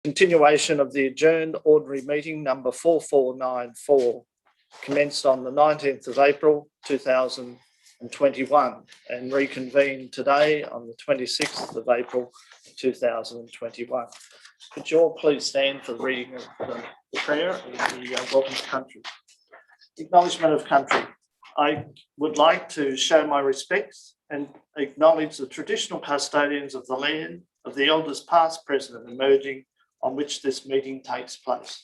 Continuation of the adjourned ordinary meeting number 4494, commenced on the 19th of April 2021 and reconvened today on the 26th of April 2021. Could you all please stand for the reading of the prayer and the welcome to country. Acknowledgement of country. I would like to show my respects and acknowledge the traditional custodians of the land, of the elders past, present and emerging, on which this meeting takes place.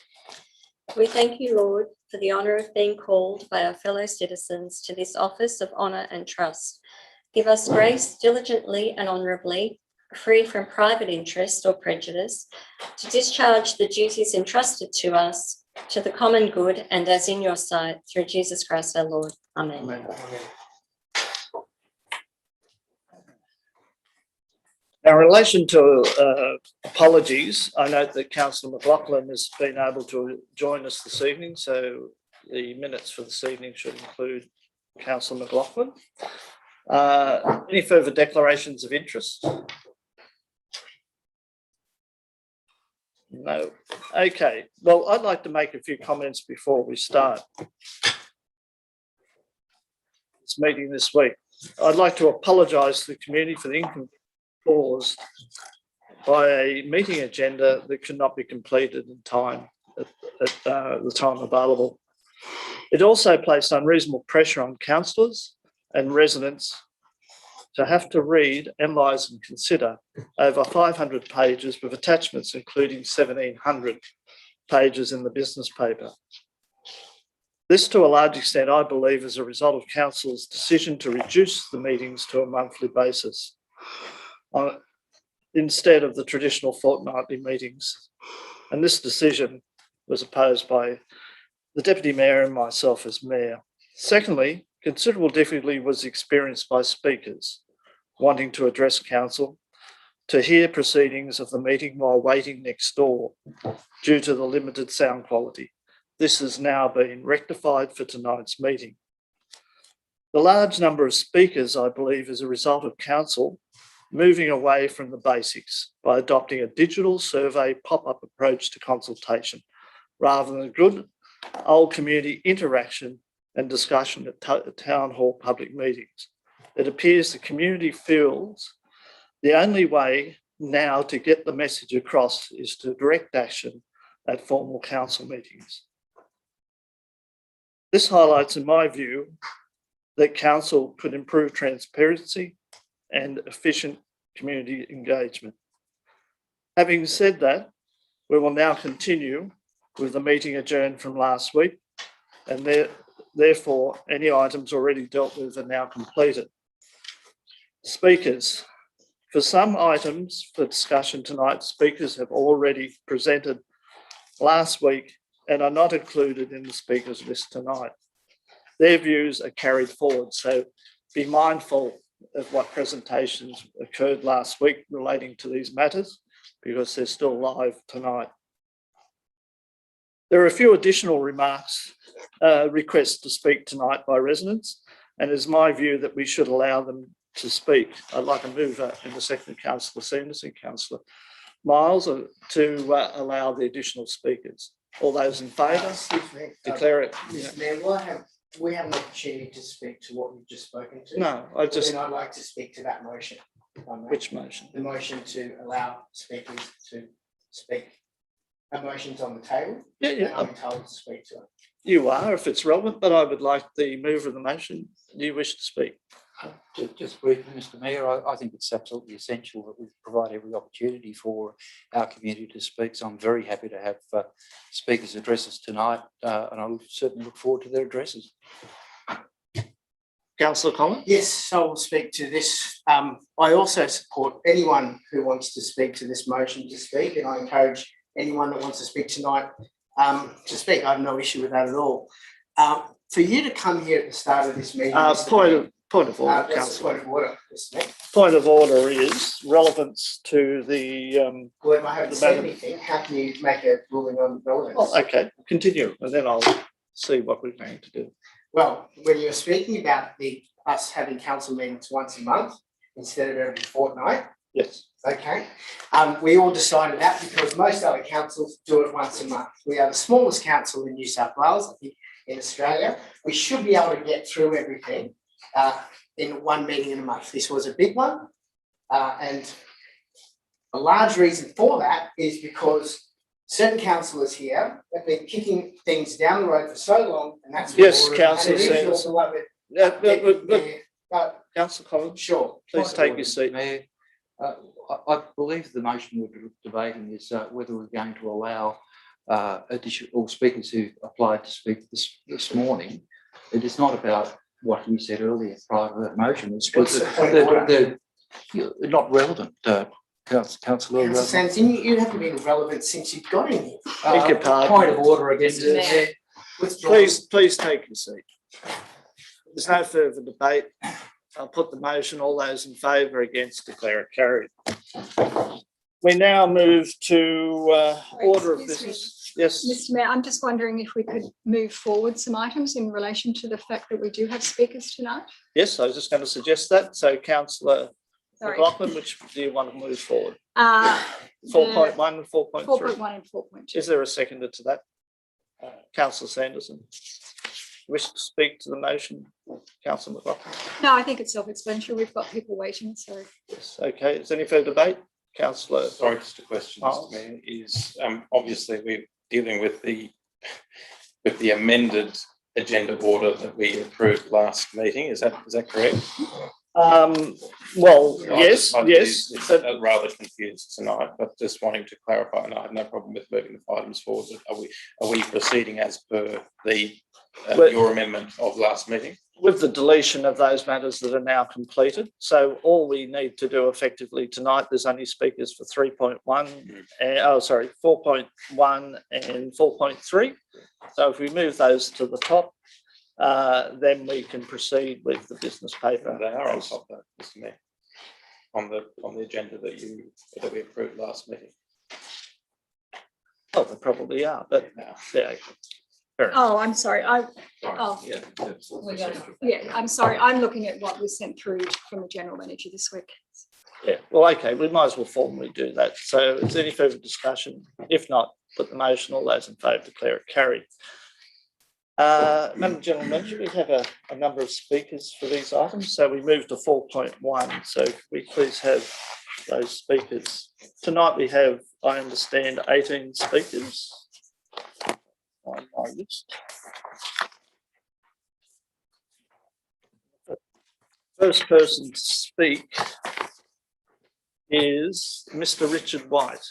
We thank you, Lord, for the honour of being called by our fellow citizens to this office of honour and trust. Give us grace diligently and honourably, free from private interest or prejudice, to discharge the duties entrusted to us to the common good and as in your sight, through Jesus Christ our Lord. Amen. Amen. Now, in relation to apologies, I note that Councillor McLaughlin has been able to join us this evening, so the minutes for this evening should include Councillor McLaughlin. Any further declarations of interest? No. Okay. Well, I'd like to make a few comments before we start this meeting this week. I'd like to apologise to the community for the inconvenience caused by a meeting agenda that could not be completed in time at the time available. It also placed unreasonable pressure on councillors and residents to have to read, analyse and consider over 500 pages with attachments including 1,700 pages in the business paper. This, to a large extent, I believe, is a result of council's decision to reduce the meetings to a monthly basis instead of the traditional fortnightly meetings. And this decision was opposed by the Deputy Mayor and myself as Mayor. Secondly, considerable difficulty was experienced by speakers wanting to address council to hear proceedings of the meeting while waiting next door due to the limited sound quality. This has now been rectified for tonight's meeting. The large number of speakers, I believe, is a result of council moving away from the basics by adopting a digital survey pop-up approach to consultation rather than a good old community interaction and discussion at town hall public meetings. It appears the community feels the only way now to get the message across is to direct action at formal council meetings. This highlights, in my view, that council could improve transparency and efficient community engagement. Having said that, we will now continue with the meeting adjourned from last week, and therefore any items already dealt with are now completed. Speakers. For some items for discussion tonight, speakers have already presented last week and are not included in the speakers list tonight. Their views are carried forward, so be mindful of what presentations occurred last week relating to these matters, because they're still live tonight. There are a few additional requests to speak tonight by residents, and it's my view that we should allow them to speak. I'd like to move in a second, Councillor Sanders and Councillor Miles, to allow the additional speakers. All those in favour, declare it. Mayor, we have an opportunity to speak to what we've just spoken to. No, then I'd like to speak to that motion. Which motion? The motion to allow speakers to speak. A motion's on the table. Yeah. I'm entitled to speak to it. You are, if it's relevant, but I would like the mover of the motion. Do you wish to speak? Just briefly, Mr. Mayor, I think it's absolutely essential that we provide every opportunity for our community to speak. So I'm very happy to have speakers address us tonight, and I'll certainly look forward to their addresses. Councillor Collins? Yes, I will speak to this. I also support anyone who wants to speak to this motion to speak, and I encourage anyone that wants to speak tonight to speak. I have no issue with that at all. For you to come here at the start of this meeting, Point of order, Councillor. Point of order. Point of order is relevance to the. Well, if I haven't said anything, how can you make a ruling on relevance? Well, okay, continue, and then I'll see what we're going to do. Well, when you're speaking about us having council meetings once a month instead of every fortnight, Yes. Okay, we all decided that because most other councils do it once a month. We are the smallest council in New South Wales, I think, in Australia. We should be able to get through everything in one meeting in a month. This was a big one, and a large reason for that is because certain councillors here have been kicking things down the road for so long, and that's Yes, and Councillor it is your Sanderson. beloved Councillor Collins, sure. please take your seat. Mayor, I believe the motion we're debating is whether we're going to allow additional speakers who applied to speak this morning. It is not about what you said earlier prior to that motion. It's What's the point of order? they're not relevant, Councillor. Councillor Sanderson, you haven't been relevant since you got in here. Beg your pardon. Point of order again. Mayor. Withdraw. Please take your seat. There's no further debate. I'll put the motion. All those in favour, against, declare it carried. We now move to order of Excuse me. business. Yes. Mr. Mayor, I'm just wondering if we could move forward some items in relation to the fact that we do have speakers tonight. Yes, I was just going to suggest that. So, Councillor Sorry. McLaughlin, which do you want to move forward? Uh, 4.1 and 4.3. 4.1 and 4.2. Is there a seconder to that? Councillor Sanderson. Wish to speak to the motion, Councillor McLaughlin? No, I think it's self-explanatory. We've got people waiting, so. Yes. Okay. Is there any further debate? Councillor. Sorry, just a question, Oh. Mr. Mayor, is obviously we're dealing with the amended agenda order that we approved last meeting. Is that correct? Well, yes, yes. It's But rather confused tonight, but just wanting to clarify, and I have no problem with moving the items forward. But are we proceeding as per the your amendment of last meeting? with the deletion of those matters that are now completed. So all we need to do effectively tonight, there's only speakers for 3.1, 4.1 and 4.3. So if we move those to the top, then we can proceed with the business paper. They are on top of that, Mr. Mayor, on the agenda that we approved last meeting. Well, they probably are, but Now, yeah. Fair enough. Oh, I'm sorry. sorry. Oh. Yeah, that's Yeah, I'm sorry. I'm looking at what was sent through from the general manager this week. Yeah, well, okay, we might as well formally do that. So is there any further discussion? If not, put the motion. All those in favour, declare it carried. Madam General Manager, we have a number of speakers for these items. So we move to 4.1. So could we please have those speakers. Tonight we have, I understand, 18 speakers on my list. First person to speak is Mr. Richard White.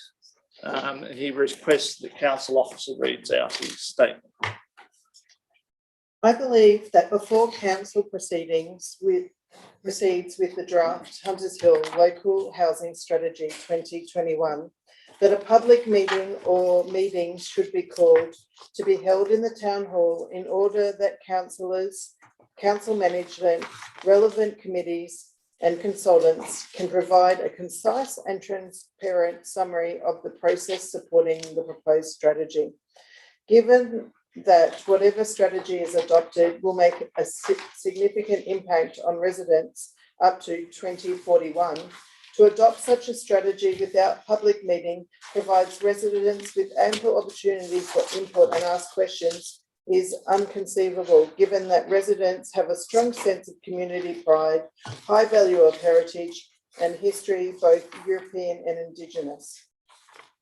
He requests that council officer reads out his statement. I believe that before council proceeds with the draft Hunters Hill Local Housing Strategy 2021, that a public meeting or meetings should be called to be held in the town hall in order that councillors, council management, relevant committees and consultants can provide a concise and transparent summary of the process supporting the proposed strategy. Given that whatever strategy is adopted will make a significant impact on residents up to 2041, to adopt such a strategy without public meeting provides residents with ample opportunity for input and ask questions is unconceivable, given that residents have a strong sense of community pride, high value of heritage and history, both European and Indigenous.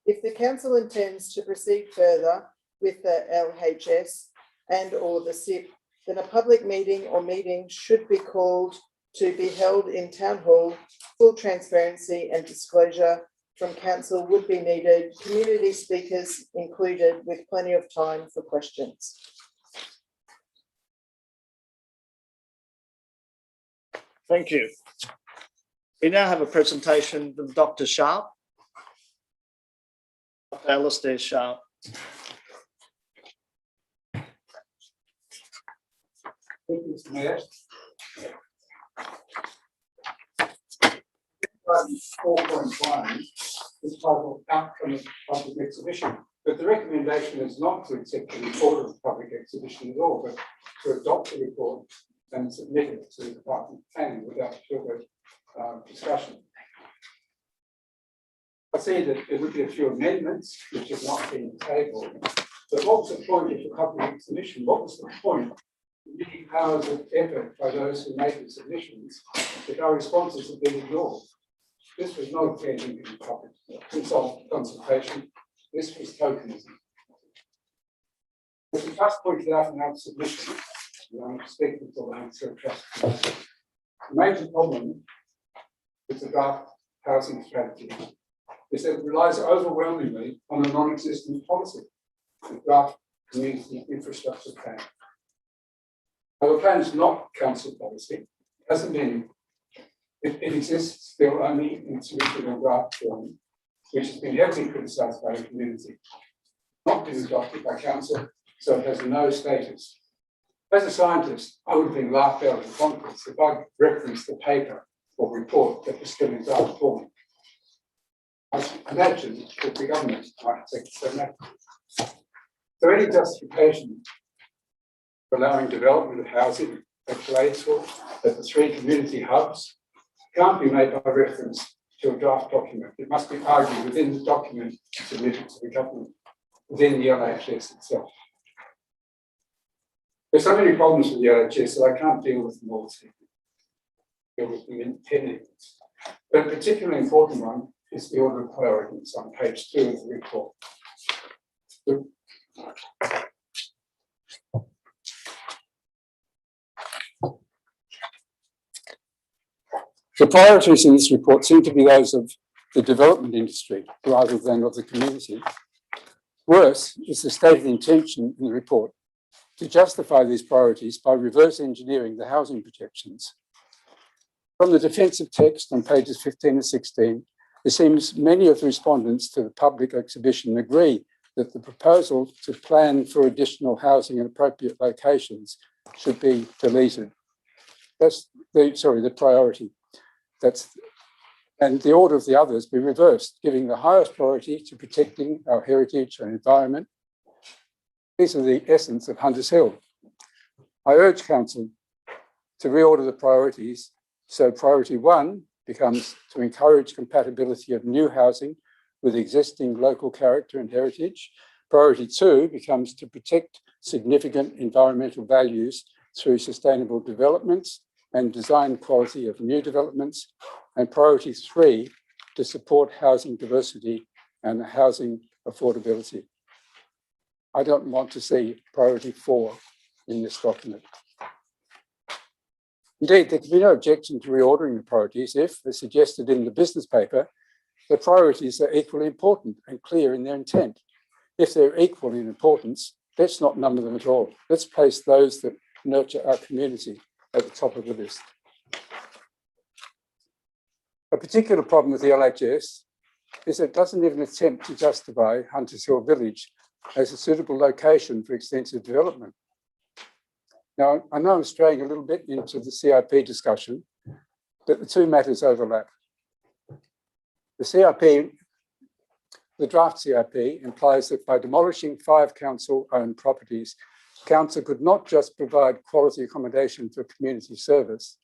If the council intends to proceed further with the LHS and or the SIP, then a public meeting or meeting should be called to be held in town hall. Full transparency and disclosure from council would be needed, community speakers included, with plenty of time for questions. Thank you. We now have a presentation from Dr. Sharp, Dr. Alistair Sharp. Thank you, Mr. Mayor. 4.1 is titled Outcome of Public Exhibition, but the recommendation is not to accept the report of the public exhibition at all, but to adopt the report and submit it to the Department of Planning without further discussion. I see that there would be a few amendments which have not been tabled. But what was the point of the Accompanying submission? What was the point of many hours of effort by those who made the submissions if our responses have been ignored? This was not a fair consultation. This was tokenism. As we just pointed out in our submission, and I'm speaking for the Untitled Chapter, the major problem with the draft housing strategy is that it relies overwhelmingly on a non-existent policy, the draft community infrastructure plan. Now, the plan is not council policy. It doesn't mean it exists still only in its original draft form, which has been heavily criticised by the community. Not been adopted by council, so it has no status. As a scientist, I would have been laughed out of the conference if I'd referenced the paper or report that was still in draft form. I imagine that the government might think so. So any justification for allowing development of housing at Gladesville, at the 3 community hubs, can't be made by reference to a draft document. It must be argued within the document submitted to the government, within the LHS itself. There's so many problems with the LHS that I can't deal with them all this evening. Deal with them in 10 minutes. But a particularly important one is the order of priorities on page 2 of the report. The priorities in this report seem to be those of the development industry rather than of the community. Worse is the stated intention in the report to justify these priorities by reverse engineering the housing projections. From the defensive text on pages 15 and 16, it seems many of the respondents to the public exhibition agree that the proposal to plan for additional housing in appropriate locations should be deleted. That's the priority. And the order of the others be reversed, giving the highest priority to protecting our heritage and environment. These are the essence of Hunters Hill. I urge Council to reorder the priorities so priority 1 becomes to encourage compatibility of new housing with existing local character and heritage. Priority 2 becomes to protect significant environmental values through sustainable developments and design quality of new developments. And priority 3 to support housing diversity and housing affordability. I don't want to see priority 4 in this document. Indeed, there can be no objection to reordering the priorities if, as suggested in the business paper, the priorities are equally important and clear in their intent. If they're equal in importance, let's not number them at all. Let's place those that nurture our community at the top of the list. A particular problem with the LHS is that it doesn't even attempt to justify Hunters Hill Village as a suitable location for extensive development. Now, I know I'm straying a little bit into the CIP discussion, but the two matters overlap. The CIP, the draft CIP, implies that by demolishing 5 council-owned properties, council could not just provide quality accommodation for community services,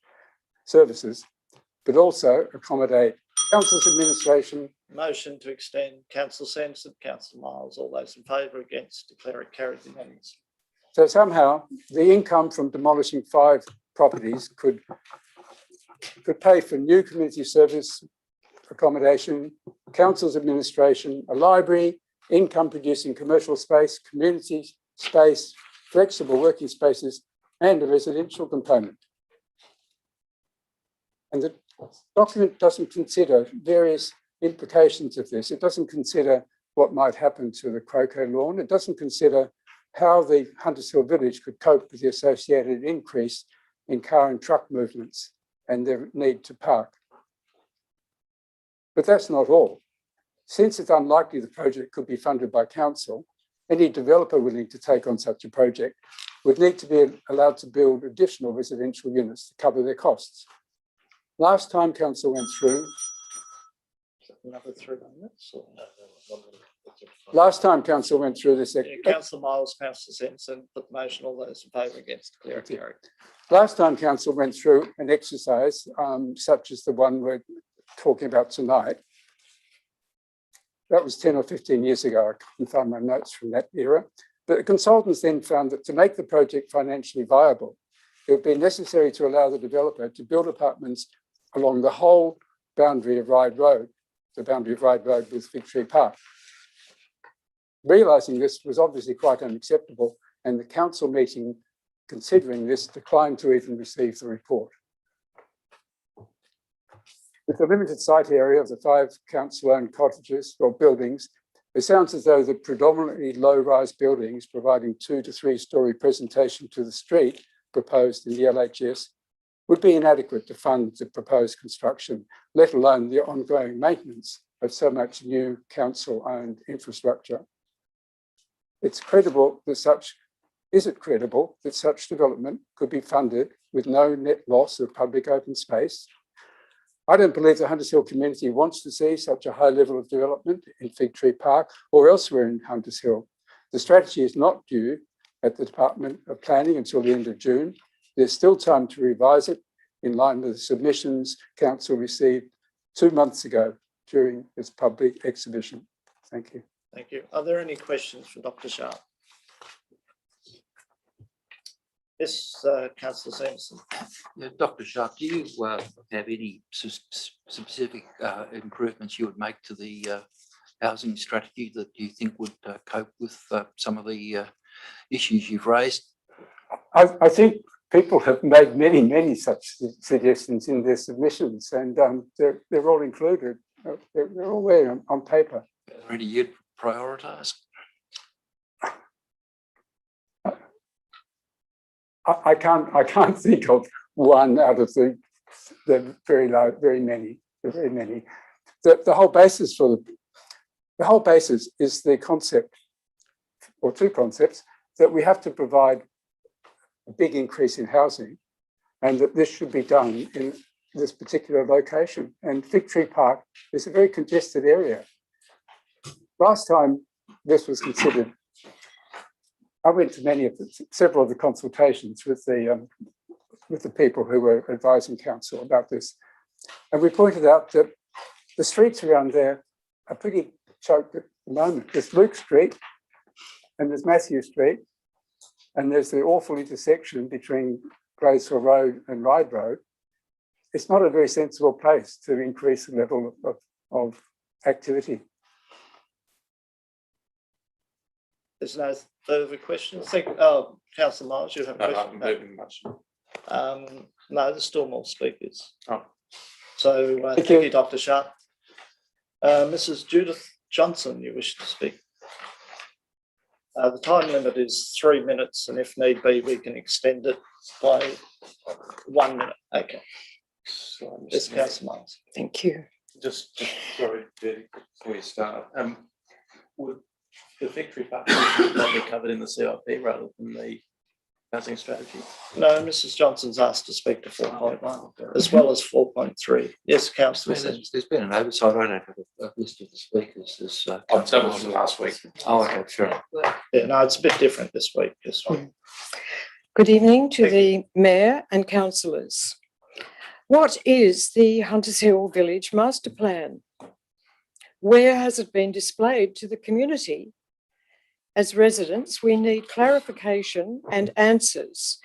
but also accommodate council's administration. Motion to extend. Councillor Sanderson, Councillor Miles, all those in favour, against, declare it carried unanimously. So somehow the income from demolishing 5 properties could pay for new community service accommodation, council's administration, a library, income producing commercial space, community space, flexible working spaces, and a residential component. And the document doesn't consider various implications of this. It doesn't consider what might happen to the Croquet lawn. It doesn't consider how the Hunters Hill Village could cope with the associated increase in car and truck movements and their need to park. But that's not all. Since it's unlikely the project could be funded by council, any developer willing to take on such a project would need to be allowed to build additional residential units to cover their costs. Last time council went through, Another 3 minutes. last time council went through this. Councillor Miles, Councillor Sanderson, put the motion. All those in favour, against, declare it carried. Last time council went through an exercise such as the one we're talking about tonight, That was 10 or 15 years ago. I couldn't find my notes from that era. But the consultants then found that to make the project financially viable, it would be necessary to allow the developer to build apartments along the whole boundary of Ryde Road. The boundary of Ryde Road with Fig Tree Park. Realising this was obviously quite unacceptable, and the council meeting considering this declined to even receive the report. With the limited site area of the 5 council-owned cottages or buildings, it sounds as though the predominantly low-rise buildings providing 2 to 3 story presentation to the street proposed in the LHS would be inadequate to fund the proposed construction, let alone the ongoing maintenance of so much new council-owned infrastructure. Is it credible that such development could be funded with no net loss of public open space? I don't believe the Hunters Hill community wants to see such a high level of development in Fig Tree Park or elsewhere in Hunters Hill. The strategy is not due at the Department of Planning until the end of June. There's still time to revise it in line with the submissions Council received 2 months ago during its public exhibition. Thank you. Thank you. Are there any questions for Dr. Sharp? Yes, Councillor Sanderson. Yeah, Dr. Sharp, do you have any specific improvements you would make to the housing strategy that you think would cope with some of the issues you've raised? I think people have made many such suggestions in their submissions, and they're all included. They're all there on paper. Are there any you'd prioritise? I can't think of one out of the very many. The whole basis is the concept, or 2 concepts, that we have to provide a big increase in housing, and that this should be done in this particular location. And Fig Tree Park is a very congested area. Last time this was considered, I went to several of the consultations with the people who were advising council about this, and we pointed out that the streets around there are pretty choked at the moment. There's Luke Street, and there's Matthew Street, and there's the awful intersection between Gladesville Road and Ryde Road. It's not a very sensible place to increase the level of activity. There's no further questions. Councillor Miles, you have a question? No, I'm moving much. No, there's still more speakers. Oh. So thank you, Dr. Sharp. Mrs. Judith Johnson, you wish to speak? The time limit is 3 minutes, and if need be, we can extend it by 1 minute. Okay. So, yes, Councillor Miles. Thank you. Just sorry, before you start, would the Fig Tree Park not be covered in the CIP rather than the housing strategy? No, Mrs. Johnson's asked to speak to 4.1 as well as 4.3. Yes, Councillor. There's been an oversight. I don't have a list of the speakers. That was last week. Oh, okay, sure. Yeah, no, it's a bit different this week. This one. Good evening to the Mayor and councillors. What is the Hunters Hill Village Master Plan? Where has it been displayed to the community? As residents, we need clarification and answers.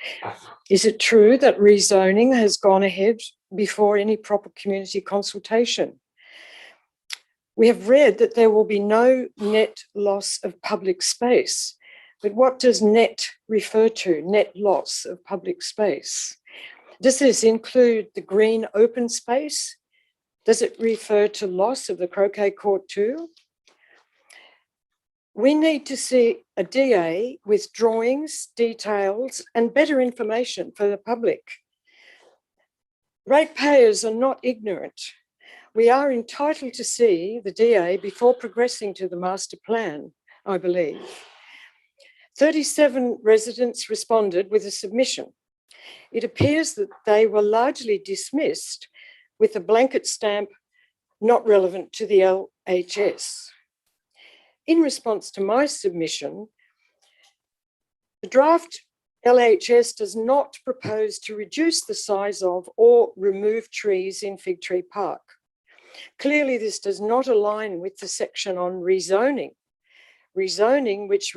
Is it true that rezoning has gone ahead before any proper community consultation? We have read that there will be no net loss of public space, but what does net refer to, net loss of public space? Does this include the green open space? Does it refer to loss of the Croquet court too? We need to see a DA with drawings, details, and better information for the public. Ratepayers are not ignorant. We are entitled to see the DA before progressing to the master plan, I believe. 37 residents responded with a submission. It appears that they were largely dismissed with a blanket stamp not relevant to the LHS. In response to my submission, the draft LHS does not propose to reduce the size of or remove trees in Fig Tree Park. Clearly, this does not align with the section on rezoning. Rezoning, which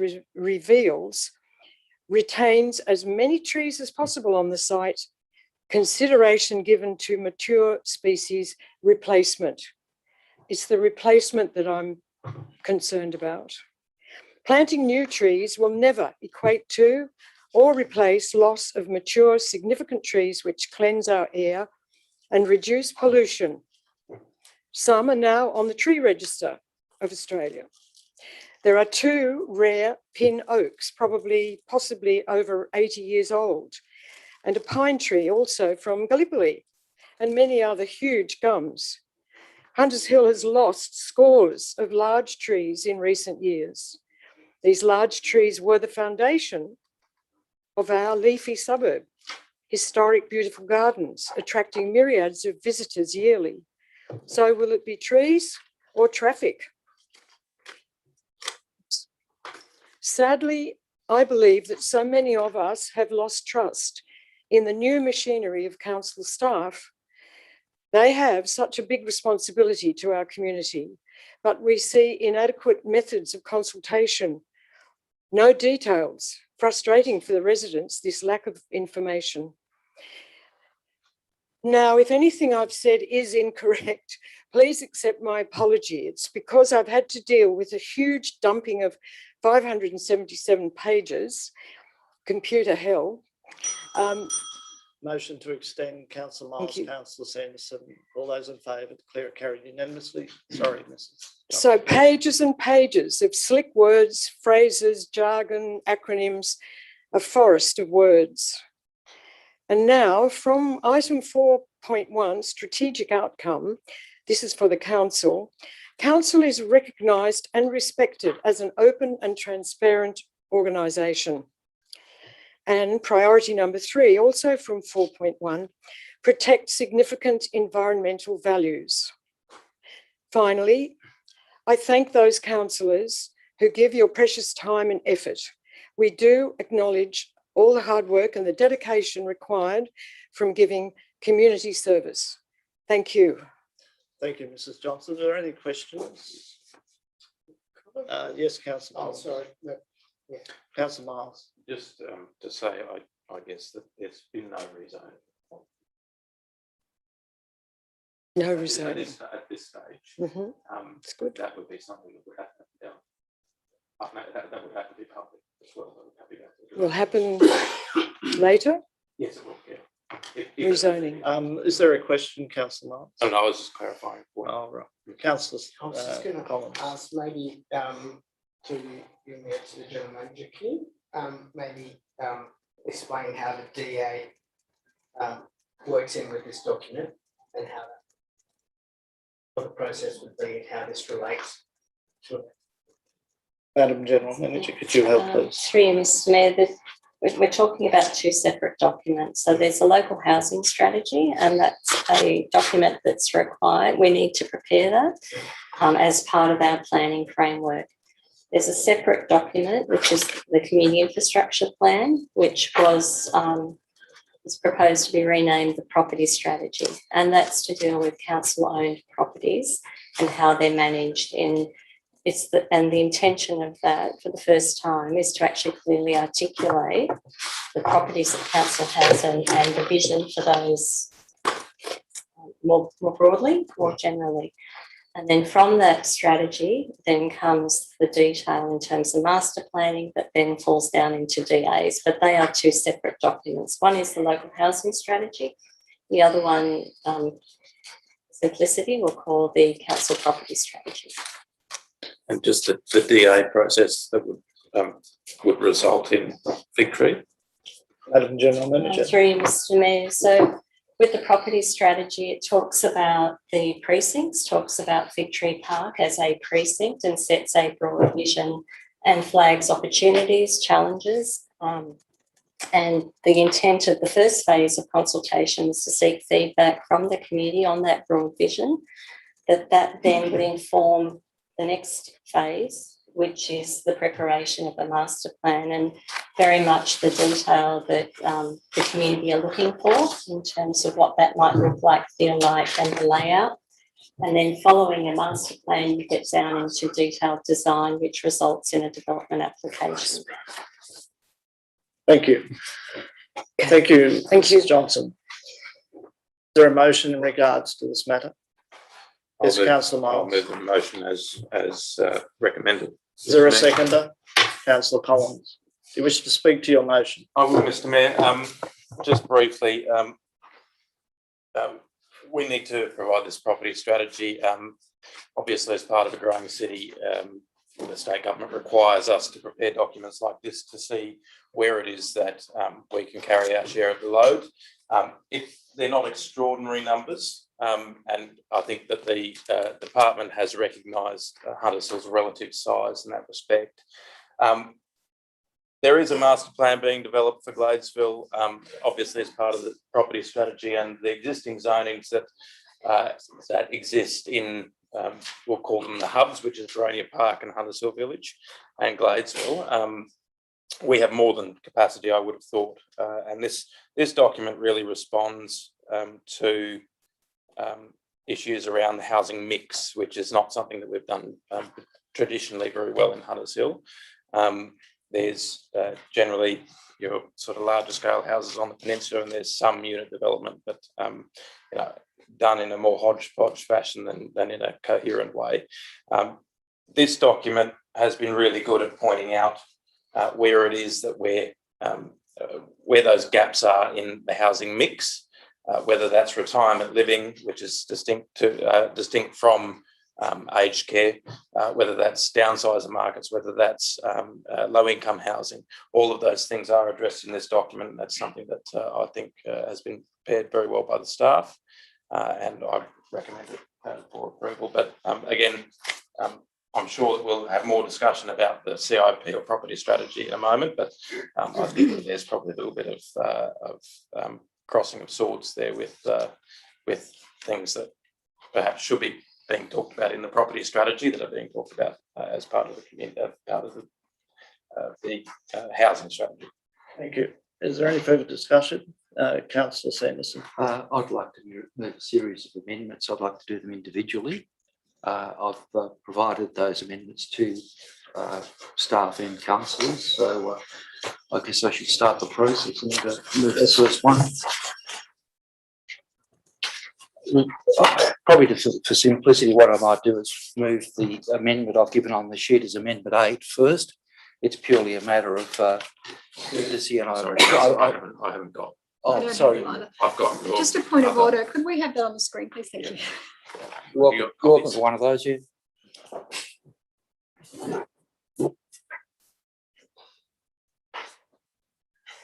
retains as many trees as possible on the site, consideration given to mature species replacement. It's the replacement that I'm concerned about. Planting new trees will never equate to or replace loss of mature significant trees which cleanse our air and reduce pollution. Some are now on the tree register of Australia. There are 2 rare pin oaks, possibly over 80 years old, and a pine tree also from Gallipoli, and many other huge gums. Hunters Hill has lost scores of large trees in recent years. These large trees were the foundation of our leafy suburb, historic beautiful gardens, attracting myriads of visitors yearly. So will it be trees or traffic? Sadly, I believe that so many of us have lost trust in the new machinery of council staff. They have such a big responsibility to our community, but we see inadequate methods of consultation, no details, frustrating for the residents, this lack of information. Now, if anything I've said is incorrect, please accept my apology. It's because I've had to deal with a huge dumping of 577 pages, computer hell. Motion to extend, Councillor Miles, Councillor Sanderson. All those in favour, declare it carried unanimously. Sorry, Mrs. So pages and pages of slick words, phrases, jargon, acronyms, a forest of words. And now from item 4.1, strategic outcome, this is for the council. Council is recognised and respected as an open and transparent organisation. And priority number 3, also from 4.1, protect significant environmental values. Finally, I thank those councillors who give your precious time and effort. We do acknowledge all the hard work and the dedication required from giving community service. Thank you. Thank you, Mrs. Johnson. Are there any questions? Yes, Councillor. Oh, sorry. No. Yeah. Councillor Miles. Just to say, I guess that there's been no rezoning. No At rezoning. at this stage, It's good. that would be something that would have to be done. That would have to be public as well. That would have to be Will happen later. Yes, it will. Yeah. Rezoning. Is there a question, Councillor Miles? Oh, no, I was just clarifying. Oh, right. Councillor I was just going to ask maybe to the General Manager, can you maybe explain how the DA works in with this document and how what the process would be and how this relates to it? Madam General Manager, could you help please? Through you, Mr. Mayor, we're talking about 2 separate documents. So there's a local housing strategy, and that's a document that's required. We need to prepare that as part of our planning framework. There's a separate document, which is the Community Infrastructure Plan, which was proposed to be renamed the Property Strategy, and that's to deal with council-owned properties and how they're managed. And the intention of that, for the first time, is to actually clearly articulate the properties that council has and the vision for those more broadly, more generally. And then from that strategy then comes the detail in terms of master planning that then falls down into DAs, but they are 2 separate documents. One is the local housing strategy. The other one, simplicity, we'll call the council property strategy. And just the DA process that would result in victory. Madam General Manager. Through you, Mr. Mayor. So with the property strategy, it talks about the precincts, talks about Victory Park as a precinct and sets a broad vision and flags opportunities, challenges. And the intent of the first phase of consultation is to seek feedback from the community on that broad vision, that then would inform the next phase, which is the preparation of the master plan and very much the detail that the community are looking for in terms of what that might look like, feel like, and the layout. And then following a master plan, you get down into detailed design, which results in a development application. Thank you. Thank you, Thank you. Mrs. Johnson. Is there a motion in regards to this matter? Yes, Councillor I'll Miles. move the motion as recommended. Is there a Mr. Mayor. seconder? Councillor Collins. Do you wish to speak to your motion? I will, Mr. Mayor. Just briefly, we need to provide this property strategy. Obviously, as part of a growing city, the state government requires us to prepare documents like this to see where it is that we can carry our share of the load. They're not extraordinary numbers, and I think that the department has recognised Hunters Hill's relative size in that respect. There is a master plan being developed for Gladesville, obviously as part of the property strategy, and the existing zonings that exist in, we'll call them the hubs, which is Boronia Park and Hunters Hill Village and Gladesville. We have more than capacity, I would have thought, and this document really responds to issues around the housing mix, which is not something that we've done traditionally very well in Hunters Hill. There's generally your sort of larger scale houses on the peninsula, and there's some unit development, but done in a more hodgepodge fashion than in a coherent way. This document has been really good at pointing out where it is that where those gaps are in the housing mix, whether that's retirement living, which is distinct from aged care, whether that's downsizer markets, whether that's low-income housing. All of those things are addressed in this document, and that's something that I think has been prepared very well by the staff, and I recommend it for approval. But again, I'm sure that we'll have more discussion about the CIP or property strategy in a moment, but I think that there's probably a little bit of crossing of swords there with things that perhaps should be being talked about in the property strategy that are being talked about as part of the community, part of the housing strategy. Thank you. Is there any further discussion? Councillor Sanderson. I'd like to move a series of amendments. I'd like to do them individually. I've provided those amendments to staff and councillors, so I guess I should start the process and move the first one. Probably for simplicity, what I might do is move the amendment I've given on the sheet as Amendment 8 first. It's purely a matter of courtesy, and Sorry, I haven't got. I Oh, don't sorry. have either. I've got. Just a point of order. Could we have that on the screen, please? Thank you. Welcome to one of those, yeah.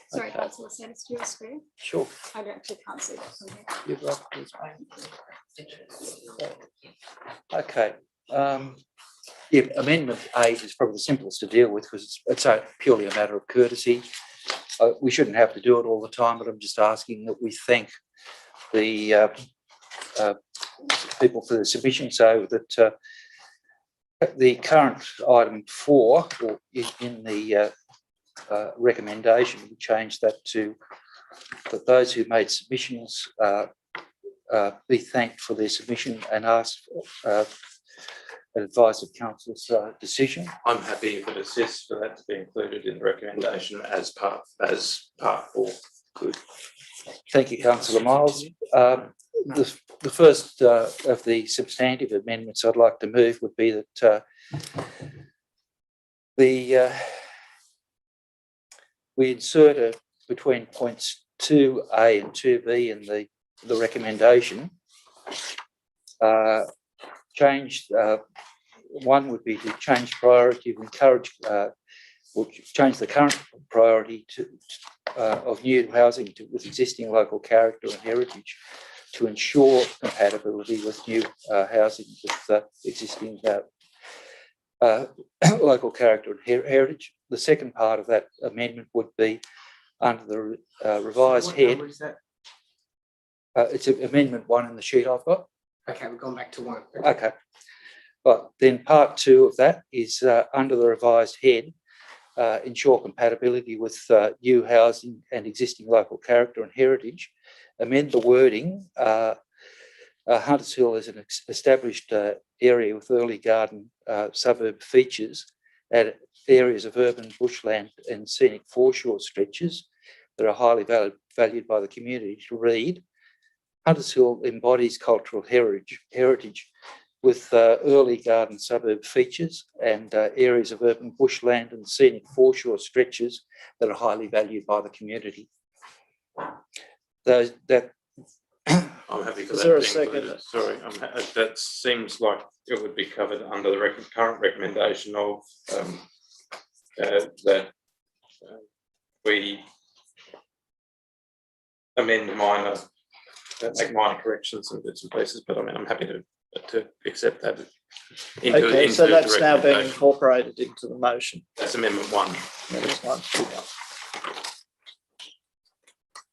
Sorry, Okay. Councillor Sanders, do you have a screen? Sure. I actually can't see that from here. You've got this. Okay. Yeah, Amendment 8 is probably the simplest to deal with because it's purely a matter of courtesy. We shouldn't have to do it all the time, but I'm just asking that we thank the people for the submission, so that the current item 4 or in the recommendation, we change that to that those who made submissions be thanked for their submission and ask advice of council's decision. I'm happy if it assists for that to be included in the recommendation as part 4. Good. Thank you, Councillor Miles. The first of the substantive amendments I'd like to move would be that we insert between points 2A and 2B in the recommendation. One would be to change priority to encourage, or change the current priority of new housing with existing local character and heritage to ensure compatibility with new housing with existing local character and heritage. The second part of that amendment would be under the revised head. What is that? It's Amendment 1 in the sheet I've got. Okay, we've gone back to 1. Okay. But then part 2 of that is under the revised head, ensure compatibility with new housing and existing local character and heritage. Amend the wording Hunters Hill is an established area with early garden suburb features and areas of urban bushland and scenic foreshore stretches that are highly valued by the community. To read, Hunters Hill embodies cultural heritage with early garden suburb features and areas of urban bushland and scenic foreshore stretches that are highly valued by the community. I'm happy for Is that. there a to be second? included. Sorry, that seems like it would be covered under the current recommendation of that we amend make minor corrections and bits and pieces. But I mean, I'm happy to accept that. Okay, so the that's now being recommendation. incorporated into the motion. That's Amendment 1. That's one.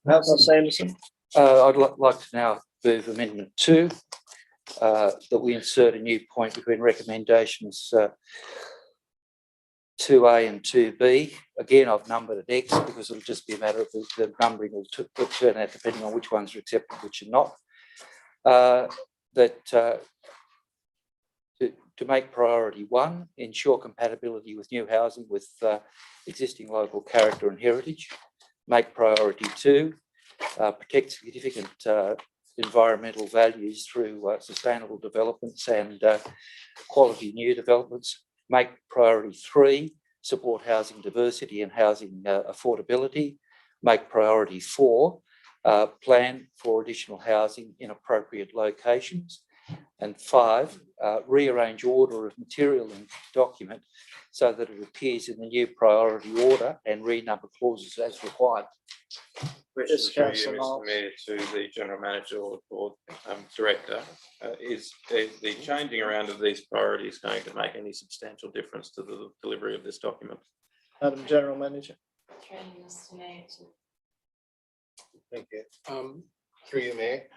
Councillor Sanderson. I'd like to now move Amendment 2, that we insert a new point between recommendations 2A and 2B. Again, I've numbered an X because it'll just be a matter of the numbering will turn out depending on which ones are accepted, which are not. To make priority 1, ensure compatibility with new housing with existing local character and heritage. Make priority 2, protect significant environmental values through sustainable developments and quality new developments. Make priority 3, support housing diversity and housing affordability. Make priority 4, plan for additional housing in appropriate locations. And 5, rearrange order of material in document so that it appears in the new priority order and renumber clauses as required. Yes, Question Councillor through you, Miles. Mr. Mayor, to the General Manager or Director. Is the changing around of these priorities going to make any substantial difference to the delivery of this document? Madam General Manager. Thank you. Through you, Mayor.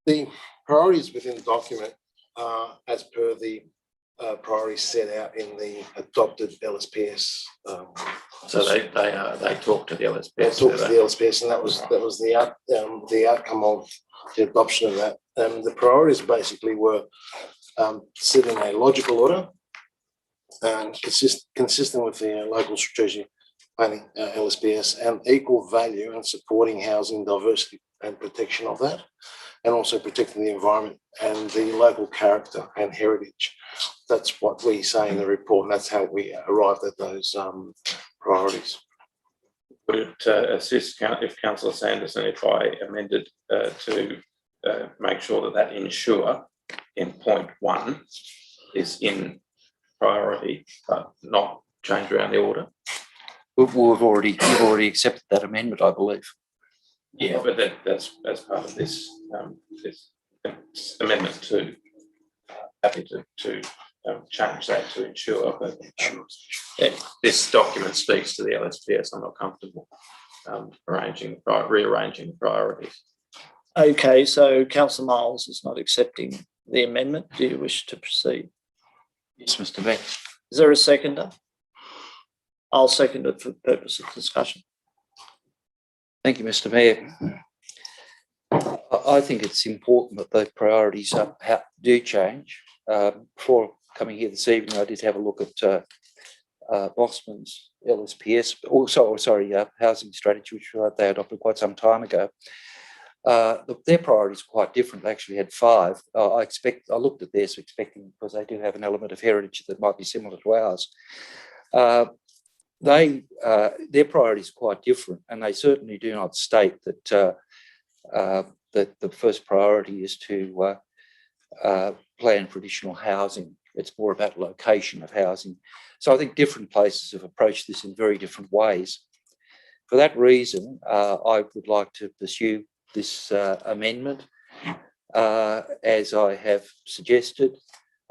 The priorities within the document are as per the priorities set out in the adopted LSPS. So they talk to the LSPS. They talked to the LSPS, and that was the outcome of the adoption of that. The priorities basically were set in a logical order and consistent with the local strategic planning LSPS, and equal value and supporting housing diversity and protection of that, and also protecting the environment and the local character and heritage. That's what we say in the report, and that's how we arrived at those priorities. Would it assist if Councillor Sanderson, if I amended to make sure that ensure in point 1 is in priority, but not change around the order? You've already accepted that amendment, I believe. Yeah, but that's part of this Amendment 2. Happy to change that to ensure, but this document speaks to the LSPS. I'm not comfortable rearranging priorities. Okay, so Councillor Miles is not accepting the amendment. Do you wish to proceed? Yes, Mr. Mayor. Is there a seconder? I'll second it for the purpose of discussion. Thank you, Mr. Mayor. I think it's important that those priorities do change. Before coming here this evening, I did have a look at Bosman's LSPS, housing strategy, which they adopted quite some time ago. Their priorities are quite different. They actually had 5. I looked at theirs expecting, because they do have an element of heritage that might be similar to ours. Their priorities are quite different, and they certainly do not state that that the first priority is to plan for additional housing. It's more about location of housing. So I think different places have approached this in very different ways. For that reason, I would like to pursue this amendment as I have suggested.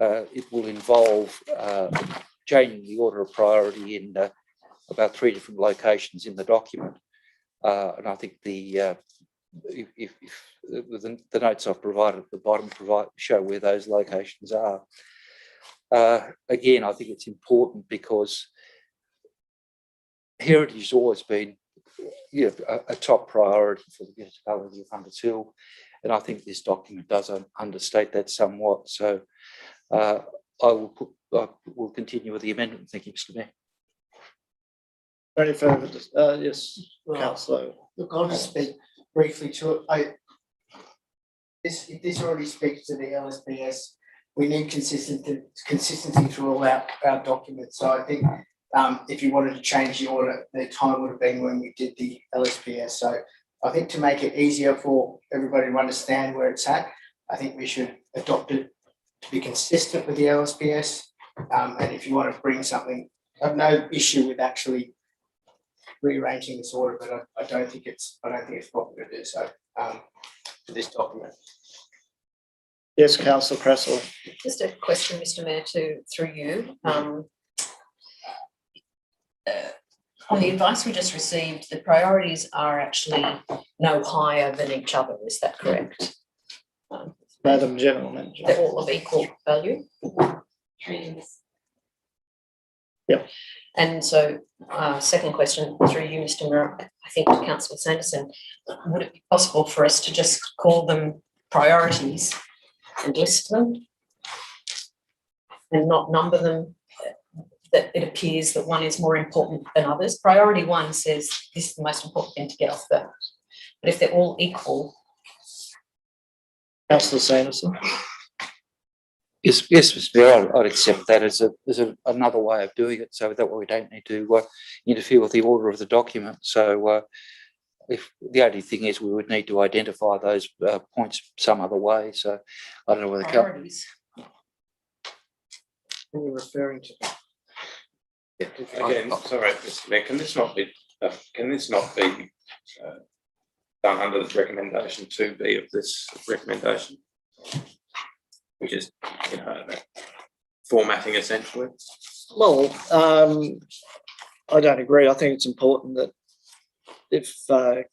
It will involve changing the order of priority in about 3 different locations in the document. And I think the notes I've provided at the bottom show where those locations are. Again, I think it's important because heritage has always been a top priority for the municipality of Hunters Hill. and I think this document does understate that somewhat. So I will continue with the amendment. Thank you, Mr. Mayor. Any further, yes, Right. councillor. Look, I'll just speak briefly to it. If this already speaks to the LSPS, we need consistency through all our documents. So I think if you wanted to change the order, the time would have been when we did the LSPS. So I think to make it easier for everybody to understand where it's at, I think we should adopt it to be consistent with the LSPS. And if you want to bring something, I have no issue with actually rearranging this order, but I don't think it's proper to do so for this document. Yes, councillor Cresswell. Just a question, Mr. Mayor, through you. On the advice we just received, the priorities are actually no higher than each other. Is that correct? Madam General Manager. They're all of equal value? Yep. And so, second question through you, Mr. Mayor, I think to Councillor Sanderson, would it be possible for us to just call them priorities and list them and not number them, that it appears that one is more important than others? Priority one says this is the most important thing to get off the, but if they're all equal. Councillor Sanderson. Yes, Mr. Mayor, I'd accept that as another way of doing it, so that way we don't need to interfere with the order of the document. So if the only thing is we would need to identify those points some other way. So I don't know whether Priorities. When you're referring to Again, sorry, Mr. Mayor, can this not be done under the recommendation 2B of this recommendation? Which is, formatting essentially. Well, I don't agree. I think it's important that if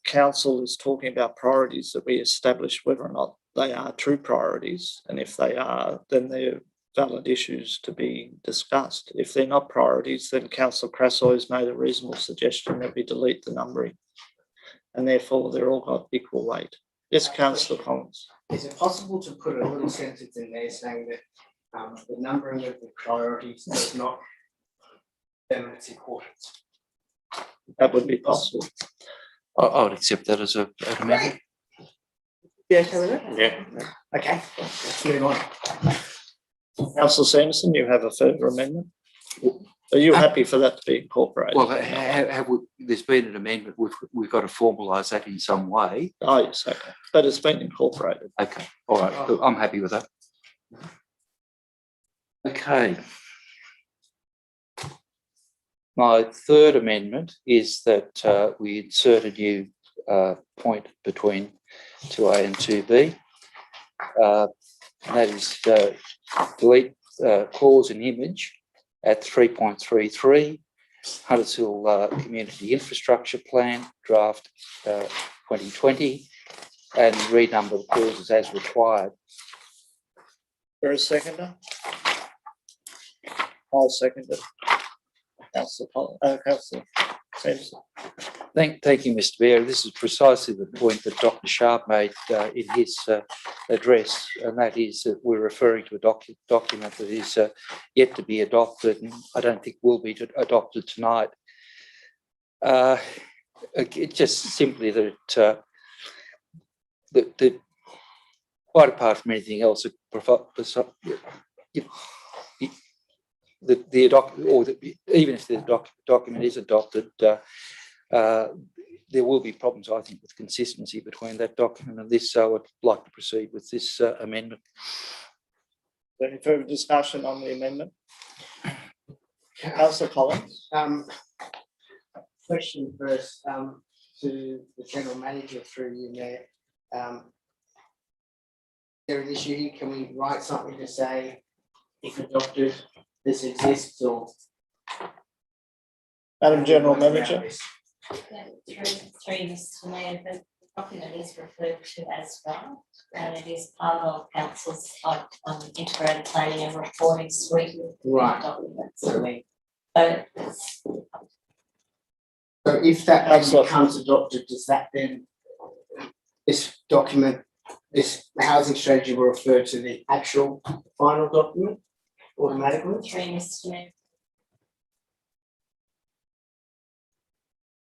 council is talking about priorities, that we establish whether or not they are true priorities, and if they are, then they're valid issues to be discussed. If they're not priorities, then Councillor Crasso has made a reasonable suggestion that we delete the numbering, and therefore they're all got equal weight. Yes, Councillor Collins. Is it possible to put a little sentence in there saying that the numbering of the priorities does not determine its importance? That would be possible. I would accept that as an amendment. Yeah, okay with that? Yeah. Okay, let's move on. Councillor Sanderson, you have a further amendment? Are you happy for that to be incorporated? Well, there's been an amendment. We've got to formalise that in some way. Oh, yes, okay. But it's been incorporated. Okay, all right. Look, I'm happy with that. Okay. My third amendment is that we insert a new point between 2A and 2B. That is delete clause and image at 3.33, Huntersville Community Infrastructure Plan, draft 2020, and renumber the clauses as required. There is a seconder? I'll second it. Councillor Sanderson. Thank you, Mr. Mayor. This is precisely the point that Dr. Sharp made in his address, and that is that we're referring to a document that is yet to be adopted, and I don't think will be adopted tonight. Just simply that quite apart from anything else, even if the document is adopted, there will be problems, I think, with consistency between that document and this. So I'd like to proceed with this amendment. Is there any further discussion on the amendment? Councillor Collins. Question first to the General Manager through you, Mayor. There an issue here? Can we write something to say if adopted, this exists, or? Madam General Manager. Through Mr. Mayor, the document is referred to as draft, and it is part of Council's integrated planning and reporting suite of documents. So if that becomes adopted, does that then, this document this housing strategy will refer to the actual final document automatically? Through Mr. Mayor.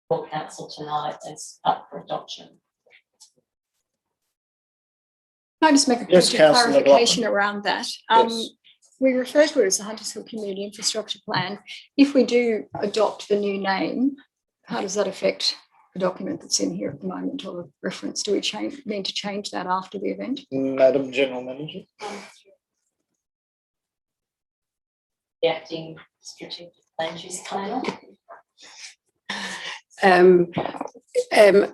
For council tonight is up for adoption. Can I just make a Yes, point of Councillor clarification around that? Yes. We refer to it as the Hunters Hill Community Infrastructure Plan. If we do adopt the new name, how does that affect the document that's in here at the moment, or the reference? Do we need to change that after the event? Madam General Manager. The acting strategic land use planner.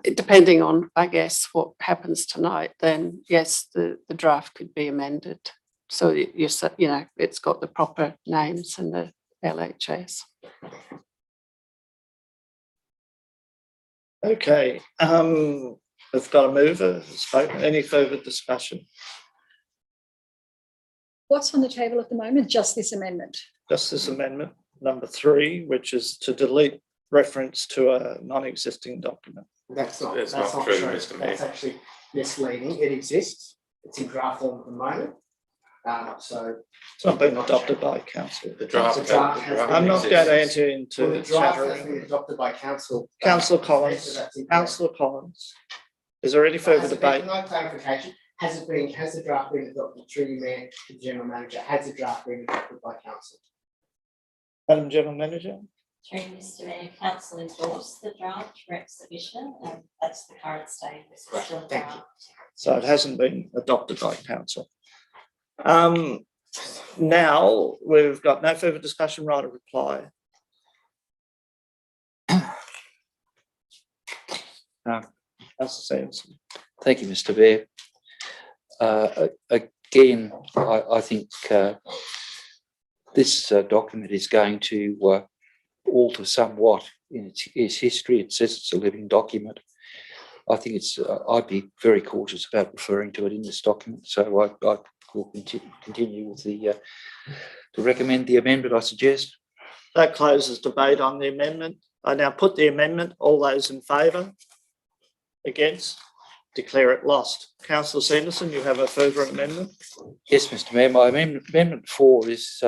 Depending on, I guess, what happens tonight, then yes, the draft could be amended. So it's got the proper names and the LHS. Okay, we've got a mover. Any further discussion? What's on the table at the moment? Just this amendment? Just this amendment, number 3, which is to delete reference to a non-existing document. That's not true, Mr. Mayor. That's actually misleading. It exists. It's in draft form at the moment. So It's not been adopted by council. The draft. The draft has been I'm not going to exists. enter into the draft has been chattering. adopted by council. Councillor So Collins, that's incorrect. Councillor Collins, is there any further Has it been- debate? No clarification. Has the draft been adopted through you, Mayor, to the General Manager? Has the draft been adopted by council? Madam General Manager? Through Mr. Mayor, council endorsed the draft for exhibition and that's the current state. It's still a Thank you. draft. So it hasn't been adopted by council. Now, we've got no further discussion, right of reply. Councillor Sanderson. Thank you, Mr. Mayor. Again, I think this document is going to alter somewhat in its history. It says it's a living document. I think it's. I'd be very cautious about referring to it in this document. So I will continue with to recommend the amendment I suggest. That closes debate on the amendment. I now put the amendment. All those in favour? Against? Declare it lost. Councillor Sanderson, you have a further amendment? Yes, Mr. Mayor. My amendment 4 is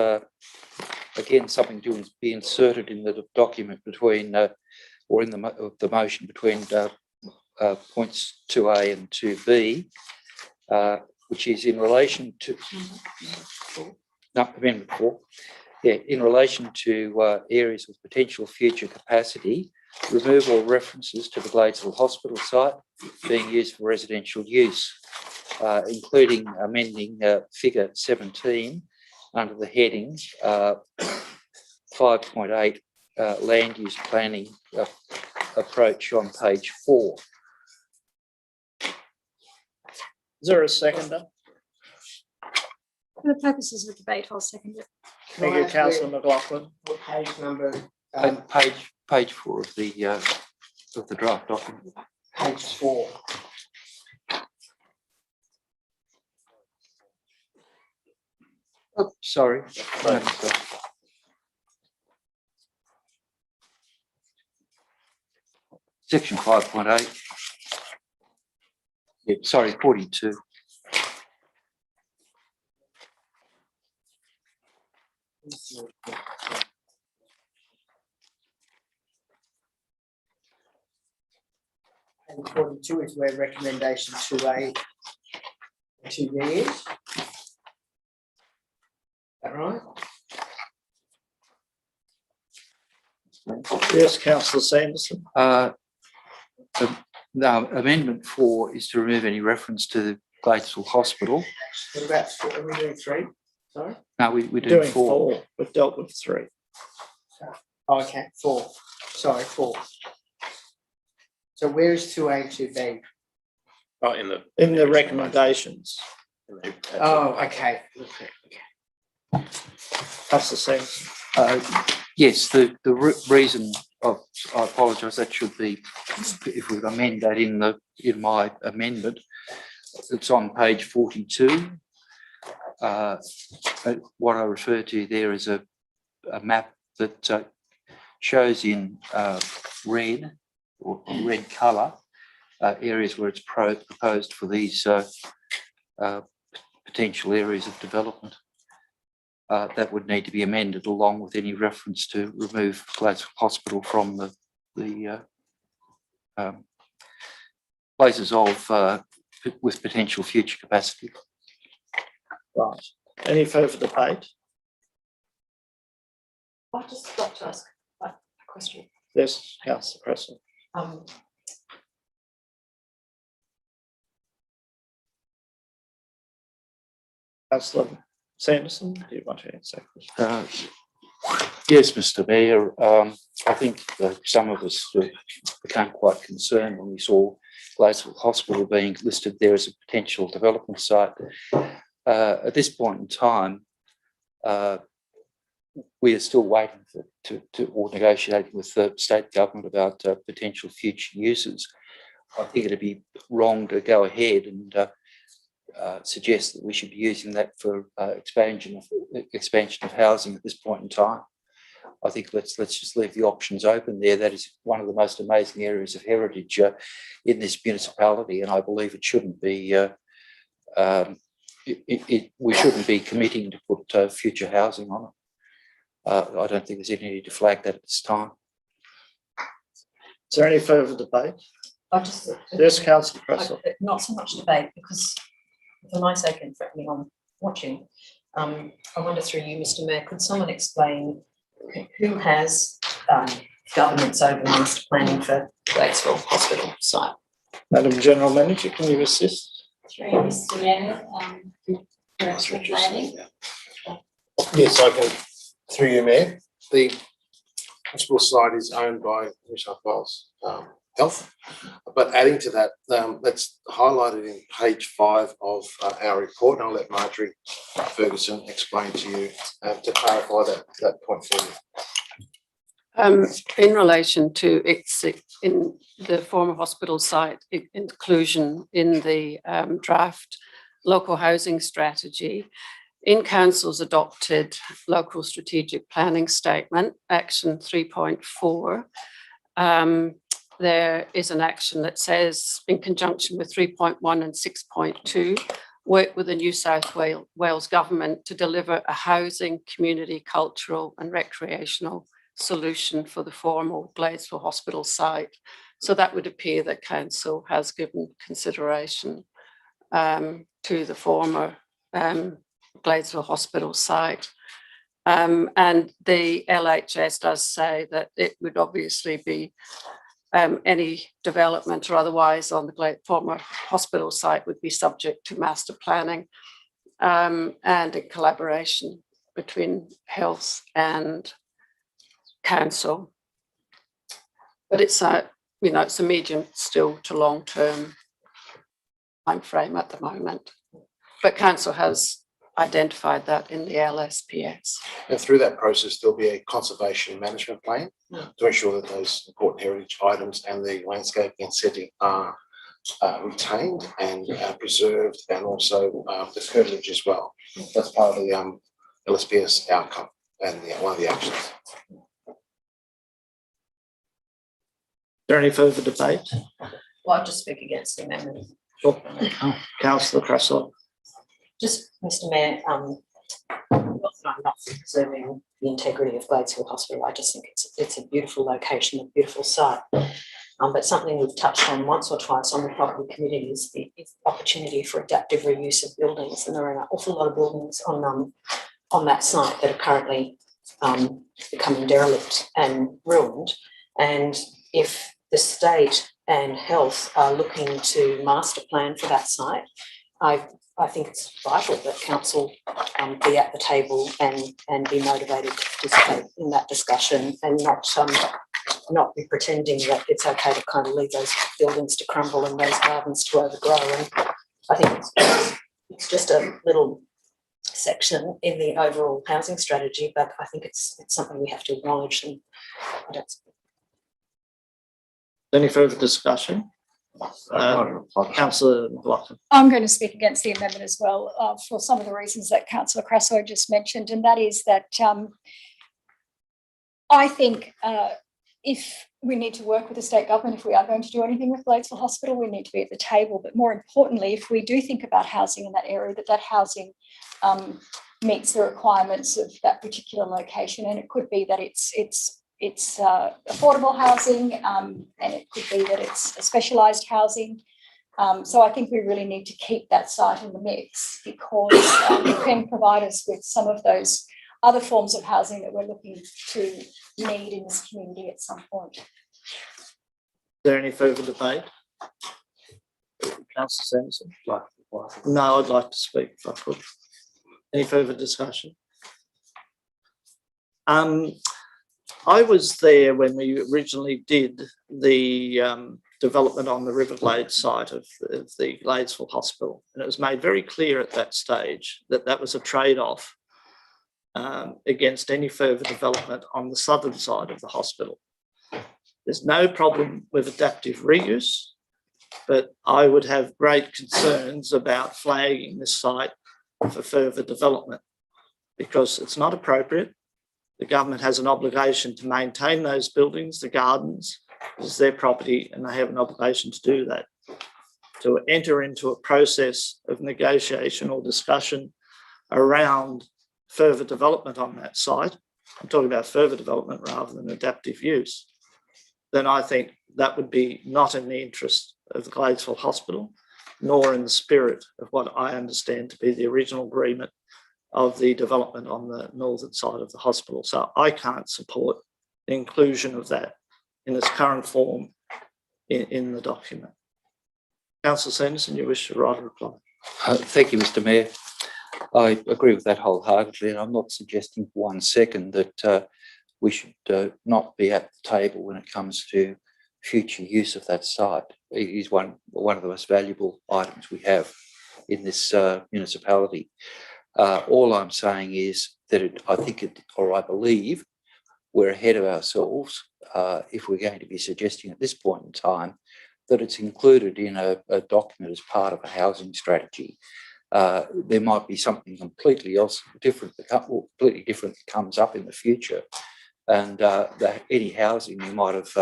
again something to be inserted in the document between or in the motion between points 2A and 2B, which is in relation to amendment 4. Yeah, in relation to areas with potential future capacity, remove all references to the Gladesville Hospital site being used for residential use, including amending figure 17 under the heading 5.8 land use planning approach on page 4. Is there a seconder? For the purposes of debate, I'll second it. Thank you, Councillor McLaughlin. What page number? Page 4 of the draft document. Page 4. Oh, sorry. Section 5.8. Yeah, sorry, 42. And 42 is where recommendation 2A to B is. Is that right? Yes, Councillor Sanderson. Now, amendment 4 is to remove any reference to the Gladesville Hospital. What about, are we doing 3? Sorry? No, we're Doing doing 4. 4. We've dealt with 3. Oh, okay, 4. Sorry, 4. So where is 2A, 2B? Oh, In the recommendations. Oh, okay. Councillor Sanderson. Yes, the reason I apologise, that should be, if we amend that in my amendment, it's on page 42. What I refer to there is a map that shows in red or red colour areas where it's proposed for these potential areas of development. That would need to be amended along with any reference to remove Gladesville Hospital from the places of with potential future capacity. Right. Any further debate? I'd just like to ask a question. Yes, Councillor Cresswell. Councillor Sanderson, do you want to answer? Yes, Mr. Mayor. I think some of us became quite concerned when we saw Gladesville Hospital being listed there as a potential development site. At this point in time, we are still waiting or negotiating with the state government about potential future uses. I think it'd be wrong to go ahead and suggest that we should be using that for expansion of housing at this point in time. I think let's just leave the options open there. That is one of the most amazing areas of heritage in this municipality, and I believe it shouldn't be. We shouldn't be committing to put future housing on it. I don't think there's any need to flag that at this time. Is there any further debate? Yes, Councillor Cresswell. Not so much debate, because for my sake and for anyone watching, I wonder through you, Mr. Mayor, could someone explain who has governance over master planning for Gladesville Hospital site? Madam General Manager, can you assist? Through you, Mr. Mayor, Director of Planning. Yes, I can, through you, Mayor. The hospital site is owned by New South Wales Health, but adding to that, that's highlighted in page 5 of our report, and I'll let Marjorie Ferguson explain to you to clarify that point for you. In relation to its in the former hospital site inclusion in the draft local housing strategy, in Council's adopted local strategic planning statement, action 3.4, there is an action that says, in conjunction with 3.1 and 6.2, work with the New South Wales government to deliver a housing, community, cultural and recreational solution for the former Gladesville Hospital site. So that would appear that Council has given consideration to the former Gladesville Hospital site. And the LHS does say that it would obviously be any development or otherwise on the former hospital site would be subject to master planning and in collaboration between health and council. But it's a, it's a medium still to long term time frame at the moment. But council has identified that in the LSPS. And through that process, there'll be a conservation management plan to ensure that those important heritage items and the landscape and setting are retained and preserved, and also the curtilage as well. That's part of the LSPS outcome and one of the actions. Is there any further debate? Well, I'll just speak against the amendment. Sure. Councillor Cresswell. Just, Mr. Mayor, not that I'm not for preserving the integrity of Gladesville Hospital. I just think it's a beautiful location, a beautiful site. But something we've touched on once or twice on the property committee is the opportunity for adaptive reuse of buildings, and there are an awful lot of buildings on that site that are currently becoming derelict and ruined. And if the state and health are looking to master plan for that site, I think it's vital that council be at the table and be motivated to participate in that discussion, and not be pretending that it's okay to kind of leave those buildings to crumble and those gardens to overgrow. And I think it's just a little section in the overall housing strategy, but I think it's something we have to acknowledge. And I don't. Any further discussion? Councillor McLaughlin. I'm going to speak against the amendment as well for some of the reasons that Councillor Cresswell just mentioned, and that is that I think if we need to work with the state government, if we are going to do anything with Gladesville Hospital, we need to be at the table. But more importantly, if we do think about housing in that area, that housing meets the requirements of that particular location. And it could be that it's affordable housing, and it could be that it's a specialised housing. So I think we really need to keep that site in the mix, because it can provide us with some of those other forms of housing that we're looking to need in this community at some point. Is there any further debate? Councillor Sanderson? No, I'd like to speak if I could. Any further discussion? I was there when we originally did the development on the River Glades site of the Gladesville Hospital, and it was made very clear at that stage that that was a trade-off against any further development on the southern side of the hospital. There's no problem with adaptive reuse, but I would have great concerns about flagging this site for further development, because it's not appropriate. The government has an obligation to maintain those buildings, the gardens. It's their property, and they have an obligation to do that. To enter into a process of negotiation or discussion around further development on that site, I'm talking about further development rather than adaptive use, then I think that would be not in the interest of the Gladesville Hospital, nor in the spirit of what I understand to be the original agreement of the development on the northern side of the hospital. So I can't support the inclusion of that in its current form in the document. Councillor Sanderson, you wish to write a reply? Thank you, Mr. Mayor. I agree with that wholeheartedly, and I'm not suggesting for 1 second that we should not be at the table when it comes to future use of that site. It is one of the most valuable items we have in this municipality. All I'm saying is that I believe we're ahead of ourselves if we're going to be suggesting at this point in time that it's included in a document as part of a housing strategy. There might be something completely different that comes up in the future, and that any housing we might have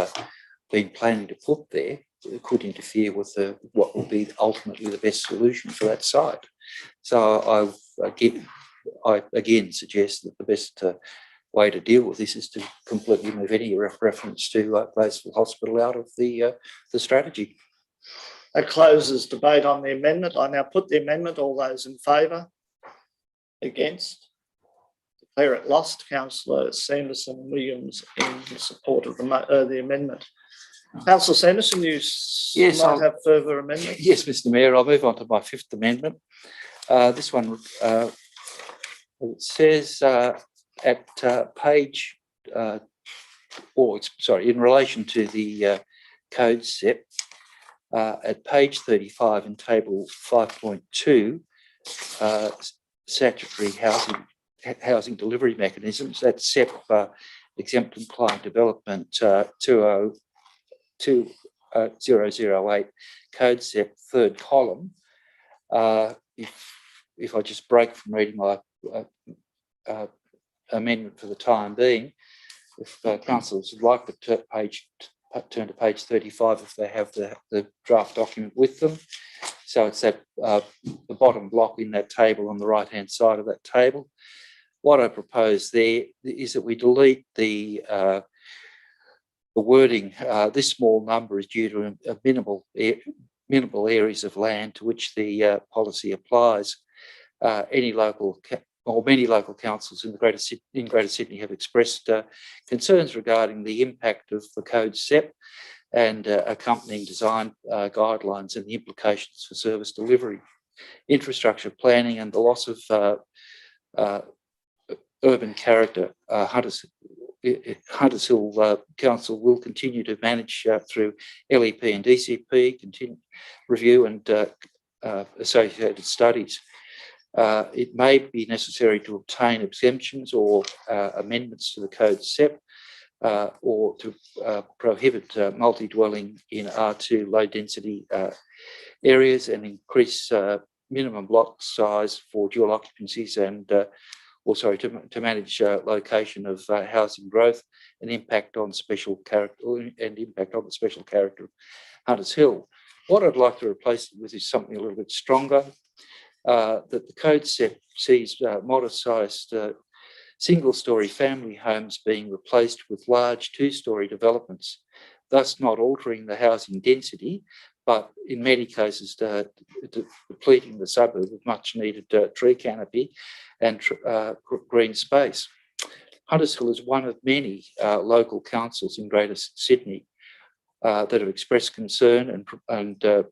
been planning to put there could interfere with what will be ultimately the best solution for that site. So I again suggest that the best way to deal with this is to completely move any reference to Gladesville Hospital out of the strategy. That closes debate on the amendment. I now put the amendment. All those in favour? Against? Declare it lost. Councillor Sanderson Williams in support of the amendment. Councillor Sanderson, you might have further amendments? Yes, Mr. Mayor, I'll move on to my fifth amendment. This one it says at page, in relation to the code set, at page 35 in table 5.2, statutory housing delivery mechanisms, that's SEP exempt and compliant development 2008 code SEP third column. If I just break from reading my amendment for the time being, if councillors would like to turn to page 35 if they have the draft document with them. So it's that the bottom block in that table on the right-hand side of that table. What I propose there is that we delete the wording. This small number is due to minimal areas of land to which the policy applies. Any local or many local councils in Greater Sydney have expressed concerns regarding the impact of the code SEP and accompanying design guidelines and the implications for service delivery, infrastructure planning, and the loss of urban character. Hunters Hill Council will continue to manage through LEP and DCP, continue review and associated studies. It may be necessary to obtain exemptions or amendments to the code SEP or to prohibit multi-dwelling in R2 low-density areas and increase minimum block size for dual occupancies and to manage location of housing growth and impact on the special character of Hunters Hill. What I'd like to replace it with is something a little bit stronger, that the code sees modest-sized single-storey family homes being replaced with large two-storey developments, thus not altering the housing density, but in many cases depleting the suburb of much-needed tree canopy and green space. Hunters Hill is one of many local councils in Greater Sydney that have expressed concern and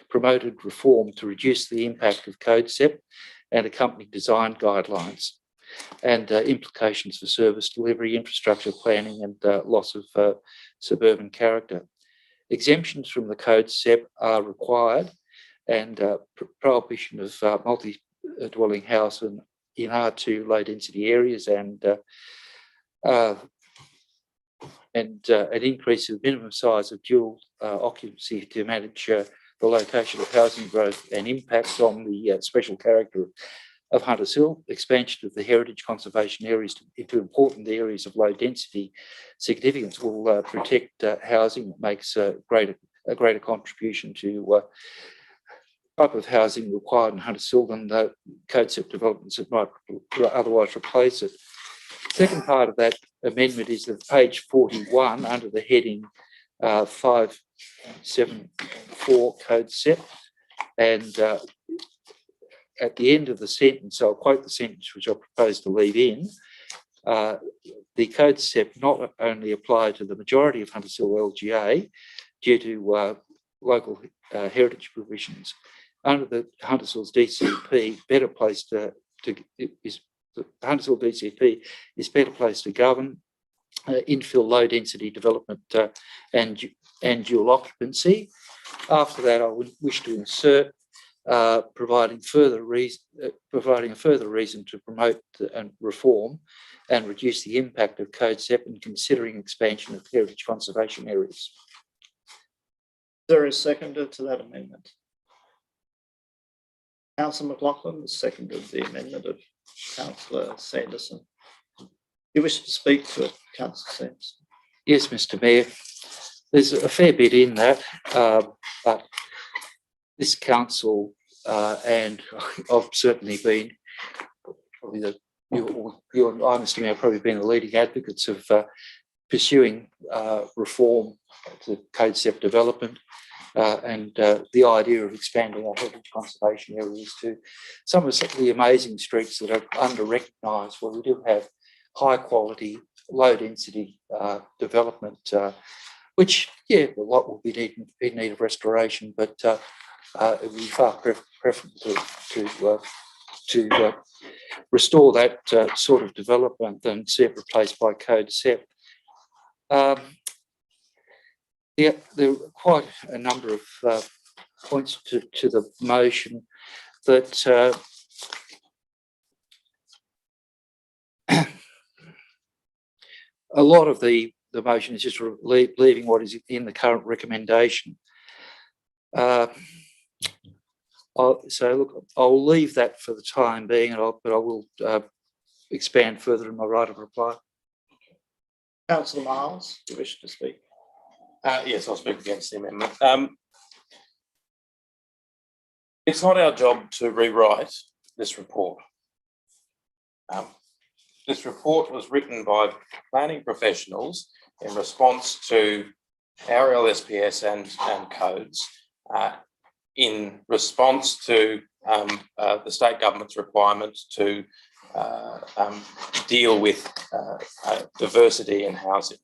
promoted reform to reduce the impact of CodeCEP and accompanying design guidelines and implications for service delivery, infrastructure planning and loss of suburban character. Exemptions from the CodeCEP are required, and prohibition of multi-dwelling house in R2 low-density areas and an increase of minimum size of dual occupancy to manage the location of housing growth and impacts on the special character of Hunters Hill, expansion of the heritage conservation areas into important areas of low density significance will protect housing that makes a greater contribution to type of housing required in Hunters Hill than the CodeCEP developments that might otherwise replace it. Second part of that amendment is that page 41 under the heading 574 CodeCEP, and at the end of the sentence, I'll quote the sentence which I propose to leave in. The CodeCEP not only apply to the majority of Hunters Hill LGA due to local heritage provisions. Under the Hunters Hill DCP, Hunters Hill DCP is better placed to govern infill low density development and dual occupancy. After that, I would wish to insert providing a further reason to promote and reform and reduce the impact of CodeCEP and considering expansion of heritage conservation areas. There is seconder to that amendment. Councillor McLaughlin has seconded the amendment of Councillor Sanderson. You wish to speak to it, Councillor Sanderson? Yes, Mr. Mayor. There's a fair bit in that, but this council and I've certainly been probably you and I, Mr. Mayor, have probably been the leading advocates of pursuing reform to CodeCEP development and the idea of expanding our heritage conservation areas to some of the amazing streets that are under-recognised, where we do have high quality, low density development, which, yeah, a lot will be in need of restoration, but it would be far preferable to restore that sort of development than see it replaced by CodeCEP. Yeah, there are quite a number of points to the motion that a lot of the motion is just leaving what is in the current recommendation. So look, I'll leave that for the time being, but I will expand further in my right of reply. Councillor Miles, do you wish to speak? Yes, I'll speak against the amendment. It's not our job to rewrite this report. This report was written by planning professionals in response to our LSPS and codes, in response to the state government's requirement to deal with diversity in housing.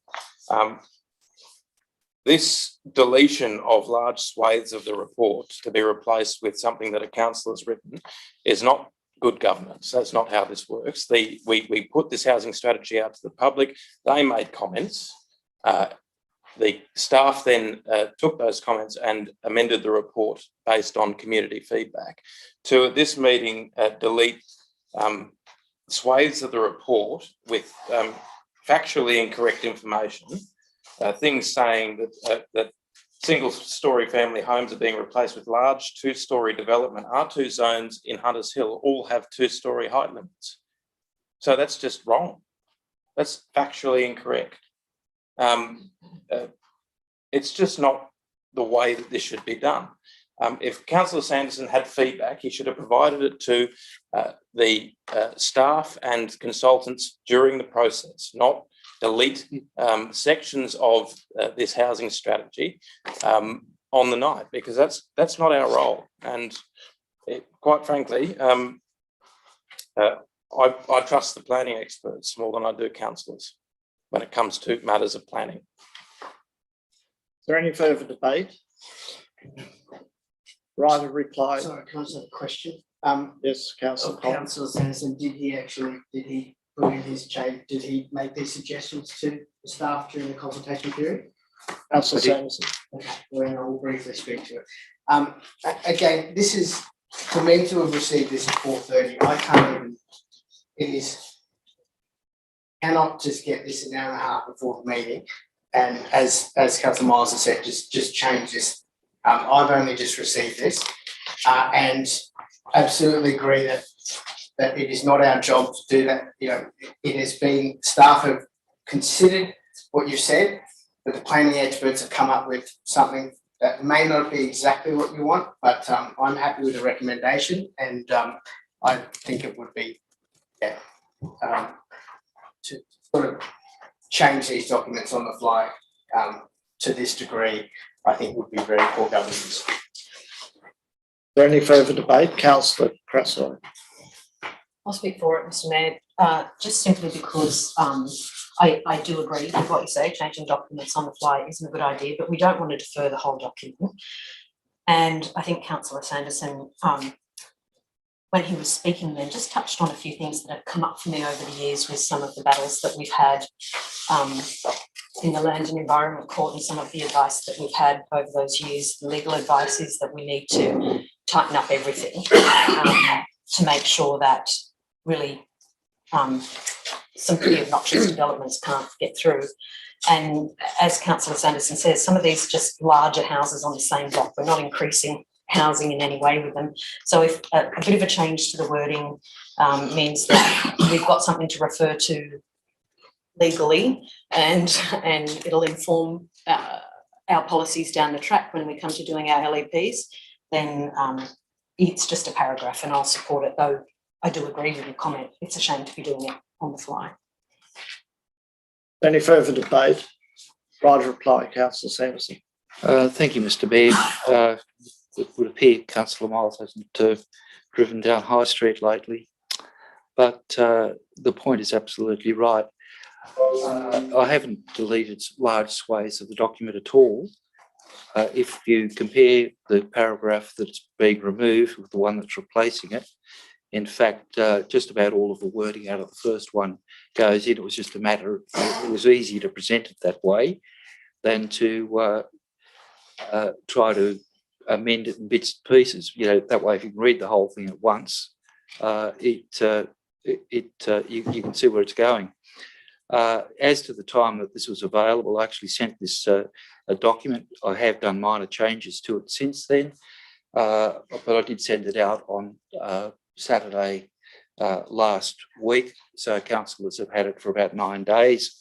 This deletion of large swathes of the report to be replaced with something that a council has written is not good governance. That's not how this works. We put this housing strategy out to the public. They made comments. The staff then took those comments and amended the report based on community feedback. To at this meeting delete swathes of the report with factually incorrect information, things saying that single-storey family homes are being replaced with large two-storey development. R2 zones in Hunters Hill all have two-storey height limits. So that's just wrong. That's factually incorrect. It's just not the way that this should be done. If Councillor Sanderson had feedback, he should have provided it to the staff and consultants during the process, not delete sections of this housing strategy on the night, because that's not our role. And quite frankly, I trust the planning experts more than I do councillors when it comes to matters of planning. Is there any further debate? Right of reply. Sorry, can I just have a question? Yes, Councillor Collins. Councillor Sanderson, did he put in his change, did he make these suggestions to the staff during the consultation period? Councillor Sanderson. Okay, well, I will briefly speak to it. Again, this is, for me to have received this at 4:30, I can't even, cannot just get this an hour and a half before the meeting. And as Councillor Miles has said, just change this. I've only just received this and absolutely agree that it is not our job to do that. You know, it has been, staff have considered what you said, but the planning experts have come up with something that may not be exactly what you want, but I'm happy with the recommendation, and I think it would be, to sort of change these documents on the fly to this degree, I think would be very poor governance. Is there any further debate? Councillor Croquet. I'll speak for it, Mr. Mayor, just simply because I do agree with what you say, changing documents on the fly isn't a good idea, but we don't want to defer the whole document. And I think Councillor Sanderson, when he was speaking then, just touched on a few things that have come up for me over the years with some of the battles that we've had in the Land and Environment Court, and some of the advice that we've had over those years. The legal advice is that we need to tighten up everything to make sure that really some pretty obnoxious developments can't get through. And as Councillor Sanderson says, some of these just larger houses on the same block, we're not increasing housing in any way with them. So if a bit of a change to the wording means that we've got something to refer to legally, and it'll inform our policies down the track when we come to doing our LEPs, then it's just a paragraph, and I'll support it, though I do agree with your comment. It's a shame to be doing it on the fly. Any further debate? Right of reply, Councillor Sanderson. Thank you, Mr. Mayor. It would appear Councillor Miles hasn't driven down High Street lately, but the point is absolutely right. I haven't deleted large swathes of the document at all. If you compare the paragraph that's being removed with the one that's replacing it, in fact, just about all of the wording out of the first one goes in. It was just a matter of, it was easier to present it that way than to try to amend it in bits and pieces. You know, that way if you can read the whole thing at once, you can see where it's going. As to the time that this was available, I actually sent this a document. I have done minor changes to it since then, but I did send it out on Saturday last week, so councillors have had it for about 9 days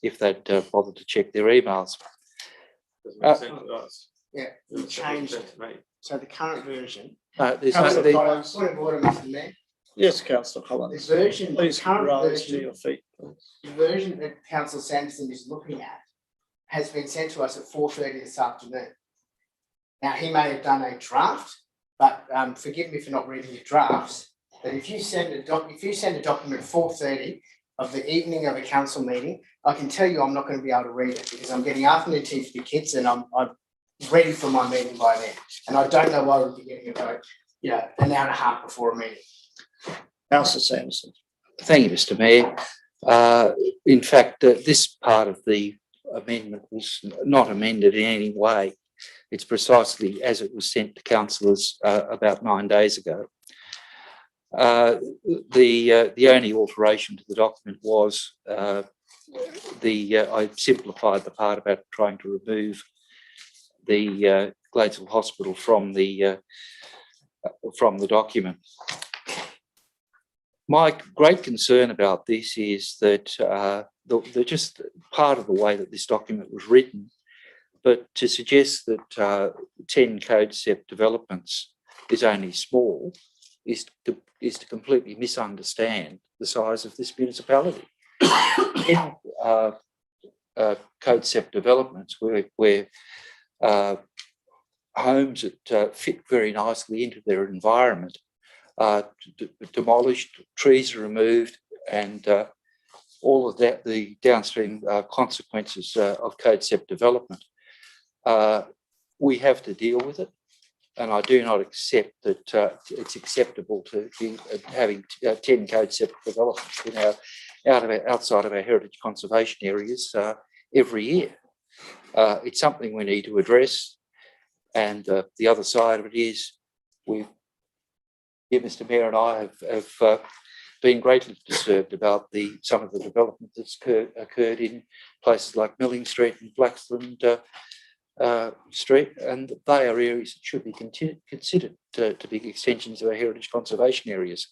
if they'd bothered to check their emails. Yeah, we changed. So the current version. Councillor Collins. Point of order, Mr. Mayor. Yes, Councillor Collins. The version, Please current rise to version, your feet. the version that Councillor Sanderson is looking at has been sent to us at 4:30 this afternoon. Now, he may have done a draft, but forgive me for not reading your drafts. But if you send a document 4:30 of the evening of a council meeting, I can tell you I'm not going to be able to read it because I'm getting afternoon tea for the kids and I'm ready for my meeting by then. And I don't know why we'll be getting a vote, you know, an hour and a half before a meeting. Councillor Sanderson. Thank you, Mr. Mayor. In fact, this part of the amendment was not amended in any way. It's precisely as it was sent to councillors about 9 days ago. The only alteration to the document was I simplified the part about trying to remove the Gladesville Hospital from the document. My great concern about this is that they're just part of the way that this document was written, but to suggest that 10 CodeCept developments is only small is to completely misunderstand the size of this municipality. In CodeCept developments where homes that fit very nicely into their environment are demolished, trees are removed, and all of that, the downstream consequences of CodeCept development. We have to deal with it, and I do not accept that it's acceptable to be having 10 CodeCept developments outside of our heritage conservation areas every year. It's something we need to address, and the other side of it is Mr. Mayor and I have been greatly disturbed about some of the development that's occurred in places like Milling Street and Blacksland Street, and they are areas that should be considered to be extensions of our heritage conservation areas.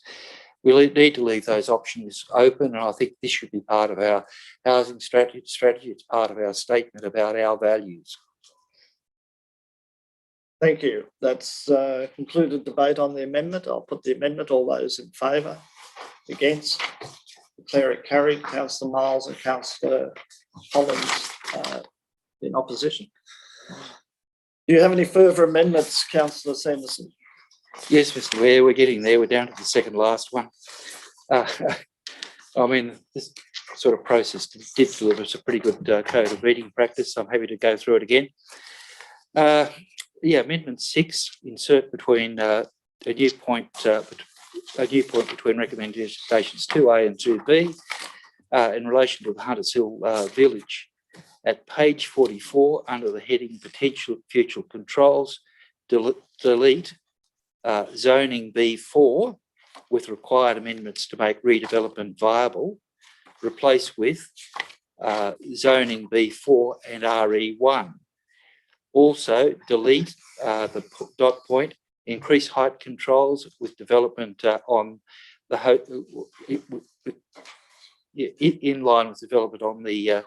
We need to leave those options open, and I think this should be part of our housing strategy. It's part of our statement about our values. Thank you. That's concluded debate on the amendment. I'll put the amendment. All those in favour? Against? Declare it carried. Councillor Miles and Councillor Collins in opposition. Do you have any further amendments, Councillor Sanderson? Yes, Mr. Mayor, we're getting there. We're down to the second last one. I mean, this sort of process did deliver us a pretty good code of reading practice. I'm happy to go through it again. Yeah, Amendment 6, insert between a new point between recommendations 2A and 2B in relation to the Hunters Hill Village. At page 44, under the heading Potential Future Controls, delete zoning B4 with required amendments to make redevelopment viable, replace with zoning B4 and RE1. Also, delete the dot point, increase height controls with development on the in line with development on the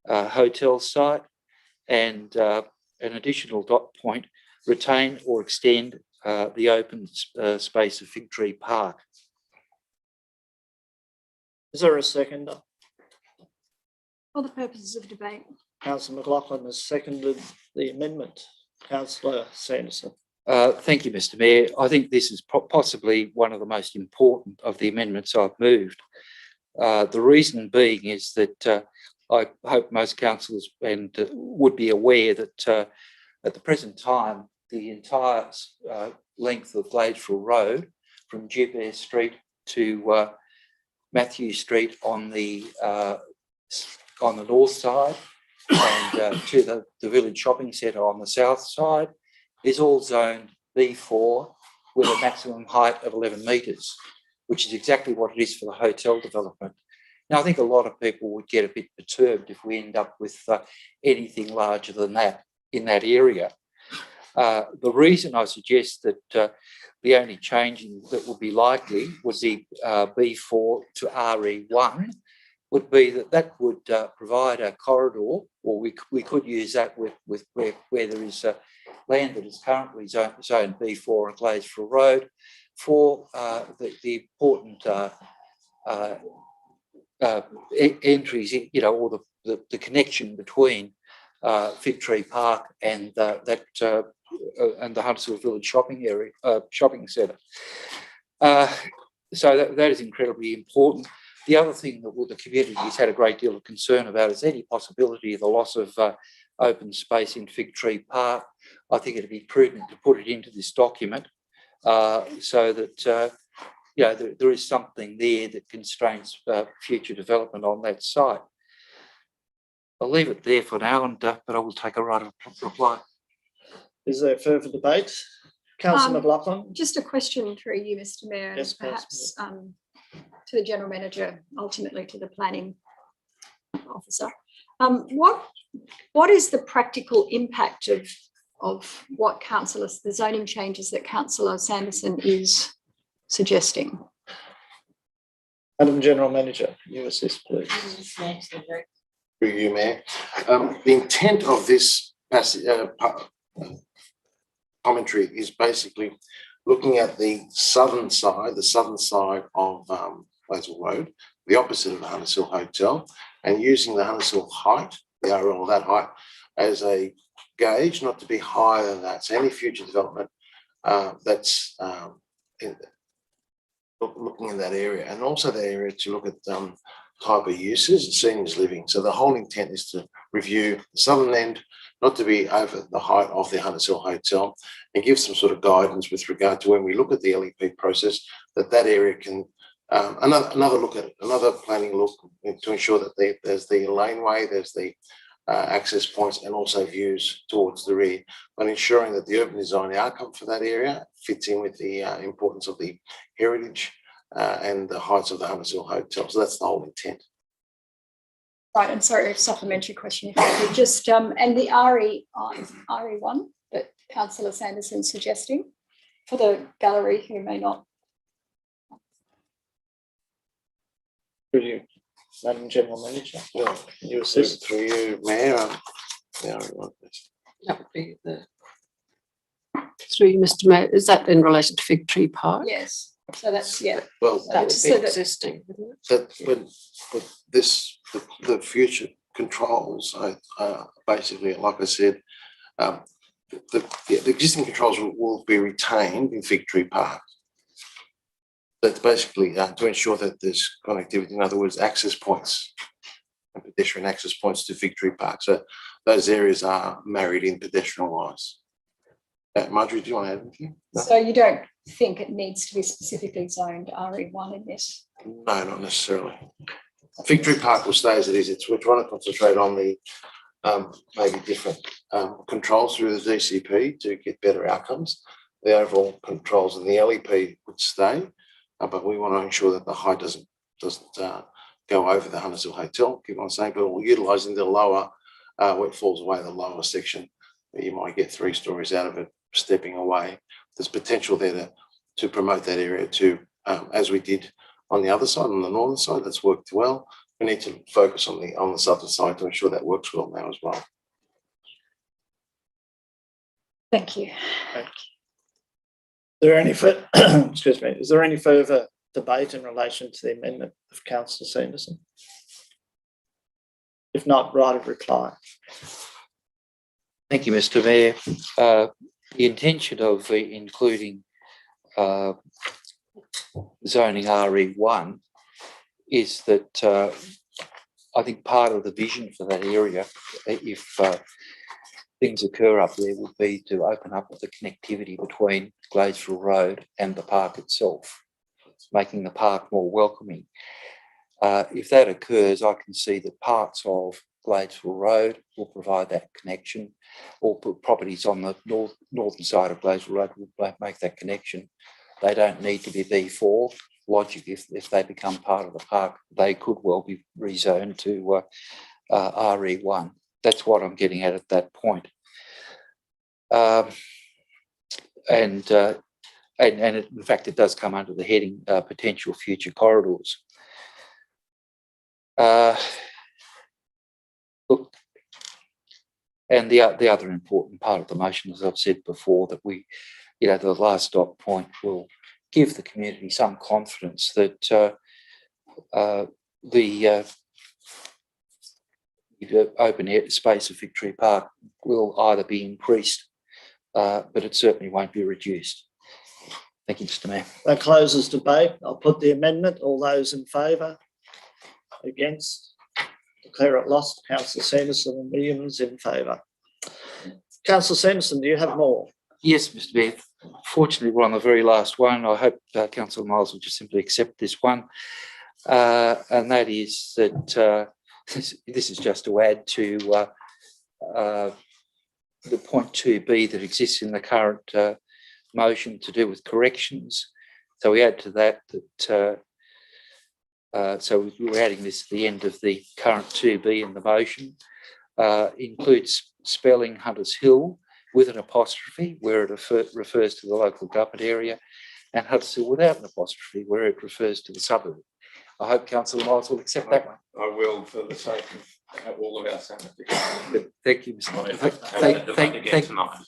hotel site, and an additional dot point, retain or extend the open space of Fig Tree Park. Is there a seconder? For the purposes of debate. Councillor McLaughlin has seconded the amendment. Councillor Sanderson. Thank you, Mr. Mayor. I think this is possibly one of the most important of the amendments I've moved. The reason being is that I hope most councillors would be aware that at the present time, the entire length of Gladesville Road from Joubert Street to Matthew Street on the north side and to the village shopping centre on the south side is all zoned B4 with a maximum height of 11 metres, which is exactly what it is for the hotel development. Now, I think a lot of people would get a bit perturbed if we end up with anything larger than that in that area. The reason I suggest that the only changing that would be likely would be B4 to RE1 would be that would provide a corridor, or we could use that with where there is land that is currently zone B4 on Gladesville Road for the important entries, or the connection between Fig Tree Park and and the Huntersville Village shopping centre. So that is incredibly important. The other thing that the community has had a great deal of concern about is any possibility of the loss of open space in Fig Tree Park. I think it'd be prudent to put it into this document so that there is something there that constrains future development on that site. I'll leave it there for now, but I will take a right of reply. Is there further debate? Councillor McLaughlin. Just a question through you, Mr. Mayor, Yes, and perhaps to the General Manager, ultimately to the Planning Officer. What is the practical impact of what the zoning changes that Councillor Sanderson is suggesting? Madam General Manager, can you assist, please? Through you, Mayor. The intent of this commentary is basically looking at the southern side of Gladesville Road, the opposite of the Hunters Hill Hotel, and using the Hunters Hill height, the RL of that height, as a gauge, not to be higher than that. So any future development that's looking in that area, and also the area to look at type of uses, seniors living. So the whole intent is to review the southern end, not to be over the height of the Hunters Hill Hotel, and give some sort of guidance with regard to when we look at the LEP process, that area can another planning look to ensure that there's the laneway, there's the access points, and also views towards the rear, but ensuring that the urban design outcome for that area fits in with the importance of the heritage and the heights of the Hunters Hill Hotel. So that's the whole intent. Right, and sorry, a supplementary question, if I could just, and the RE1 that Councillor Sanderson's suggesting, for the gallery who may not. Through you, Madam General Manager, Well, can you assist? through you, Mayor. That would be the through you, Mr. Mayor. Is that in relation to Fig Tree Park? Yes, so that's, yeah. Well, That would So be that- existing, wouldn't it? that but this the future controls basically, like I said, the existing controls will be retained in Fig Tree Park. That's basically to ensure that there's connectivity. In other words, access points and pedestrian access points to Fig Tree Park. So those areas are married in pedestrian wise. Marjorie, do you want to add anything? No? So you don't think it needs to be specifically zoned RE1 in this? No, not necessarily. Fig Tree Park will stay as it is. We're trying to concentrate on the maybe different controls through the DCP to get better outcomes. The overall controls in the LEP would stay, but we want to ensure that the height doesn't go over the Hunters Hill Hotel. Keep on saying, but we're utilising the lower, where it falls away, the lower section. You might get 3 stories out of it, stepping away. There's potential there to promote that area to, as we did on the other side, on the northern side. That's worked well. We need to focus on the southern side to ensure that works well now as well. Thank you. Thank you. Excuse me. Is there any further debate in relation to the amendment of Councillor Sanderson? If not, right of reply. Thank you, Mr. Mayor. The intention of including zoning RE1 is that I think part of the vision for that area, if things occur up there, would be to open up the connectivity between Gladesville Road and the park itself, making the park more welcoming. If that occurs, I can see that parts of Gladesville Road will provide that connection, or properties on the northern side of Gladesville Road will make that connection. They don't need to be B4. Logic, if they become part of the park, they could well be rezoned to RE1. That's what I'm getting at that point. And in fact, it does come under the heading potential future corridors. Look, and the other important part of the motion, as I've said before, that we, the last dot point will give the community some confidence that the open air space of Fig Tree Park will either be increased, but it certainly won't be reduced. Thank you, Mr. Mayor. That closes debate. I'll put the amendment. All those in favour? Against? Declare it lost. Councillor Sanderson and Williams in favour. Councillor Sanderson, do you have more? Yes, Mr. Mayor. Fortunately, we're on the very last one. I hope Councillor Miles will just simply accept this one. And that is that this is just to add to the point 2B that exists in the current motion to do with corrections. So we add to that so we're adding this at the end of the current 2B in the motion. Includes spelling Hunters Hill with an apostrophe where it refers to the local government area, and Hunters Hill without an apostrophe where it refers to the suburb. I hope Councillor Miles will accept that one. I will, for the sake of all of our sanity. Thank you, Mr. Mayor.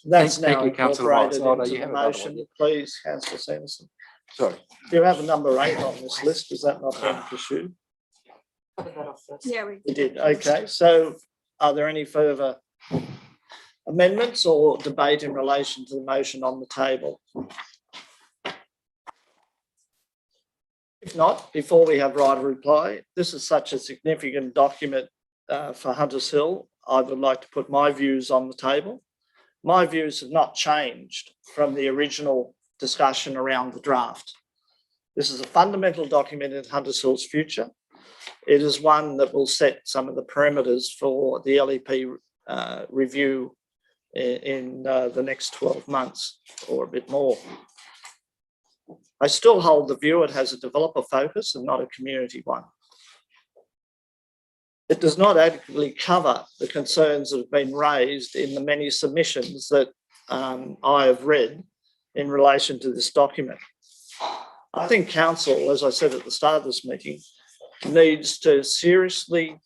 That's Thank now you, Councillor Miles. incorporated Oh, no, into you the have another motion. one. Please, Councillor Sanderson. Sorry. Do you have a number 8 on this list? Is that not being pursued? Cover that off first. Yeah, We did. Okay. So are there any further amendments or debate in relation to the motion on the table? If not, before we have right of reply, this is such a significant document for Hunters Hill. I would like to put my views on the table. My views have not changed from the original discussion around the draft. This is a fundamental document in Hunters Hill's future. It is one that will set some of the parameters for the LEP review in the next 12 months or a bit more. I still hold the view it has a developer focus and not a community one. It does not adequately cover the concerns that have been raised in the many submissions that I have read in relation to this document. I think council, as I said at the start of this meeting, needs to seriously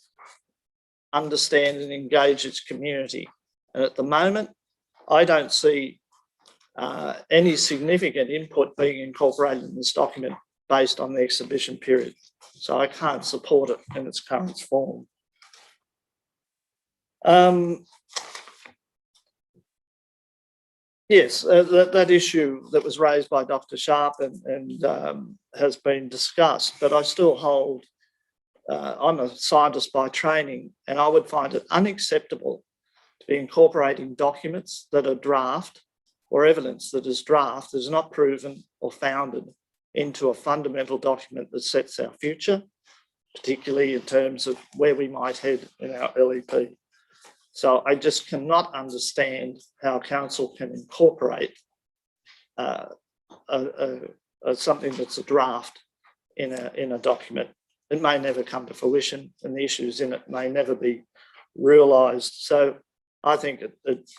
understand and engage its community. And at the moment, I don't see any significant input being incorporated in this document based on the exhibition period. So I can't support it in its current form. Yes, that issue that was raised by Dr. Sharp and has been discussed, but I still hold, I'm a scientist by training, and I would find it unacceptable to be incorporating documents that are draft or evidence that is draft is not proven or founded into a fundamental document that sets our future, particularly in terms of where we might head in our LEP. So I just cannot understand how council can incorporate something that's a draft in a document. It may never come to fruition and the issues in it may never be realised. So I think it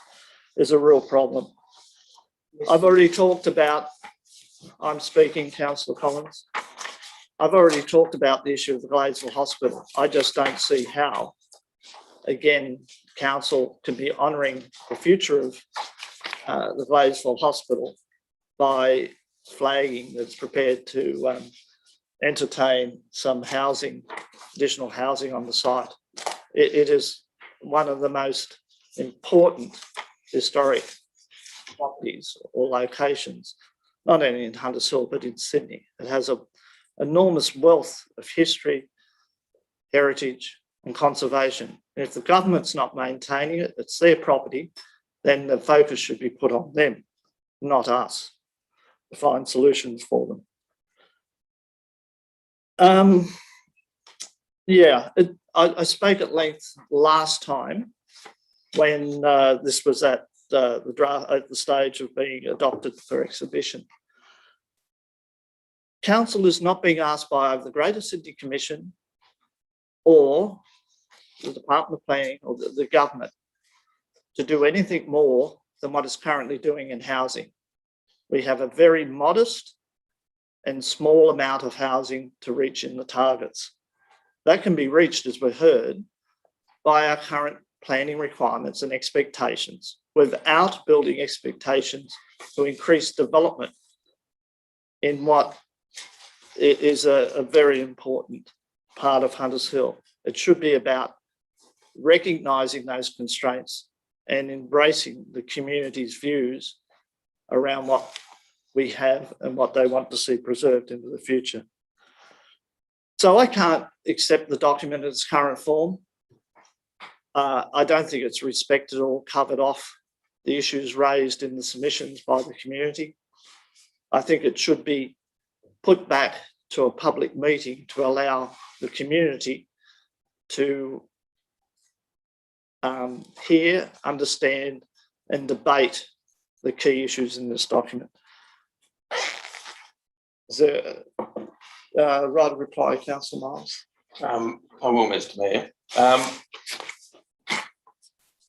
is a real problem. I've already talked about, I'm speaking, Councillor Collins. I've already talked about the issue of the Gladesville Hospital. I just don't see how, again, council can be honouring the future of the Gladesville Hospital by flagging that's prepared to entertain some housing, additional housing on the site. It is one of the most important historic properties or locations, not only in Hunters Hill, but in Sydney. It has an enormous wealth of history, heritage, and conservation. And if the government's not maintaining it, it's their property, then the focus should be put on them, not us, to find solutions for them. I spoke at length last time when this was at the draft, at the stage of being adopted for exhibition. Council is not being asked by either the Greater Sydney Commission or the Department of Planning or the government to do anything more than what it's currently doing in housing. We have a very modest and small amount of housing to reach in the targets. That can be reached, as we've heard, by our current planning requirements and expectations without building expectations to increase development in what is a very important part of Hunters Hill. It should be about recognising those constraints and embracing the community's views around what we have and what they want to see preserved into the future. So I can't accept the document in its current form. I don't think it's respected or covered off the issues raised in the submissions by the community. I think it should be put back to a public meeting to allow the community to hear, understand, and debate the key issues in this document. Is there a right of reply, Councillor Miles? I will, Mr. Mayor.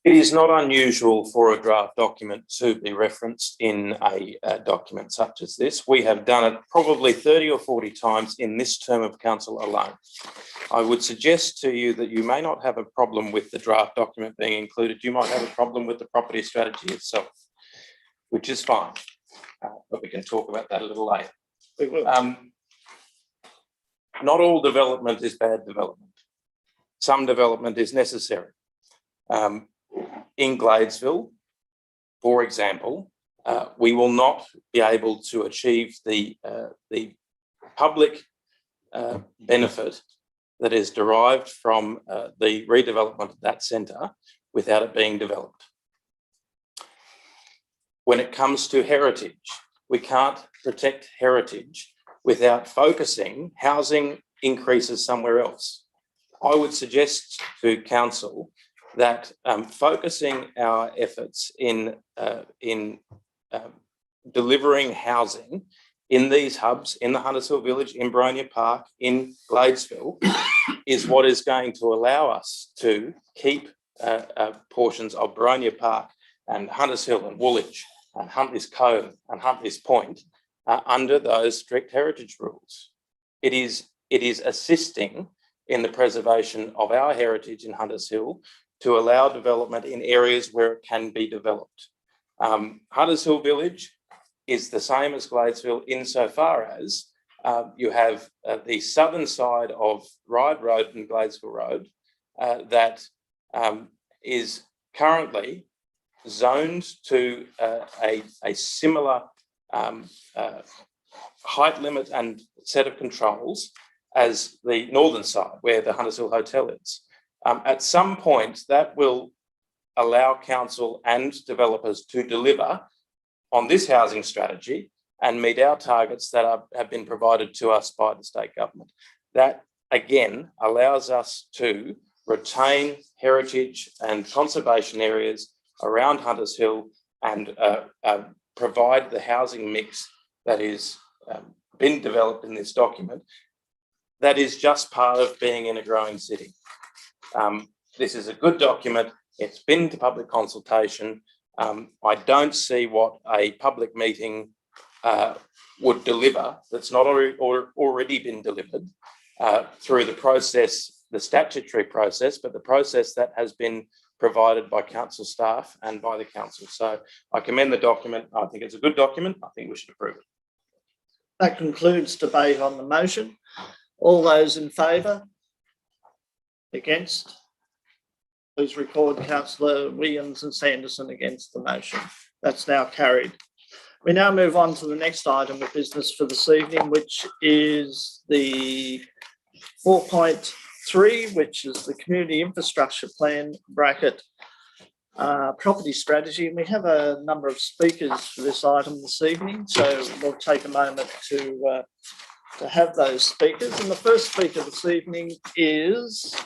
It is not unusual for a draft document to be referenced in a document such as this. We have done it probably 30 or 40 times in this term of council alone. I would suggest to you that you may not have a problem with the draft document being included. You might have a problem with the property strategy itself, which is fine, but we can talk about that a little later. We will. Not all development is bad development. Some development is necessary. In Gladesville, for example, we will not be able to achieve the public benefit that is derived from the redevelopment of that centre without it being developed. When it comes to heritage, we can't protect heritage without focusing housing increases somewhere else. I would suggest to council that focusing our efforts in delivering housing in these hubs, in the Hunters Hill Village, in Boronia Park, in Gladesville, is what is going to allow us to keep portions of Boronia Park and Hunters Hill and Woolwich and Huntleys Cove and Huntleys Point under those strict heritage rules. It is assisting in the preservation of our heritage in Hunters Hill to allow development in areas where it can be developed. Hunters Hill Village is the same as Gladesville insofar as you have the southern side of Ryde Road and Gladesville Road that is currently zoned to a similar height limit and set of controls as the northern side where the Hunters Hill Hotel is. At some point, that will allow council and developers to deliver on this housing strategy and meet our targets that have been provided to us by the state government. That, again, allows us to retain heritage and conservation areas around Hunters Hill and provide the housing mix that is been developed in this document. That is just part of being in a growing city. This is a good document. It's been to public consultation. I don't see what a public meeting would deliver that's not already been delivered through the process, the statutory process, but the process that has been provided by council staff and by the council. So I commend the document. I think it's a good document. I think we should approve it. That concludes debate on the motion. All those in favour? Against? Please record Councillor Williams and Sanderson against the motion. That's now carried. We now move on to the next item of business for this evening, which is the 4.3, which is the Community Infrastructure Plan bracket property strategy. And we have a number of speakers for this item this evening, so we'll take a moment to have those speakers. And the first speaker this evening is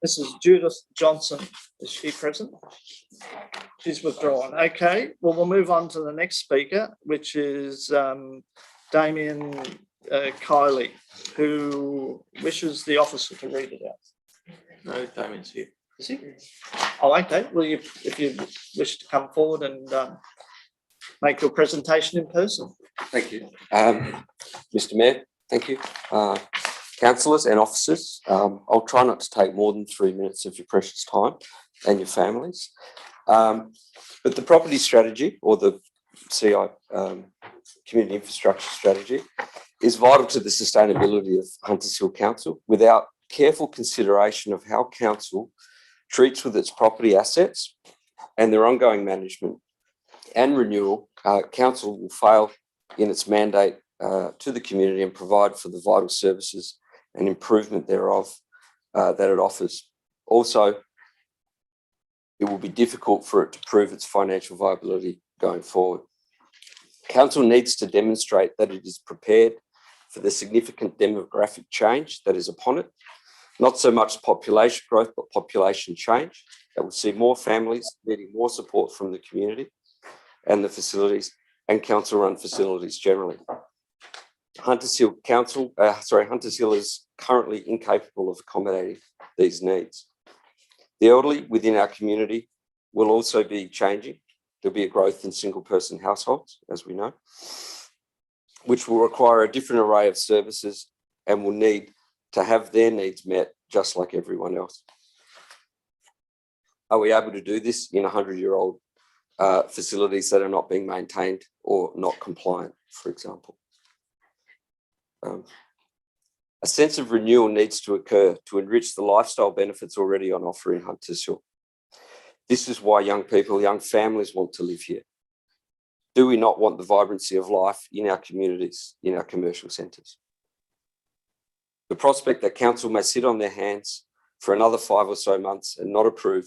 Mrs. Judith Johnson. Is she present? She's withdrawn. Okay, well, we'll move on to the next speaker, which is Damien Kiley, who wishes the officer to read it out. No, Damien's here. Is he? Oh, okay. Well, if you wish to come forward and make your presentation in person. Thank you. Mr. Mayor, thank you. Councillors and officers, I'll try not to take more than 3 minutes of your precious time and your families. But the property strategy, or the CI Community Infrastructure Strategy, is vital to the sustainability of Hunters Hill Council. Without careful consideration of how council treats with its property assets and their ongoing management and renewal, council will fail in its mandate to the community and provide for the vital services and improvement thereof that it offers. Also, it will be difficult for it to prove its financial viability going forward. Council needs to demonstrate that it is prepared for the significant demographic change that is upon it, not so much population growth, but population change that will see more families needing more support from the community and the facilities and council-run facilities generally. Hunters Hill Hunters Hill is currently incapable of accommodating these needs. The elderly within our community will also be changing. There'll be a growth in single-person households, as we know, which will require a different array of services and will need to have their needs met just like everyone else. Are we able to do this in 100-year-old facilities that are not being maintained or not compliant, for example? A sense of renewal needs to occur to enrich the lifestyle benefits already on offer in Hunters Hill. This is why young people, young families want to live here. Do we not want the vibrancy of life in our communities, in our commercial centres? The prospect that council may sit on their hands for another 5 or so months and not approve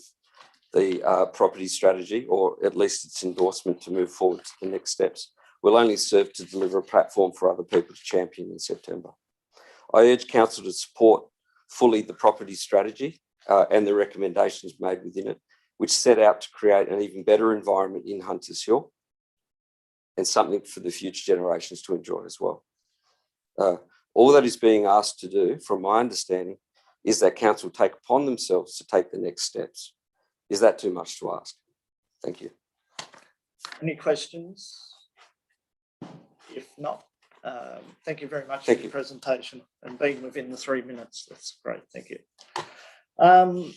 the property strategy, or at least its endorsement to move forward to the next steps, will only serve to deliver a platform for other people to champion in September. I urge council to support fully the property strategy and the recommendations made within it, which set out to create an even better environment in Hunters Hill and something for the future generations to enjoy as well. All that is being asked to do, from my understanding, is that council take upon themselves to take the next steps. Is that too much to ask? Thank you. Any questions? If not, thank you very much for your presentation and being within the 3 minutes. That's great. Thank you.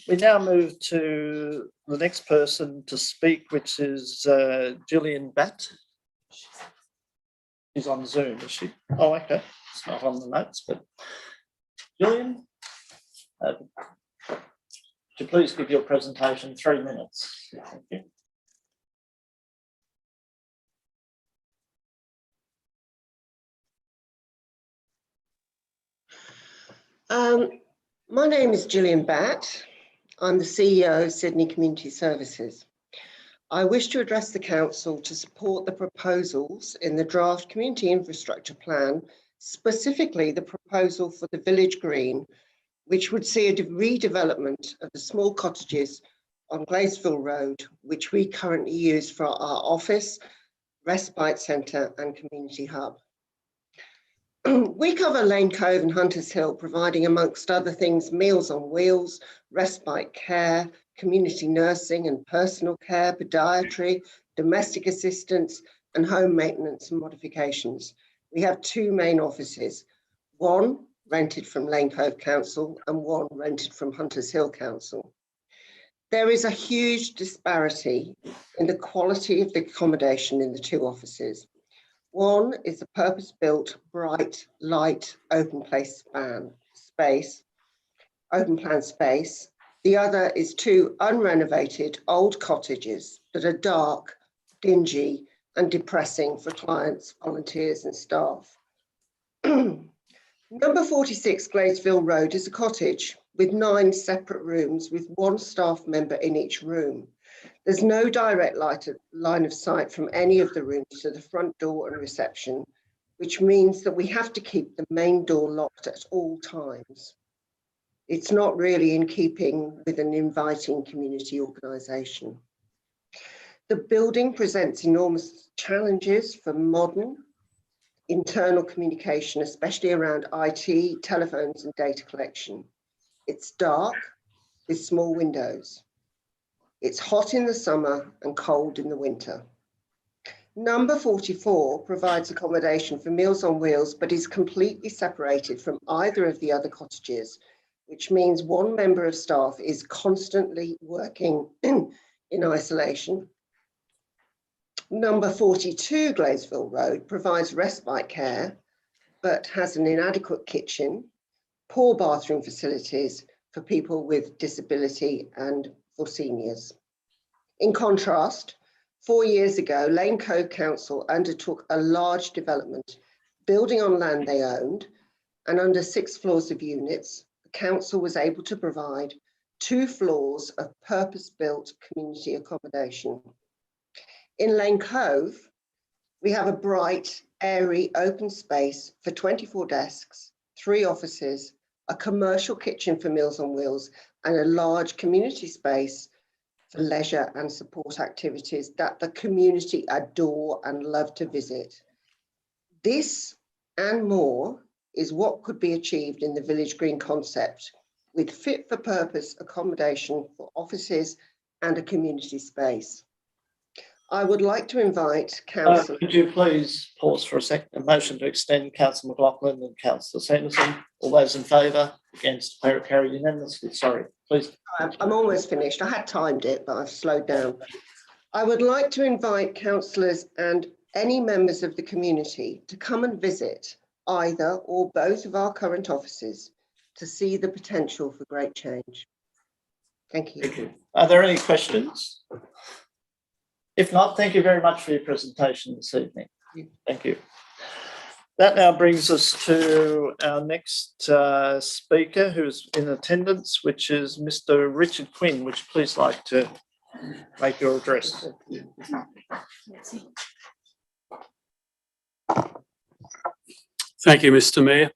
We now move to the next person to speak, which is Gillian Batt. She's on Zoom, is she? Oh, okay. It's not on the notes, but Gillian, would you please give your presentation 3 minutes? Thank you. My name is Gillian Batt. I'm the CEO of Sydney Community Services. I wish to address the Council to support the proposals in the draft Community Infrastructure Plan, specifically the proposal for the Village Green, which would see a redevelopment of the small cottages on Gladesville Road, which we currently use for our office, respite centre and community hub. We cover Lane Cove and Hunters Hill, providing, amongst other things, Meals on Wheels, respite care, community nursing and personal care, podiatry, domestic assistance, and home maintenance and modifications. We have 2 main offices, one rented from Lane Cove Council and one rented from Hunters Hill Council. There is a huge disparity in the quality of the accommodation in the 2 offices. One is a purpose-built, bright, light, open plan space. The other is 2 unrenovated old cottages that are dark, dingy, and depressing for clients, volunteers, and staff. Number 46 Gladesville Road is a cottage with 9 separate rooms with 1 staff member in each room. There's no direct line of sight from any of the rooms to the front door and reception, which means that we have to keep the main door locked at all times. It's not really in keeping with an inviting community organisation. The building presents enormous challenges for modern internal communication, especially around IT, telephones and data collection. It's dark with small windows. It's hot in the summer and cold in the winter. Number 44 provides accommodation for Meals on Wheels, but is completely separated from either of the other cottages, which means one member of staff is constantly working in isolation. Number 42 Gladesville Road provides respite care, but has an inadequate kitchen, poor bathroom facilities for people with disability and for seniors. In contrast, 4 years ago, Lane Cove Council undertook a large development, building on land they owned, and under 6 floors of units, the council was able to provide 2 floors of purpose-built community accommodation. In Lane Cove, we have a bright, airy, open space for 24 desks, 3 offices, a commercial kitchen for Meals on Wheels, and a large community space for leisure and support activities that the community adore and love to visit. This and more is what could be achieved in the Village Green concept, with fit for purpose accommodation for offices and a community space. I would like to invite Councillor. Could you please pause for a second? A motion to extend Councillor McLaughlin and Councillor Sanderson. All those in favour? Against? Declare it carried unanimously. Sorry, please. I'm almost finished. I had timed it, but I've slowed down. I would like to invite councillors and any members of the community to come and visit either or both of our current offices to see the potential for great change. Thank you. Thank you. Are there any questions? If not, thank you very much for your presentation this evening. Thank you. That now brings us to our next speaker who's in attendance, which is Mr. Richard Quinn. Would you please like to make your address? Thank you, Mr. Mayor.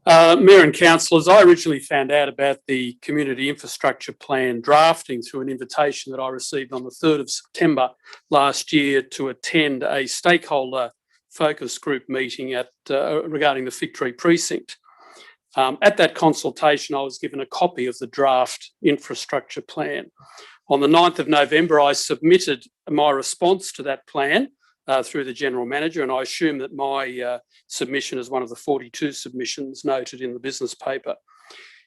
Mayor and councillors, I originally found out about the Community Infrastructure Plan drafting through an invitation that I received on the 3rd of September last year to attend a stakeholder focus group meeting regarding the Fig Tree Precinct. At that consultation, I was given a copy of the draft infrastructure plan. On the 9th of November, I submitted my response to that plan through the General Manager, and I assume that my submission is one of the 42 submissions noted in the business paper.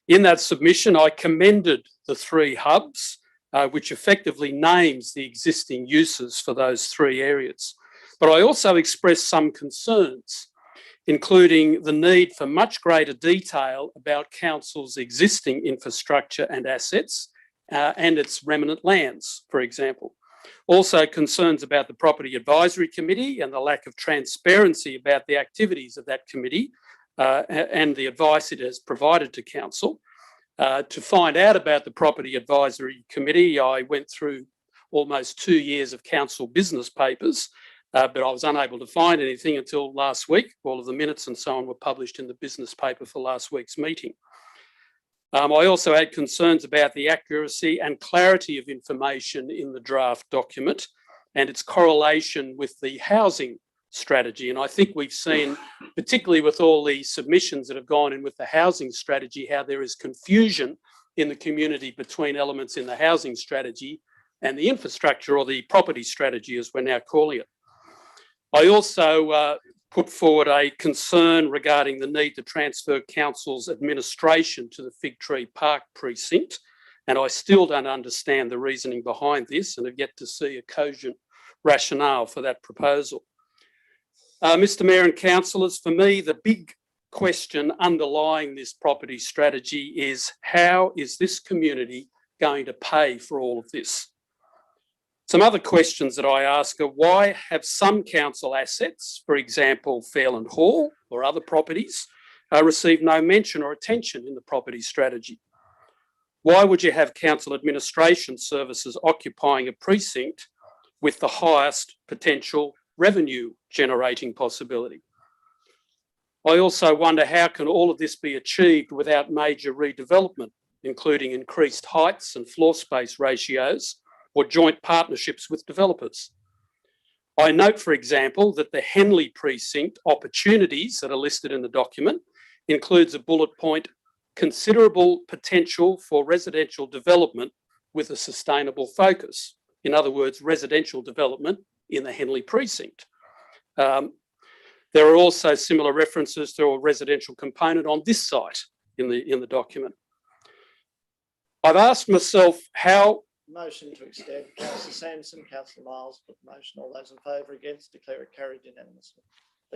In that submission, I commended the 3 hubs, which effectively names the existing uses for those 3 areas. But I also expressed some concerns, including the need for much greater detail about council's existing infrastructure and assets and its remnant lands, for example. Also concerns about the Property Advisory Committee and the lack of transparency about the activities of that committee and the advice it has provided to council. To find out about the Property Advisory Committee, I went through almost 2 years of council business papers, but I was unable to find anything until last week. All of the minutes and so on were published in the business paper for last week's meeting. I also had concerns about the accuracy and clarity of information in the draft document and its correlation with the housing strategy. And I think we've seen, particularly with all the submissions that have gone in with the housing strategy, how there is confusion in the community between elements in the housing strategy and the infrastructure or the property strategy, as we're now calling it. I also put forward a concern regarding the need to transfer council's administration to the Fig Tree Park precinct, and I still don't understand the reasoning behind this and have yet to see a cogent rationale for that proposal. Mr. Mayor and councillors, for me, the big question underlying this property strategy is how is this community going to pay for all of this? Some other questions that I ask are, why have some council assets, for example, Fairland Hall or other properties, received no mention or attention in the property strategy? Why would you have council administration services occupying a precinct with the highest potential revenue generating possibility? I also wonder, how can all of this be achieved without major redevelopment, including increased heights and floor space ratios, or joint partnerships with developers? I note, for example, that the Henley precinct opportunities that are listed in the document includes a bullet point, considerable potential for residential development with a sustainable focus. In other words, residential development in the Henley precinct. There are also similar references to a residential component on this site in the document. I've asked myself how. Motion to extend. Councillor Sanderson, Councillor Miles, put the motion. All those in favour, against, declare it carried unanimously.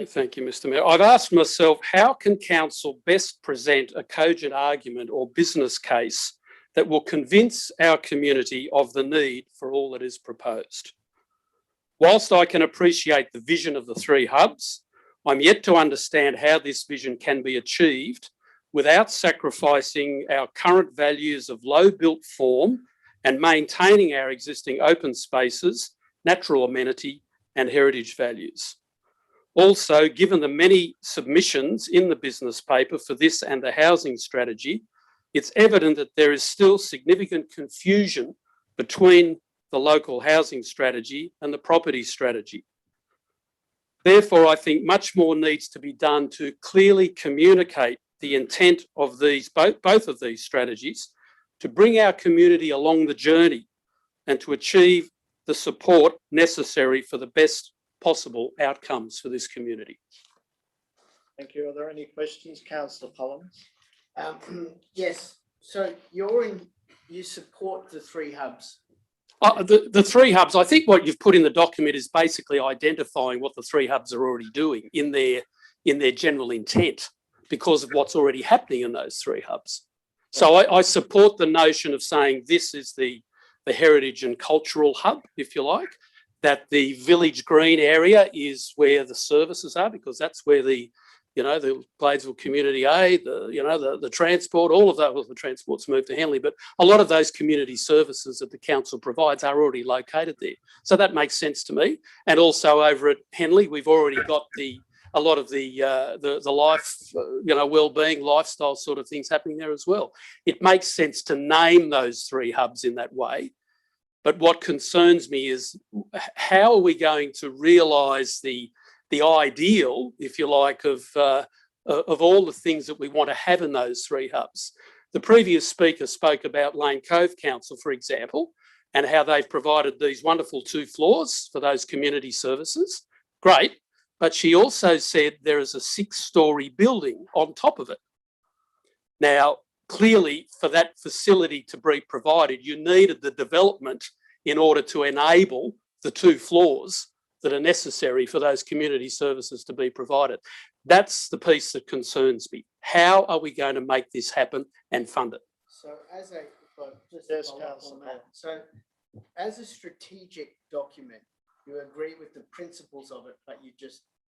Thank you, Mr. Mayor. I've asked myself, how can council best present a cogent argument or business case that will convince our community of the need for all that is proposed? Whilst I can appreciate the vision of the 3 hubs, I'm yet to understand how this vision can be achieved without sacrificing our current values of low built form and maintaining our existing open spaces, natural amenity and heritage values. Also, given the many submissions in the business paper for this and the housing strategy, it's evident that there is still significant confusion between the local housing strategy and the property strategy. Therefore, I think much more needs to be done to clearly communicate the intent of these, both of these strategies, to bring our community along the journey and to achieve the support necessary for the best possible outcomes for this community. Thank you. Are there any questions, Councillor Collins? Yes, so you support the 3 hubs. The 3 hubs, I think what you've put in the document is basically identifying what the 3 hubs are already doing in their general intent because of what's already happening in those 3 hubs. So I support the notion of saying this is the heritage and cultural hub, if you like, that the village green area is where the services are, because that's where the Gladesville Community Aid, the transport, all of that, well, the transport's moved to Henley, but a lot of those community services that the council provides are already located there. So that makes sense to me. And also over at Henley, we've already got a lot of the life, well-being, lifestyle sort of things happening there as well. It makes sense to name those 3 hubs in that way. But what concerns me is how are we going to realise the ideal, if you like, of all the things that we want to have in those 3 hubs. The previous speaker spoke about Lane Cove Council, for example, and how they've provided these wonderful 2 floors for those community services. Great. But she also said there is a 6-storey building on top of it. Now, clearly, for that facility to be provided, you needed the development in order to enable the 2 floors that are necessary for those community services to be provided. That's the piece that concerns me. How are we going to make this happen and fund it? So as a strategic document, you agree with the principles of it, but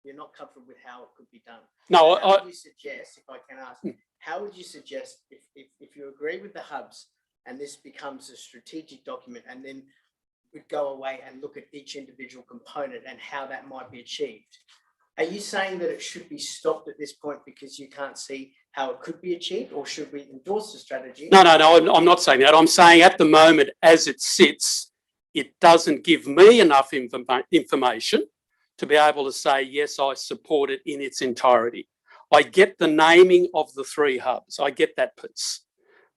you're not comfortable with how it could be done. No, how would you suggest, if I can ask, how would you suggest if you agree with the hubs and this becomes a strategic document, and then we'd go away and look at each individual component and how that might be achieved? Are you saying that it should be stopped at this point because you can't see how it could be achieved, or should we endorse the strategy? No, I'm not saying that. I'm saying at the moment, as it sits, it doesn't give me enough information to be able to say, yes, I support it in its entirety. I get the naming of the 3 hubs. I get that piece.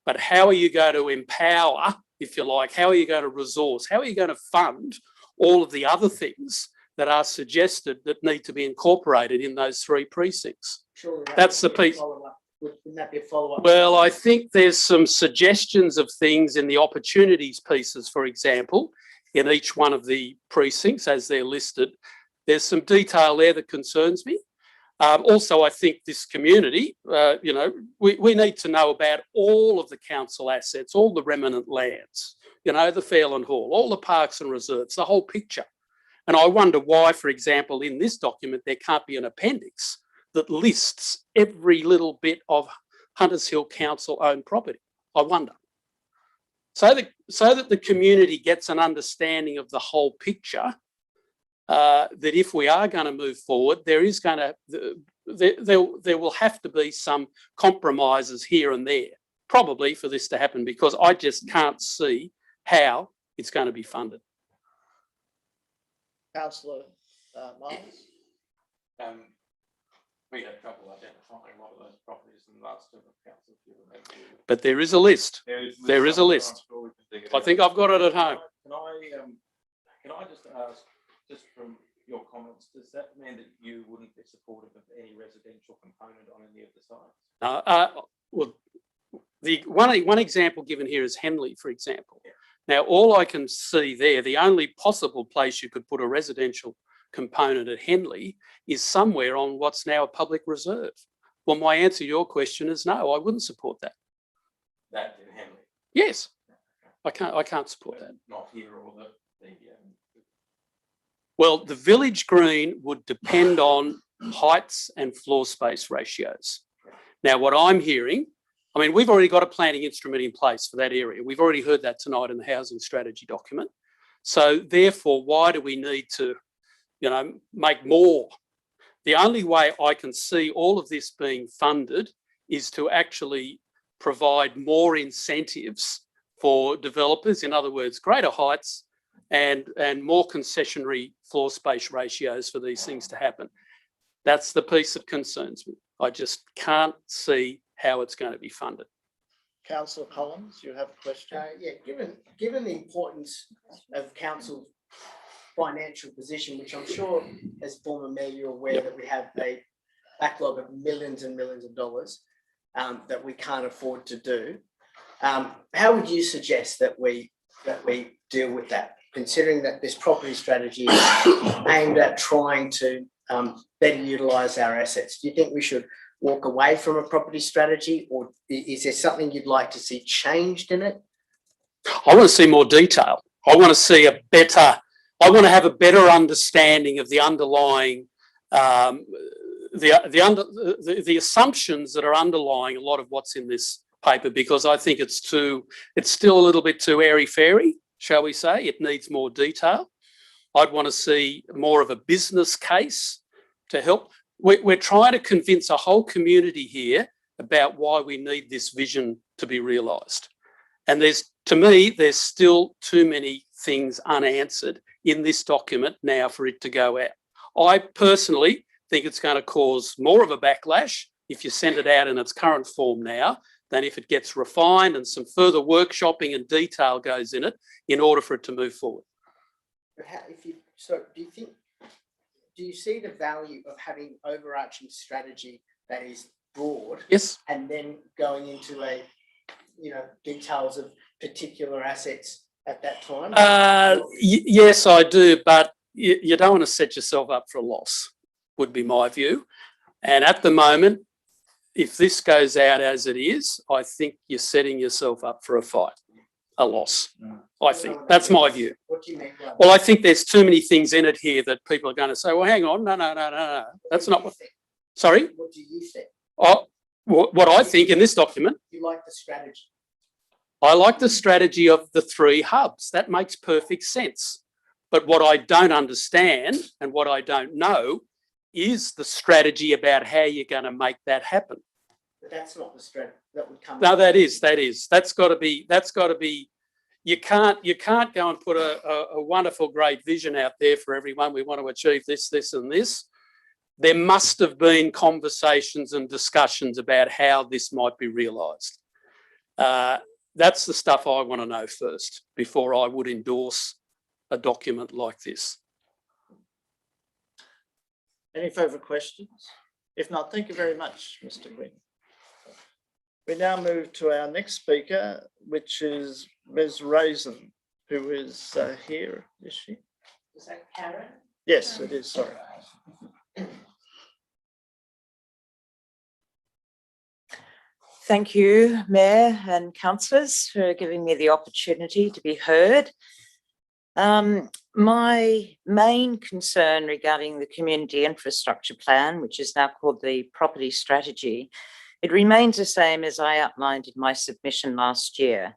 But how are you going to empower, if you like, how are you going to resource, how are you going to fund all of the other things that are suggested that need to be incorporated in those 3 precincts? Surely that's the piece. Wouldn't that be a follow-up? Well, I think there's some suggestions of things in the opportunities pieces, for example, in each one of the precincts as they're listed. There's some detail there that concerns me. Also, I think this community, we need to know about all of the council assets, all the remnant lands, the Fairland Hall, all the parks and reserves, the whole picture. And I wonder why, for example, in this document, there can't be an appendix that lists every little bit of Hunters Hill Council-owned property. I wonder. So that the community gets an understanding of the whole picture, that if we are going to move forward, there will have to be some compromises here and there, probably, for this to happen, because I just can't see how it's going to be funded. Councillor Miles? We had trouble identifying one of those properties in the last term of council. But there is a list. There is a list. I think I've got it at home. Can I just ask, just from your comments, does that mean that you wouldn't be supportive of any residential component on any of the sites? Well, the one example given here is Henley, for example. Yeah. Now, all I can see there, the only possible place you could put a residential component at Henley is somewhere on what's now a public reserve. Well, my answer to your question is no, I wouldn't support that. That in Henley? Yes, I can't support that. Not here or the Well, the village green would depend on heights and floor space ratios. Now, what I'm hearing, I mean, we've already got a planning instrument in place for that area. We've already heard that tonight in the housing strategy document. So therefore, why do we need to, make more? The only way I can see all of this being funded is to actually provide more incentives for developers, in other words, greater heights and more concessionary floor space ratios for these things to happen. That's the piece that concerns me. I just can't see how it's going to be funded. Councillor Collins, you have a question? Yeah, given the importance of council's financial position, which I'm sure as former mayor you're aware that we have a backlog of millions and millions of dollars that we can't afford to do. How would you suggest that we deal with that, considering that this property strategy is aimed at trying to better utilise our assets? Do you think we should walk away from a property strategy, or is there something you'd like to see changed in it? I want to see more detail. I want to see I want to have a better understanding of the underlying, the assumptions that are underlying a lot of what's in this paper, because I think it's still a little bit too airy-fairy, shall we say. It needs more detail. I'd want to see more of a business case to help. We're trying to convince a whole community here about why we need this vision to be realised. And to me, there's still too many things unanswered in this document now for it to go out. I personally think it's going to cause more of a backlash if you send it out in its current form now than if it gets refined and some further workshopping and detail goes in it in order for it to move forward. Do you see the value of having overarching strategy that is broad? Yes. And then going into details of particular assets at that time? Yes, I do, but you don't want to set yourself up for a loss, would be my view. And at the moment, if this goes out as it is, I think you're setting yourself up for a loss. I think that's my view. What do you mean? Well, I think there's too many things in it here that people are going to say, well, hang on, no. That's not what. Sorry? What do you think? What I think in this document. You like the strategy? I like the strategy of the 3 hubs. That makes perfect sense. But what I don't understand and what I don't know is the strategy about how you're going to make that happen. But that's not the strategy that would come. No, that is. That's got to be. You can't go and put a wonderful, great vision out there for everyone. We want to achieve this, this, and this. There must have been conversations and discussions about how this might be realised. That's the stuff I want to know first before I would endorse a document like this. Any further questions? If not, thank you very much, Mr. Quinn. We now move to our next speaker, which is Ms. Raisin, who is here, is she? Is that Karen? Yes, it is, sorry. Thank you, Mayor and councillors, for giving me the opportunity to be heard. My main concern regarding the Community Infrastructure Plan, which is now called the Property Strategy, it remains the same as I outlined in my submission last year.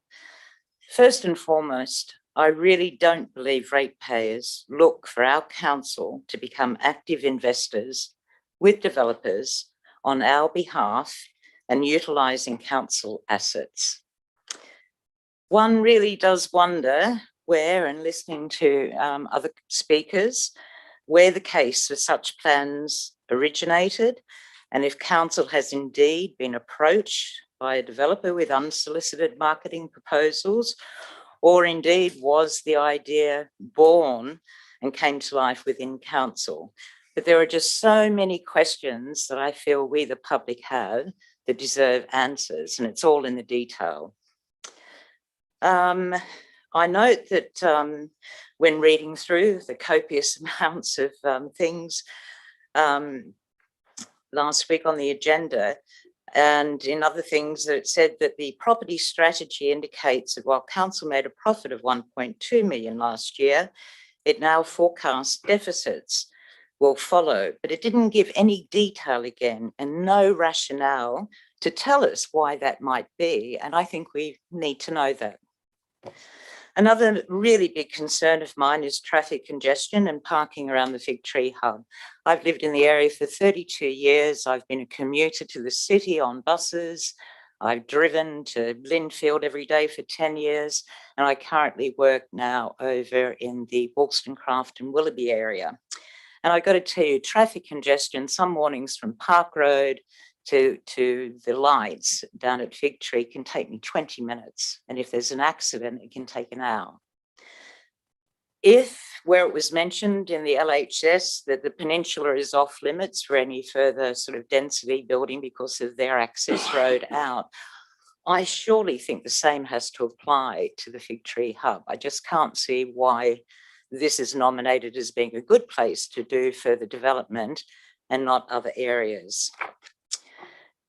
First and foremost, I really don't believe ratepayers look for our council to become active investors with developers on our behalf and utilising council assets. One really does wonder where, and listening to other speakers, where the case for such plans originated, and if council has indeed been approached by a developer with unsolicited marketing proposals, or indeed was the idea born and came to life within council. But there are just so many questions that I feel we, the public, have that deserve answers, and it's all in the detail. I note that when reading through the copious amounts of things last week on the agenda, and in other things that it said that the property strategy indicates that while council made a profit of 1.2 million last year, it now forecasts deficits will follow, but it didn't give any detail again and no rationale to tell us why that might be, and I think we need to know that. Another really big concern of mine is traffic congestion and parking around the Fig Tree Hub. I've lived in the area for 32 years. I've been a commuter to the city on buses. I've driven to Linfield every day for 10 years, and I currently work now over in the Wollstonecraft and Willoughby area. And I've got to tell you, traffic congestion, some mornings from Park Road to the lights down at Fig Tree can take me 20 minutes. And if there's an accident, it can take an hour. If, where it was mentioned in the LHS that the peninsula is off limits for any further sort of density building because of their access road out, I surely think the same has to apply to the Fig Tree Hub. I just can't see why this is nominated as being a good place to do further development and not other areas.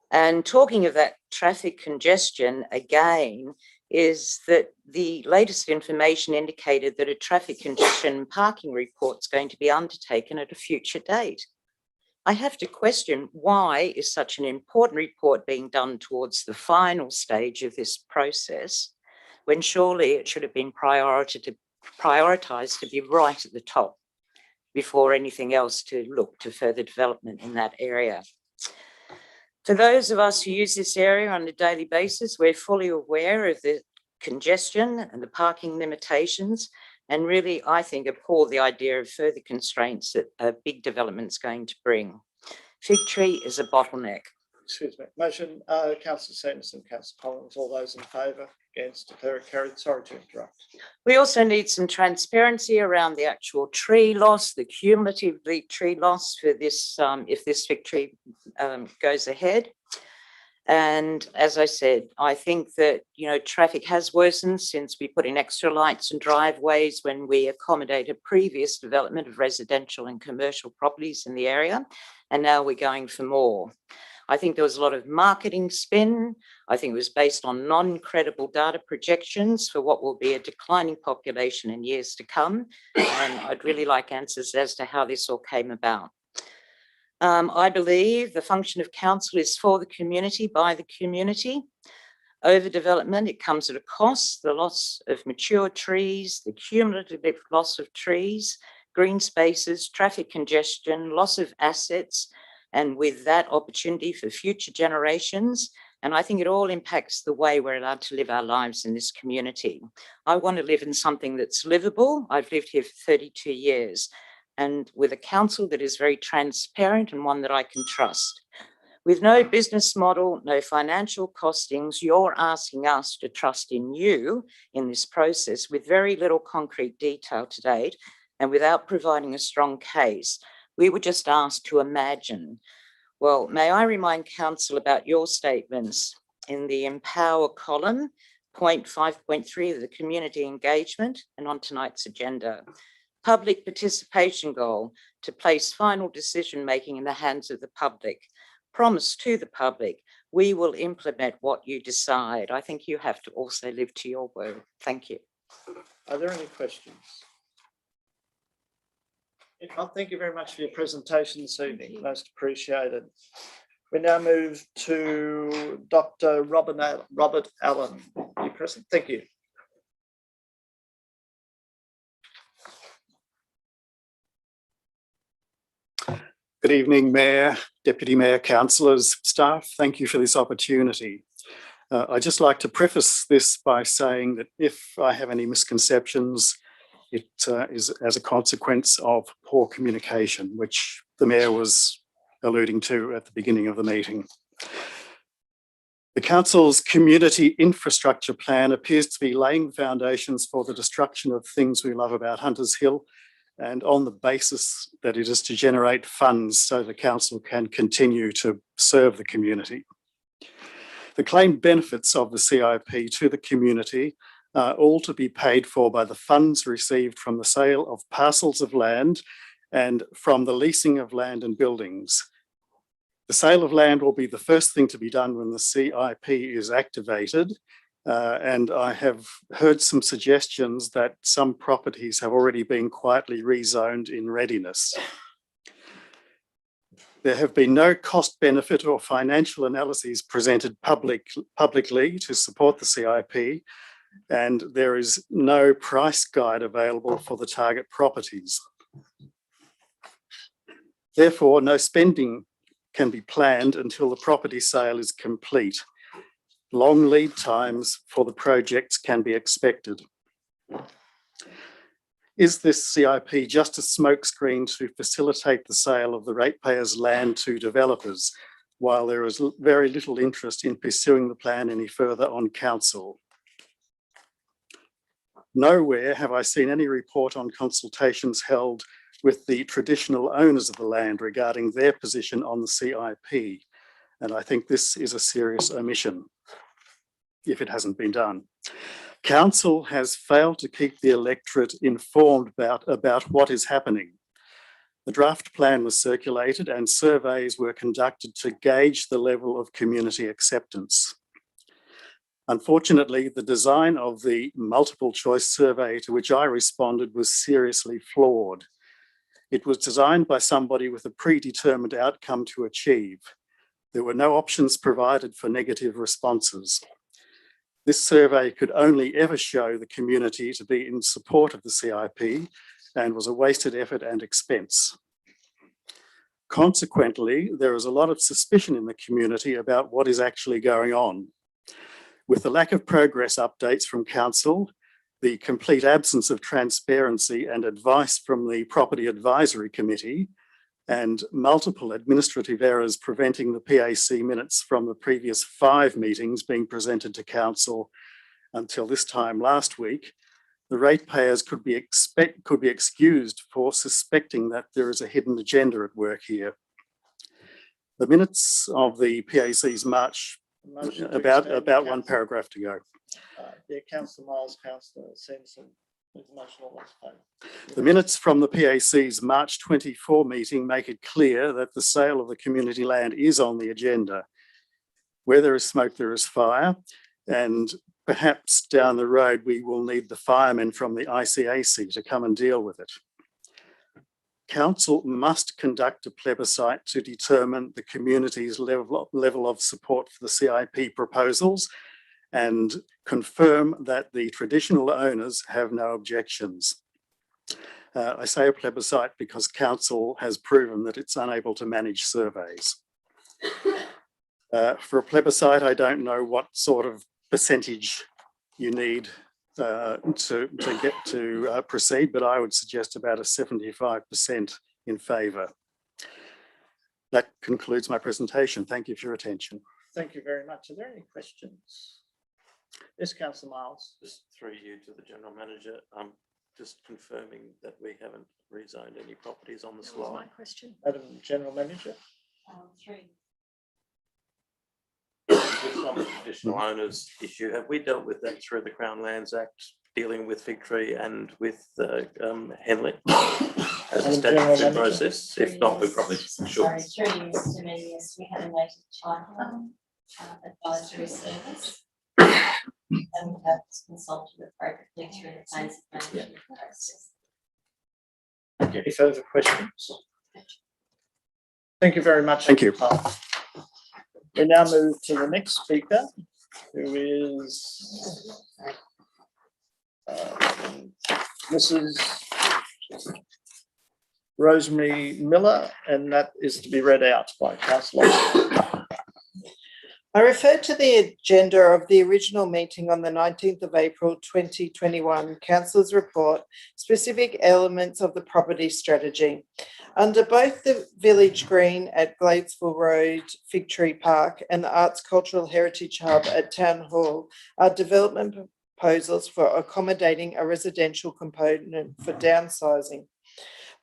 And talking of that traffic congestion again, is that the latest information indicated that a traffic congestion parking report is going to be undertaken at a future date. I have to question, why is such an important report being done towards the final stage of this process, when surely it should have been prioritized to be right at the top before anything else to look to further development in that area. For those of us who use this area on a daily basis, we're fully aware of the congestion and the parking limitations, and really, I think, abhor the idea of further constraints that a big development is going to bring. Fig Tree is a bottleneck. Excuse me. Motion, Councillor Sanderson, Councillor Collins, all those in favour, against, declare it carried. Sorry to interrupt. We also need some transparency around the actual tree loss, the cumulative tree loss for this, if this Fig Tree goes ahead. And as I said, I think that, traffic has worsened since we put in extra lights and driveways when we accommodated previous development of residential and commercial properties in the area. And now we're going for more. I think there was a lot of marketing spin. I think it was based on non-credible data projections for what will be a declining population in years to come. And I'd really like answers as to how this all came about. I believe the function of council is for the community, by the community. Overdevelopment, it comes at a cost, the loss of mature trees, the cumulative loss of trees, green spaces, traffic congestion, loss of assets, and with that opportunity for future generations. And I think it all impacts the way we're allowed to live our lives in this community. I want to live in something that's livable. I've lived here for 32 years. And with a council that is very transparent and one that I can trust. With no business model, no financial costings, you're asking us to trust in you in this process with very little concrete detail to date and without providing a strong case. We were just asked to imagine. Well, may I remind council about your statements in the Empower column, point 5.3 of the community engagement and on tonight's agenda. Public participation goal to place final decision-making in the hands of the public. Promise to the public, we will implement what you decide. I think you have to also live to your word. Thank you. Are there any questions? If not, thank you very much for your presentation this evening. Most appreciated. We now move to Dr. Robert Allen. Are you present? Thank you. Good evening, Mayor, Deputy Mayor, councillors, staff. Thank you for this opportunity. I'd just like to preface this by saying that if I have any misconceptions, it is as a consequence of poor communication, which the Mayor was alluding to at the beginning of the meeting. The Council's community infrastructure plan appears to be laying the foundations for the destruction of things we love about Hunters Hill, and on the basis that it is to generate funds so the council can continue to serve the community. The claimed benefits of the CIP to the community are all to be paid for by the funds received from the sale of parcels of land and from the leasing of land and buildings. The sale of land will be the first thing to be done when the CIP is activated. And I have heard some suggestions that some properties have already been quietly rezoned in readiness. There have been no cost benefit or financial analyses presented publicly to support the CIP, and there is no price guide available for the target properties. Therefore, no spending can be planned until the property sale is complete. Long lead times for the projects can be expected. Is this CIP just a smokescreen to facilitate the sale of the ratepayers' land to developers, while there is very little interest in pursuing the plan any further on council. Nowhere have I seen any report on consultations held with the traditional owners of the land regarding their position on the CIP. And I think this is a serious omission, if it hasn't been done. Council has failed to keep the electorate informed about what is happening. The draft plan was circulated and surveys were conducted to gauge the level of community acceptance. Unfortunately, the design of the multiple choice survey to which I responded was seriously flawed. It was designed by somebody with a predetermined outcome to achieve. There were no options provided for negative responses. This survey could only ever show the community to be in support of the CIP and was a wasted effort and expense. Consequently, there is a lot of suspicion in the community about what is actually going on. With the lack of progress updates from council, the complete absence of transparency and advice from the Property Advisory Committee, and multiple administrative errors preventing the PAC minutes from the previous 5 meetings being presented to council until this time last week, the ratepayers could be excused for suspecting that there is a hidden agenda at work here. The minutes of the PAC's March, about one paragraph to go. Yeah, Councillor Miles, Councillor Simpson. The minutes from the PAC's March 24 meeting make it clear that the sale of the community land is on the agenda. Where there is smoke, there is fire, and perhaps down the road we will need the firemen from the ICAC to come and deal with it. Council must conduct a plebiscite to determine the community's level of support for the CIP proposals and confirm that the traditional owners have no objections. I say a plebiscite because council has proven that it's unable to manage surveys. For a plebiscite, I don't know what sort of percentage you need to get to proceed, but I would suggest about a 75% in favour. That concludes my presentation. Thank you for your attention. Thank you very much. Are there any questions? Yes, Councillor Miles. Just through you to the General Manager, just confirming that we haven't rezoned any properties on the slide. That was my question. Madam General Manager. 3. Just on the traditional owners issue, have we dealt with that through the Crown Lands Act, dealing with Fig Tree and with Henley as a statutory process? If not, we probably should. Sorry, 3 years to me, yes, we had a native title advisory service. And we have consulted appropriately through the plans of management process. Any further questions? Thank you very much. Thank you. We now move to the next speaker, who is Mrs. Rosemary Miller, and that is to be read out by Councillor. I refer to the agenda of the original meeting on the 19th of April 2021, Council's report, specific elements of the property strategy. Under both the Village Green at Gladesville Road, Fig Tree Park, and the Arts Cultural Heritage Hub at Town Hall are development proposals for accommodating a residential component for downsizing.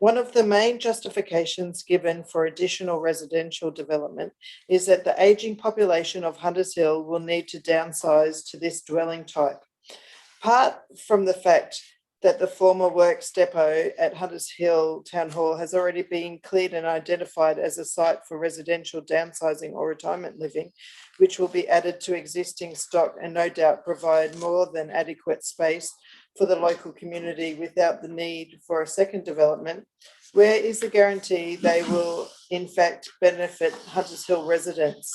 One of the main justifications given for additional residential development is that the ageing population of Hunters Hill will need to downsize to this dwelling type. Apart from the fact that the former works depot at Hunters Hill Town Hall has already been cleared and identified as a site for residential downsizing or retirement living, which will be added to existing stock and no doubt provide more than adequate space for the local community without the need for a second development, where is the guarantee they will in fact benefit Hunters Hill residents?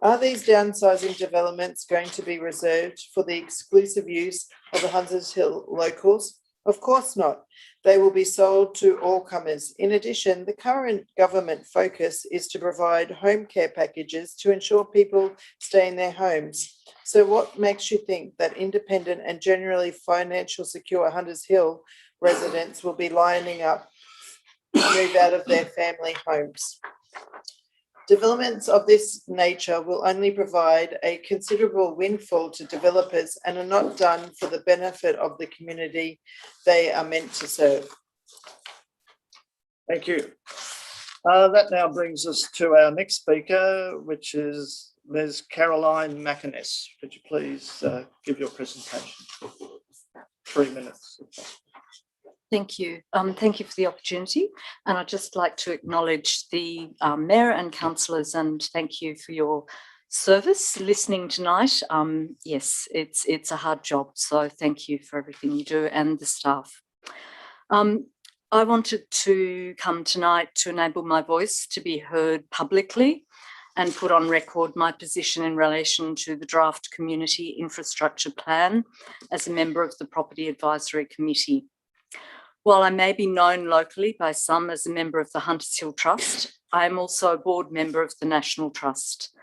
Are these downsizing developments going to be reserved for the exclusive use of the Hunters Hill locals? Of course not. They will be sold to all comers. In addition, the current government focus is to provide home care packages to ensure people stay in their homes. So what makes you think that independent and generally financially secure Hunters Hill residents will be lining up to move out of their family homes? Developments of this nature will only provide a considerable windfall to developers and are not done for the benefit of the community they are meant to serve. Thank you. That now brings us to our next speaker, which is Ms. Caroline McInnes. Could you please give your presentation? 3 minutes. Thank you. Thank you for the opportunity. And I'd just like to acknowledge the Mayor and councillors and thank you for your service listening tonight. Yes, it's a hard job. So thank you for everything you do and the staff. I wanted to come tonight to enable my voice to be heard publicly and put on record my position in relation to the draft Community Infrastructure Plan as a member of the Property Advisory Committee. While I may be known locally by some as a member of the Hunters Hill Trust, I am also a board member of the National Trust.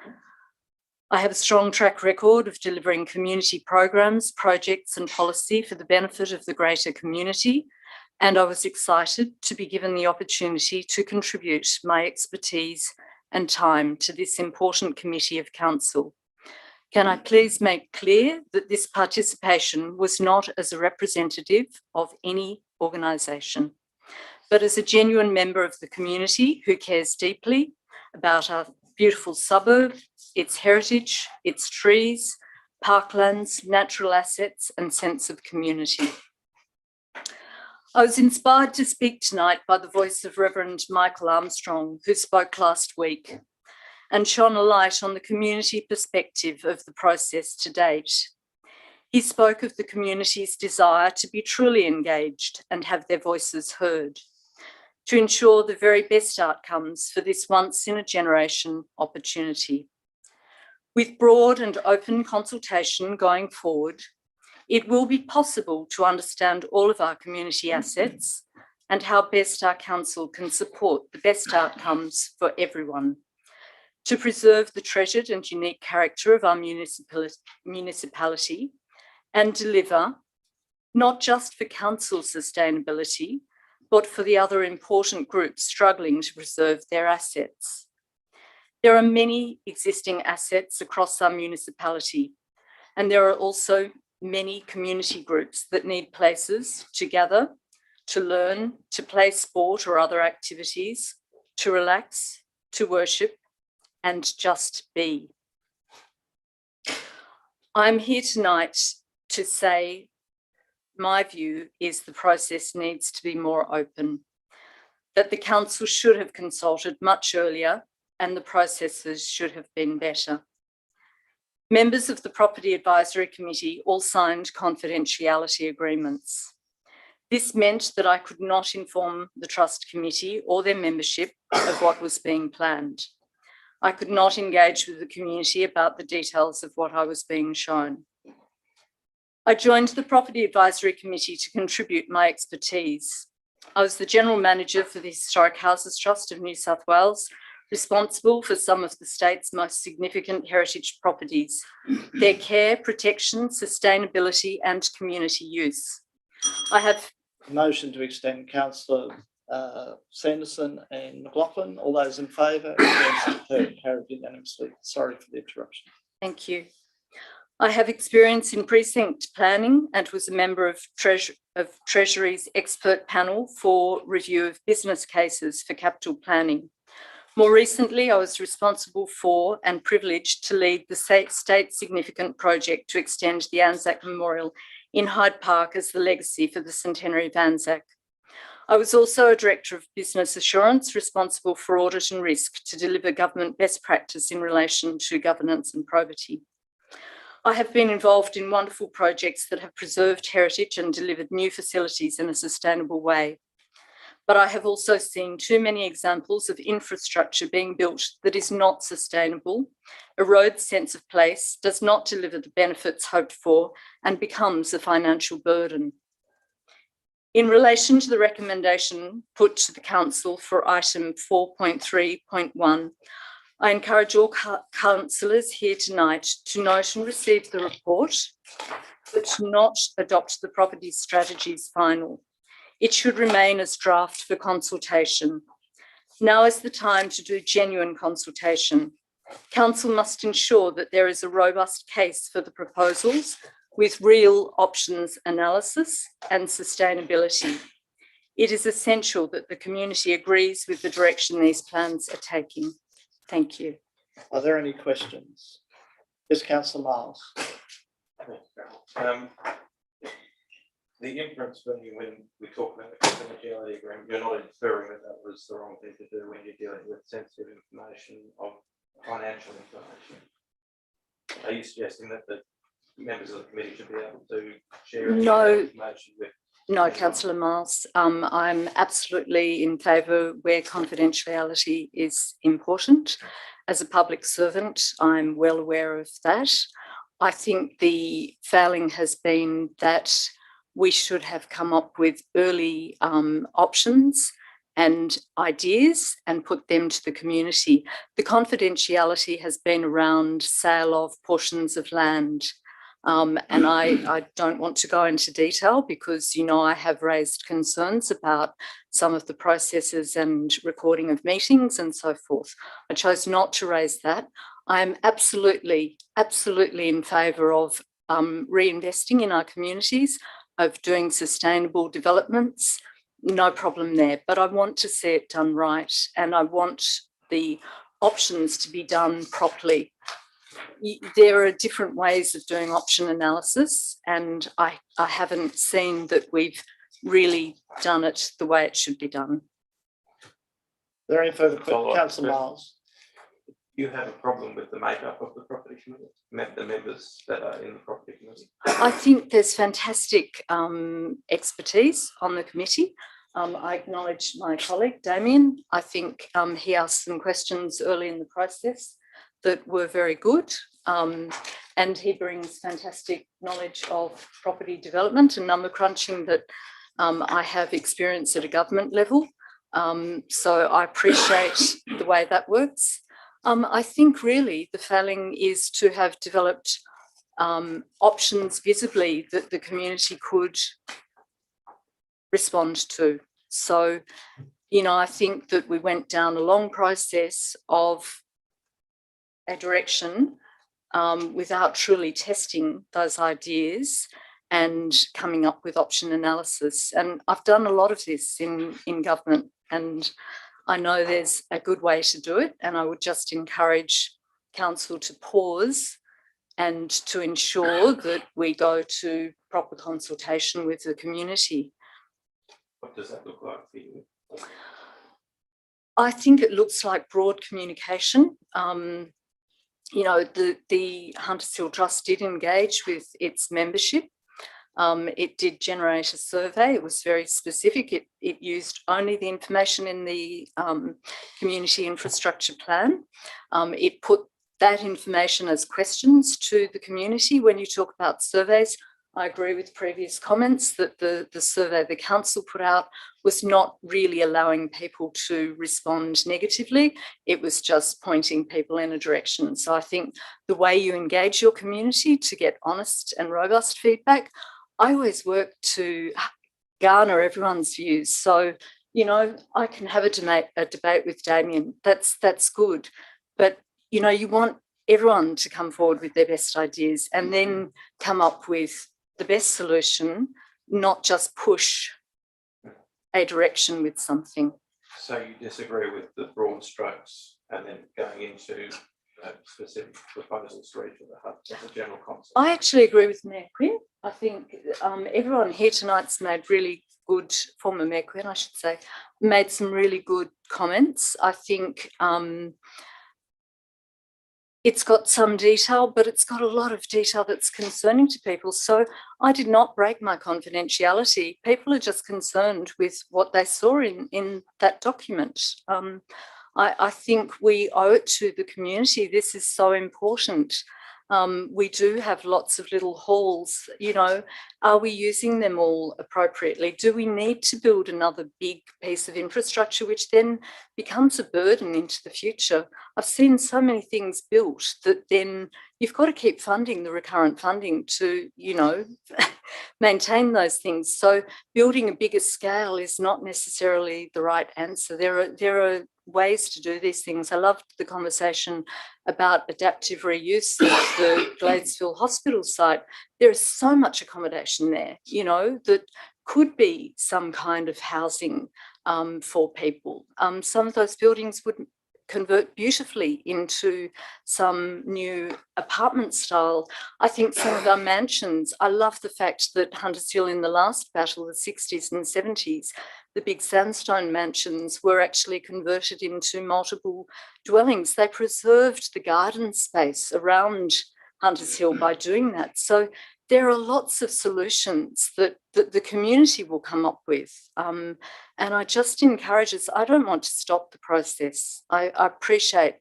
I have a strong track record of delivering community programs, projects and policy for the benefit of the greater community, and I was excited to be given the opportunity to contribute my expertise and time to this important committee of council. Can I please make clear that this participation was not as a representative of any organisation, but as a genuine member of the community who cares deeply about our beautiful suburb, its heritage, its trees, parklands, natural assets and sense of community. I was inspired to speak tonight by the voice of Reverend Michael Armstrong, who spoke last week and shone a light on the community perspective of the process to date. He spoke of the community's desire to be truly engaged and have their voices heard, to ensure the very best outcomes for this once-in-a-generation opportunity. With broad and open consultation going forward, it will be possible to understand all of our community assets and how best our council can support the best outcomes for everyone, to preserve the treasured and unique character of our municipality and deliver not just for council sustainability, but for the other important groups struggling to preserve their assets. There are many existing assets across our municipality, and there are also many community groups that need places to gather, to learn, to play sport or other activities, to relax, to worship, and just be. I'm here tonight to say my view is the process needs to be more open, that the council should have consulted much earlier and the processes should have been better. Members of the Property Advisory Committee all signed confidentiality agreements. This meant that I could not inform the Trust Committee or their membership of what was being planned. I could not engage with the community about the details of what I was being shown. I joined the Property Advisory Committee to contribute my expertise. I was the General Manager for the Historic Houses Trust of New South Wales, responsible for some of the state's most significant heritage properties, their care, protection, sustainability and community use. I have Motion to extend Councillor Sanderson and McLaughlin. All those in favour? Against? Carried unanimously. Sorry for the interruption. Thank you. I have experience in precinct planning and was a member of Treasury's expert panel for review of business cases for capital planning. More recently, I was responsible for and privileged to lead the state significant project to extend the Anzac Memorial in Hyde Park as the legacy for the centenary of Anzac. I was also a Director of Business Assurance, responsible for audit and risk to deliver government best practice in relation to governance and probity. I have been involved in wonderful projects that have preserved heritage and delivered new facilities in a sustainable way. But I have also seen too many examples of infrastructure being built that is not sustainable, erodes sense of place, does not deliver the benefits hoped for, and becomes a financial burden. In relation to the recommendation put to the Council for item 4.3.1, I encourage all councillors here tonight to note and receive the report, but to not adopt the property strategy as final. It should remain as draft for consultation. Now is the time to do genuine consultation. Council must ensure that there is a robust case for the proposals with real options analysis and sustainability. It is essential that the community agrees with the direction these plans are taking. Thank you. Are there any questions? Yes, Councillor Miles. The inference being when we talk about the confidentiality agreement, you're not inferring that that was the wrong thing to do when you're dealing with sensitive information of financial information. Are you suggesting that the members of the committee should be able to share any information with? No, Councillor Miles, I'm absolutely in favour where confidentiality is important. As a public servant, I'm well aware of that. I think the failing has been that we should have come up with early options and ideas and put them to the community. The confidentiality has been around sale of portions of land. And I don't want to go into detail because, you know, I have raised concerns about some of the processes and recording of meetings and so forth. I chose not to raise that. I am absolutely in favour of reinvesting in our communities, of doing sustainable developments, no problem there. But I want to see it done right, and I want the options to be done properly. There are different ways of doing option analysis, and I haven't seen that we've really done it the way it should be done. Are there any further questions? Councillor Miles. You have a problem with the makeup of the property committee, the members that are in the property committee? I think there's fantastic expertise on the committee. I acknowledge my colleague, Damien. I think he asked some questions early in the process that were very good. And he brings fantastic knowledge of property development and number crunching that I have experience at a government level. So I appreciate the way that works. I think really the failing is to have developed options visibly that the community could respond to. So, you know, I think that we went down a long process of a direction without truly testing those ideas and coming up with option analysis. And I've done a lot of this in government, and I know there's a good way to do it, and I would just encourage council to pause and to ensure that we go to proper consultation with the community. What does that look like for you? I think it looks like broad communication. You know, the Hunters Hill Trust did engage with its membership. It did generate a survey. It was very specific. It used only the information in the community infrastructure plan. It put that information as questions to the community. When you talk about surveys, I agree with previous comments that the survey the council put out was not really allowing people to respond negatively. It was just pointing people in a direction. So I think the way you engage your community to get honest and robust feedback, I always work to garner everyone's views. So, you know, I can have a debate with Damien. That's good. But, you know, you want everyone to come forward with their best ideas and then come up with the best solution, not just push a direction with something. So you disagree with the broad strokes and then going into specific proposals for each of the hubs as a general concept? I actually agree with Mayor Quinn. I think everyone here tonight's made really good, former Mayor Quinn, I should say, made some really good comments. I think it's got some detail, but it's got a lot of detail that's concerning to people. So I did not break my confidentiality. People are just concerned with what they saw in that document. I think we owe it to the community. This is so important. We do have lots of little halls, you know, are we using them all appropriately? Do we need to build another big piece of infrastructure, which then becomes a burden into the future? I've seen so many things built that then you've got to keep funding the recurrent funding to, you know, maintain those things. So building a bigger scale is not necessarily the right answer. There are ways to do these things. I loved the conversation about adaptive reuse of the Gladesville hospital site. There is so much accommodation there, you know, that could be some kind of housing for people. Some of those buildings would convert beautifully into some new apartment style. I think some of our mansions, I love the fact that Hunters Hill in the last battle, the 60s and 70s, the big sandstone mansions were actually converted into multiple dwellings. They preserved the garden space around Hunters Hill by doing that. So there are lots of solutions that the community will come up with. And I just encourage us, I don't want to stop the process. I appreciate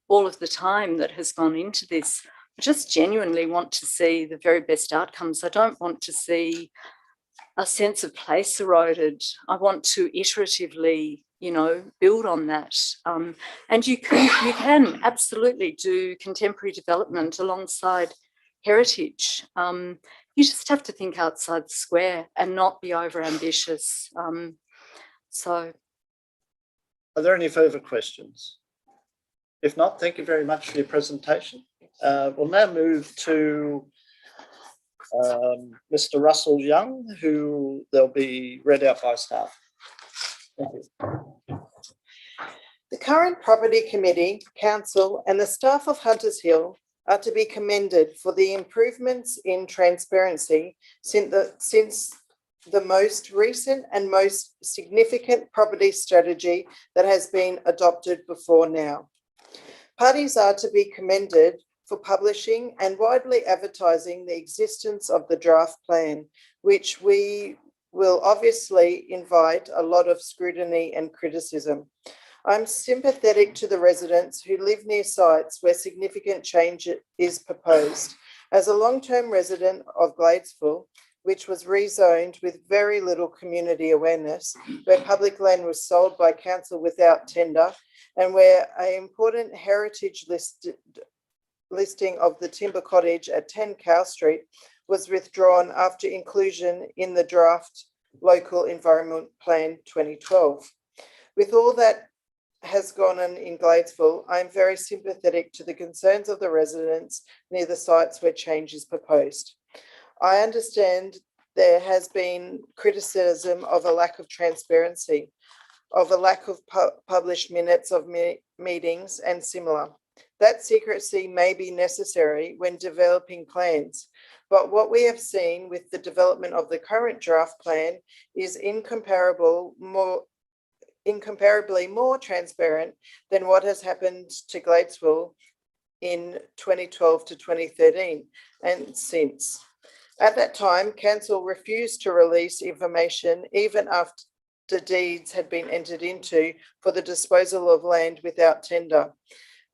all of the time that has gone into this. I just genuinely want to see the very best outcomes. I don't want to see a sense of place eroded. I want to iteratively, you know, build on that. And you can absolutely do contemporary development alongside heritage. You just have to think outside the square and not be over ambitious. Are there any further questions? If not, thank you very much for your presentation. We'll now move to Mr. Russell Young, who they'll be read out by staff. Thank you. The current Property Committee, Council and the staff of Hunters Hill are to be commended for the improvements in transparency since the most recent and most significant property strategy that has been adopted before now. Parties are to be commended for publishing and widely advertising the existence of the draft plan, which we will obviously invite a lot of scrutiny and criticism. I'm sympathetic to the residents who live near sites where significant change is proposed. As a long-term resident of Gladesville, which was rezoned with very little community awareness, where public land was sold by council without tender, and where an important heritage listing of the timber cottage at 10 Cow Street was withdrawn after inclusion in the draft Local Environment Plan 2012. With all that has gone on in Gladesville, I am very sympathetic to the concerns of the residents near the sites where change is proposed. I understand there has been criticism of a lack of transparency, of a lack of published minutes of meetings and similar. That secrecy may be necessary when developing plans, but what we have seen with the development of the current draft plan is incomparably more transparent than what has happened to Gladesville in 2012 to 2013 and since. At that time, council refused to release information even after deeds had been entered into for the disposal of land without tender.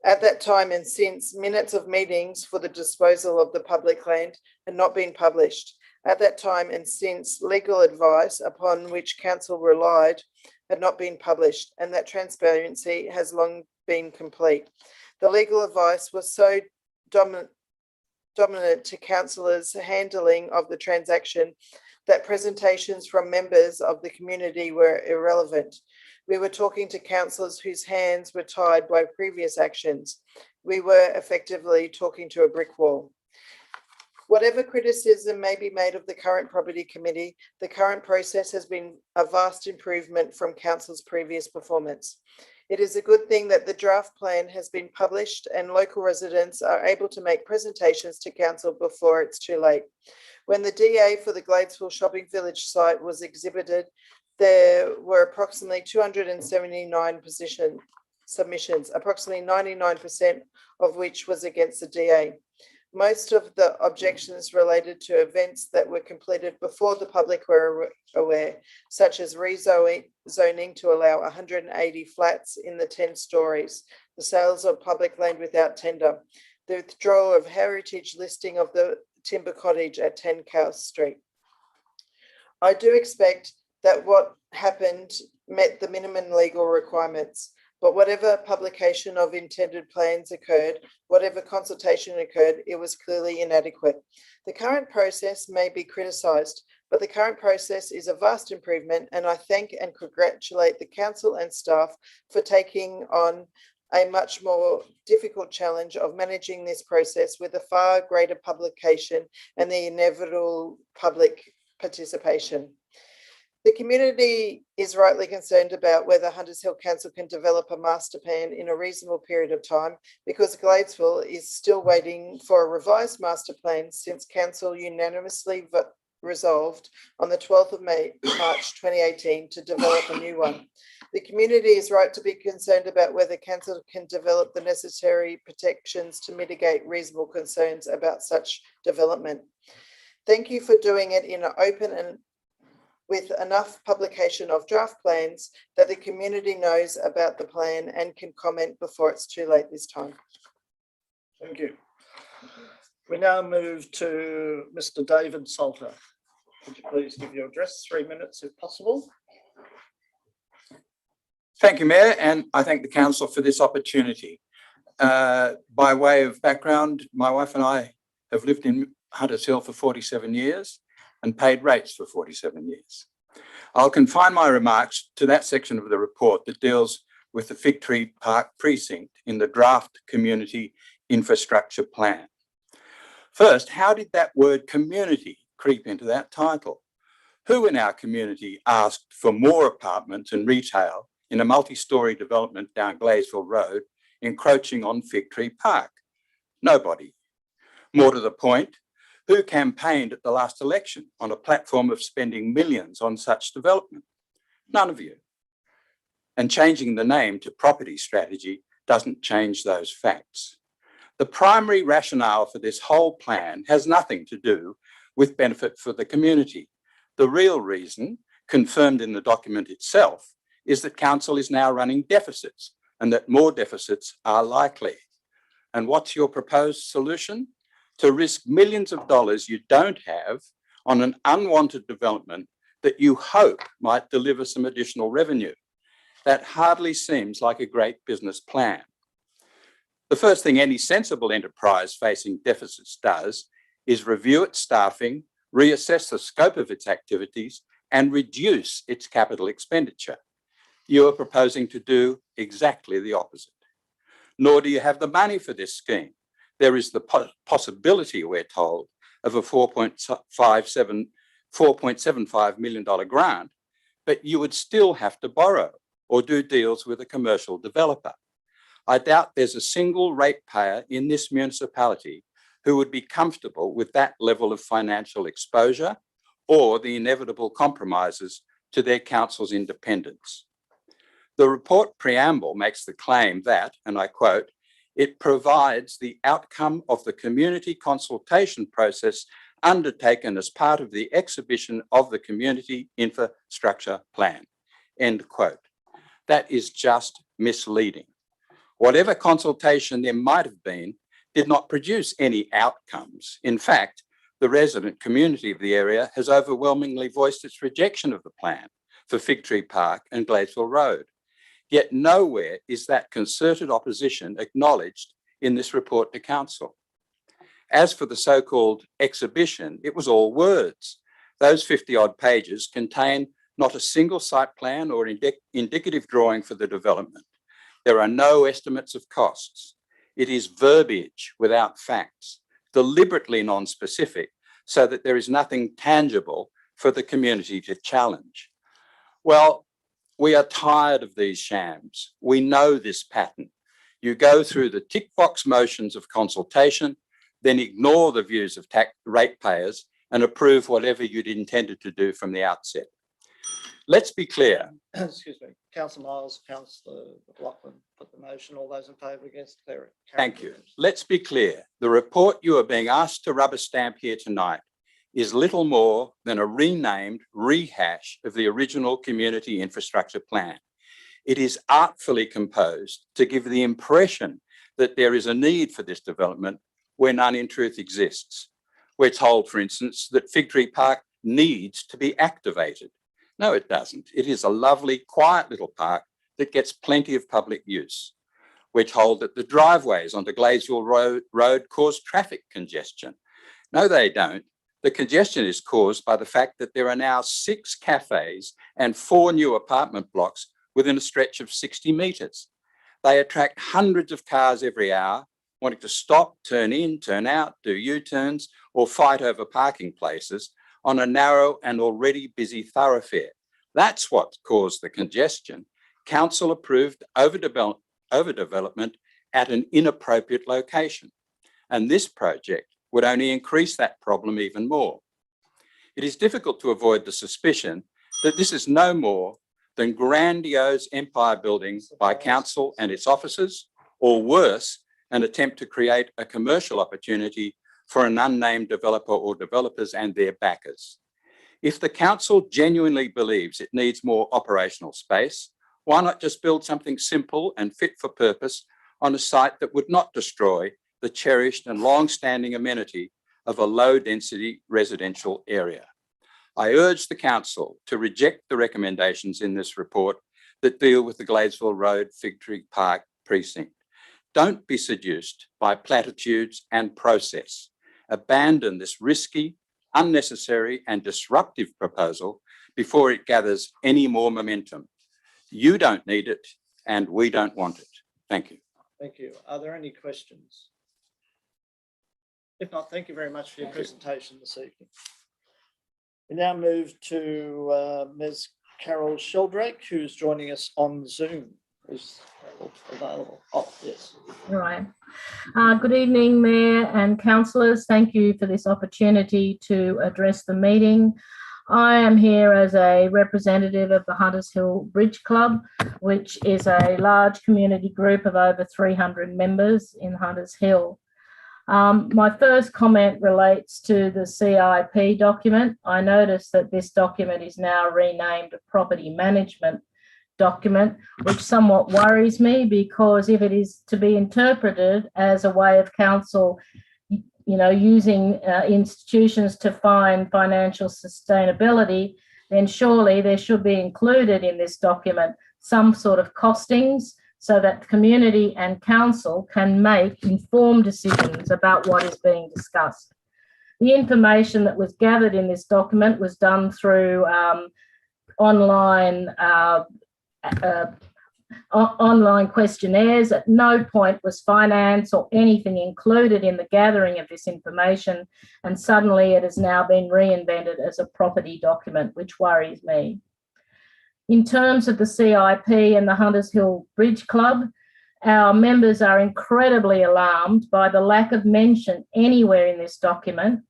At that time and since, minutes of meetings for the disposal of the public land had not been published. At that time and since, legal advice upon which council relied had not been published, and that transparency has long been complete. The legal advice was so dominant to councillors' handling of the transaction that presentations from members of the community were irrelevant. We were talking to councillors whose hands were tied by previous actions. We were effectively talking to a brick wall. Whatever criticism may be made of the current property committee, the current process has been a vast improvement from council's previous performance. It is a good thing that the draft plan has been published and local residents are able to make presentations to council before it's too late. When the DA for the Gladesville Shopping Village site was exhibited, there were approximately 279 submissions, approximately 99% of which was against the DA. Most of the objections related to events that were completed before the public were aware, such as rezoning to allow 180 flats in the 10 stories, the sales of public land without tender, the withdrawal of heritage listing of the timber cottage at 10 Cow Street. I do expect that what happened met the minimum legal requirements. But whatever publication of intended plans occurred, whatever consultation occurred, it was clearly inadequate. The current process may be criticised, but the current process is a vast improvement, and I thank and congratulate the council and staff for taking on a much more difficult challenge of managing this process with a far greater publication and the inevitable public participation. The community is rightly concerned about whether Hunters Hill Council can develop a master plan in a reasonable period of time, because Gladesville is still waiting for a revised master plan since council unanimously resolved on the 12th of March 2018 to develop a new one. The community is right to be concerned about whether council can develop the necessary protections to mitigate reasonable concerns about such development. Thank you for doing it in an open and with enough publication of draft plans that the community knows about the plan and can comment before it's too late this time. Thank you. We now move to Mr. David Salter. Would you please give your address, 3 minutes if possible? Thank you, Mayor, and I thank the council for this opportunity. By way of background, my wife and I have lived in Hunters Hill for 47 years and paid rates for 47 years. I'll confine my remarks to that section of the report that deals with the Fig Tree Park precinct in the draft community infrastructure plan. First, how did that word community creep into that title? Who in our community asked for more apartments and retail in a multi-storey development down Gladesville Road, encroaching on Fig Tree Park? Nobody. More to the point, who campaigned at the last election on a platform of spending millions on such development? None of you. And changing the name to property strategy doesn't change those facts. The primary rationale for this whole plan has nothing to do with benefit for the community. The real reason, confirmed in the document itself, is that council is now running deficits and that more deficits are likely. And what's your proposed solution? To risk millions of dollars you don't have on an unwanted development that you hope might deliver some additional revenue. That hardly seems like a great business plan. The first thing any sensible enterprise facing deficits does is review its staffing, reassess the scope of its activities, and reduce its capital expenditure. You are proposing to do exactly the opposite. Nor do you have the money for this scheme. There is the possibility, we're told, of a $4.75 million grant, but you would still have to borrow or do deals with a commercial developer. I doubt there's a single ratepayer in this municipality who would be comfortable with that level of financial exposure or the inevitable compromises to their council's independence. The report preamble makes the claim that, and I quote, it provides the outcome of the community consultation process undertaken as part of the exhibition of the community infrastructure plan, end quote. That is just misleading. Whatever consultation there might have been did not produce any outcomes. In fact, the resident community of the area has overwhelmingly voiced its rejection of the plan for Fig Tree Park and Gladesville Road. Yet nowhere is that concerted opposition acknowledged in this report to council. As for the so-called exhibition, it was all words. Those 50-odd pages contain not a single site plan or indicative drawing for the development. There are no estimates of costs. It is verbiage without facts, deliberately non-specific, so that there is nothing tangible for the community to challenge. Well, we are tired of these shams. We know this pattern. You go through the tick box motions of consultation, then ignore the views of ratepayers and approve whatever you'd intended to do from the outset. Let's be clear. Excuse me, Councillor Miles, Councillor McLaughlin put the motion. All those in favour, against, carried. Thank you. Let's be clear. The report you are being asked to rubber stamp here tonight is little more than a renamed rehash of the original community infrastructure plan. It is artfully composed to give the impression that there is a need for this development where none in truth exists. We're told, for instance, that Fig Tree Park needs to be activated. No, it doesn't. It is a lovely, quiet little park that gets plenty of public use. We're told that the driveways onto Gladesville Road cause traffic congestion. No, they don't. The congestion is caused by the fact that there are now 6 cafes and 4 new apartment blocks within a stretch of 60 metres. They attract hundreds of cars every hour, wanting to stop, turn in, turn out, do U-turns, or fight over parking places on a narrow and already busy thoroughfare. That's what caused the congestion. Council approved overdevelopment at an inappropriate location. And this project would only increase that problem even more. It is difficult to avoid the suspicion that this is no more than grandiose empire building by council and its officers, or worse, an attempt to create a commercial opportunity for an unnamed developer or developers and their backers. If the council genuinely believes it needs more operational space, why not just build something simple and fit for purpose on a site that would not destroy the cherished and long-standing amenity of a low-density residential area? I urge the council to reject the recommendations in this report that deal with the Gladesville Road Fig Tree Park precinct. Don't be seduced by platitudes and process. Abandon this risky, unnecessary and disruptive proposal before it gathers any more momentum. You don't need it and we don't want it. Thank you. Thank you. Are there any questions? If not, thank you very much for your presentation this evening. We now move to Ms. Carol Sheldrake, who's joining us on Zoom. Is Carol available? Oh, yes. Right. Good evening, Mayor and councillors. Thank you for this opportunity to address the meeting. I am here as a representative of the Hunters Hill Bridge Club, which is a large community group of over 300 members in Hunters Hill. My first comment relates to the CIP document. I noticed that this document is now renamed a property management document, which somewhat worries me, because if it is to be interpreted as a way of council, using institutions to find financial sustainability, then surely there should be included in this document some sort of costings so that community and council can make informed decisions about what is being discussed. The information that was gathered in this document was done through online questionnaires. At no point was finance or anything included in the gathering of this information, and suddenly it has now been reinvented as a property document, which worries me. In terms of the CIP and the Hunters Hill Bridge Club, our members are incredibly alarmed by the lack of mention anywhere in this document,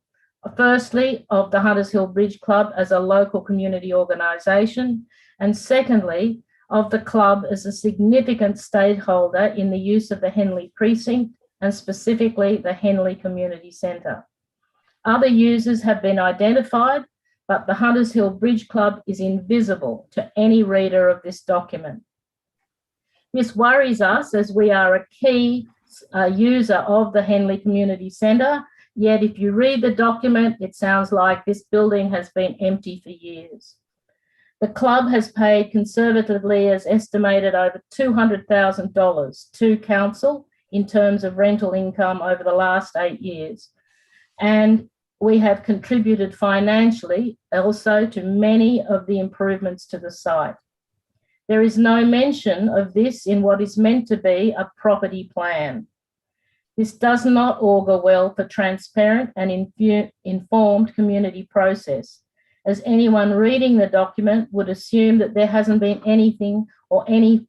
firstly, of the Hunters Hill Bridge Club as a local community organisation, and secondly, of the club as a significant stakeholder in the use of the Henley precinct and specifically the Henley Community Centre. Other users have been identified, but the Hunters Hill Bridge Club is invisible to any reader of this document. This worries us as we are a key user of the Henley Community Centre, yet if you read the document, it sounds like this building has been empty for years. The club has paid conservatively as estimated over $200,000 to council in terms of rental income over the last 8 years. And we have contributed financially also to many of the improvements to the site. There is no mention of this in what is meant to be a property plan. This does not augur well for transparent and informed community process, as anyone reading the document would assume that there hasn't been anything or any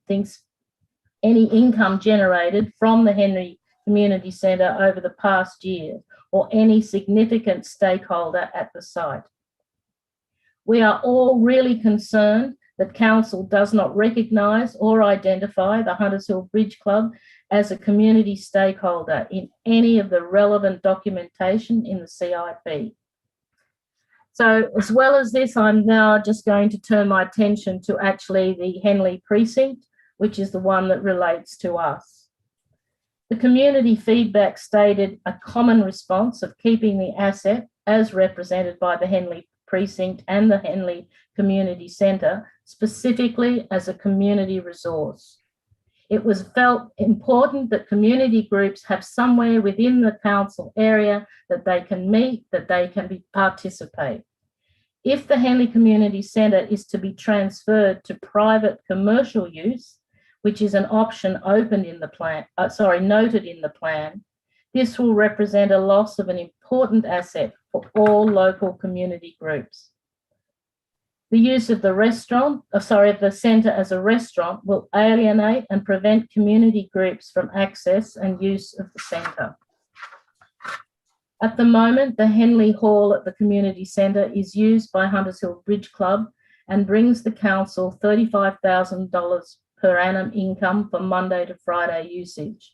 income generated from the Henley Community Centre over the past year, or any significant stakeholder at the site. We are all really concerned that council does not recognise or identify the Hunters Hill Bridge Club as a community stakeholder in any of the relevant documentation in the CIP. So as well as this, I'm now just going to turn my attention to actually the Henley precinct, which is the one that relates to us. The community feedback stated a common response of keeping the asset as represented by the Henley precinct and the Henley Community Centre specifically as a community resource. It was felt important that community groups have somewhere within the council area that they can meet, that they can participate. If the Henley Community Centre is to be transferred to private commercial use, which is an option opened in the plan, noted in the plan, this will represent a loss of an important asset for all local community groups. The use of the centre as a restaurant will alienate and prevent community groups from access and use of the centre. At the moment, the Henley Hall at the community centre is used by Hunters Hill Bridge Club and brings the council $35,000 per annum income for Monday to Friday usage.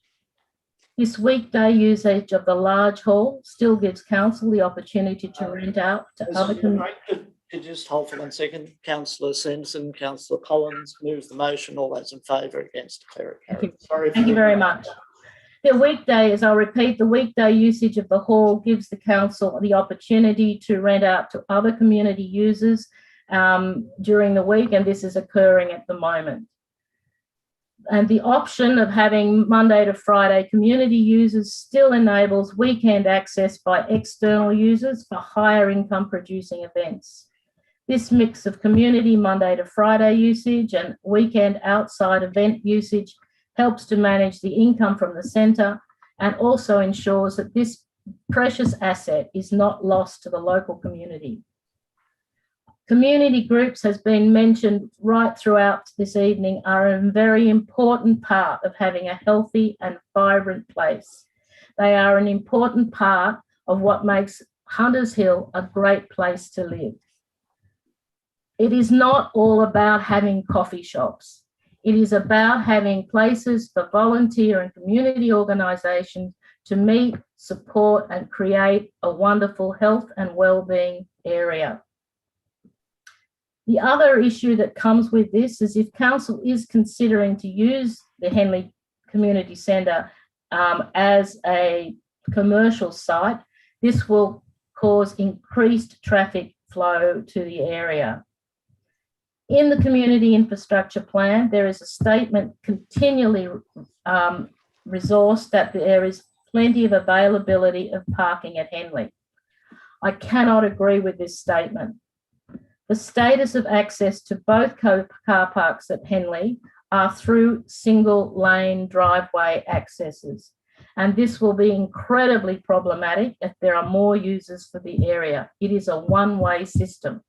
This weekday usage of the large hall still gives council the opportunity to rent out to other communities. Could you just hold for 1 second? Councillor Sanderson, Councillor Collins moves the motion. All those in favour, against, declare it carried. Sorry. Thank you very much. The weekday, as I'll repeat, the weekday usage of the hall gives the council the opportunity to rent out to other community users during the week, and this is occurring at the moment. And the option of having Monday to Friday community users still enables weekend access by external users for higher income producing events. This mix of community Monday to Friday usage and weekend outside event usage helps to manage the income from the centre and also ensures that this precious asset is not lost to the local community. Community groups has been mentioned right throughout this evening are a very important part of having a healthy and vibrant place. They are an important part of what makes Hunters Hill a great place to live. It is not all about having coffee shops. It is about having places for volunteer and community organisations to meet, support and create a wonderful health and wellbeing area. The other issue that comes with this is if council is considering to use the Henley Community Centre as a commercial site, this will cause increased traffic flow to the area. In the community infrastructure plan, there is a statement continually resourced that there is plenty of availability of parking at Henley. I cannot agree with this statement. The status of access to both car parks at Henley are through single lane driveway accesses, and this will be incredibly problematic if there are more users for the area. It is a one-way system.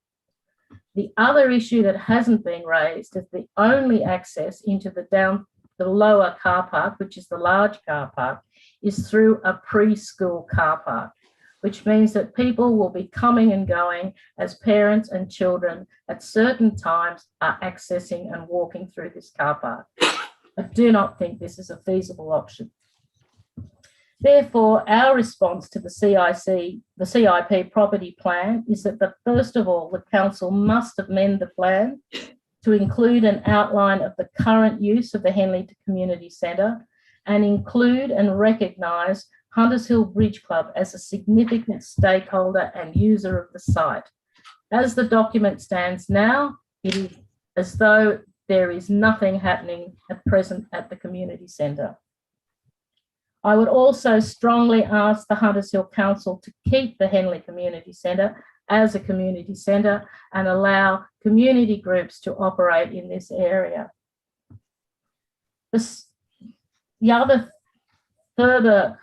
The other issue that hasn't been raised is the only access into the lower car park, which is the large car park, is through a preschool car park, which means that people will be coming and going as parents and children at certain times are accessing and walking through this car park. I do not think this is a feasible option. Therefore, our response to the CIP property plan is that first of all, the council must amend the plan to include an outline of the current use of the Henley Community Centre and include and recognise Hunters Hill Bridge Club as a significant stakeholder and user of the site. As the document stands now, it is as though there is nothing happening at present at the community centre. I would also strongly ask the Hunters Hill Council to keep the Henley Community Centre as a community centre and allow community groups to operate in this area. The other further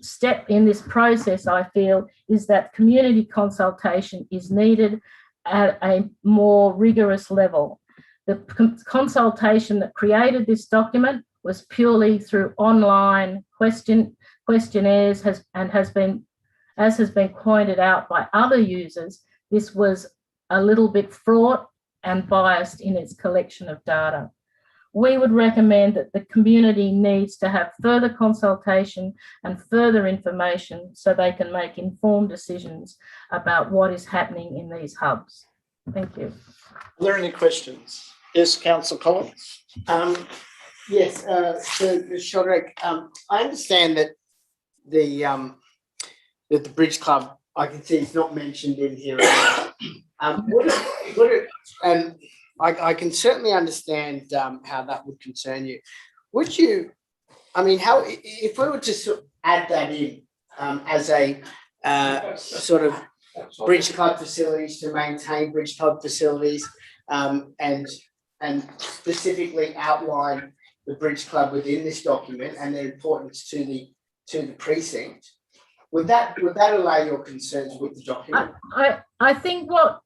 step in this process, I feel, is that community consultation is needed at a more rigorous level. The consultation that created this document was purely through online questionnaires as has been pointed out by other users, this was a little bit fraught and biased in its collection of data. We would recommend that the community needs to have further consultation and further information so they can make informed decisions about what is happening in these hubs. Thank you. Are there any questions? Yes, Councillor Collins. Yes, so Ms. Shodrick, I understand that the Bridge Club, I can see it's not mentioned in here. And I can certainly understand how that would concern you. Would you, I mean, how, if we were to sort of add that in as a sort of bridge club facilities, to maintain bridge club facilities, and specifically outline the bridge club within this document and their importance to the precinct, would that allay your concerns with the document? I think what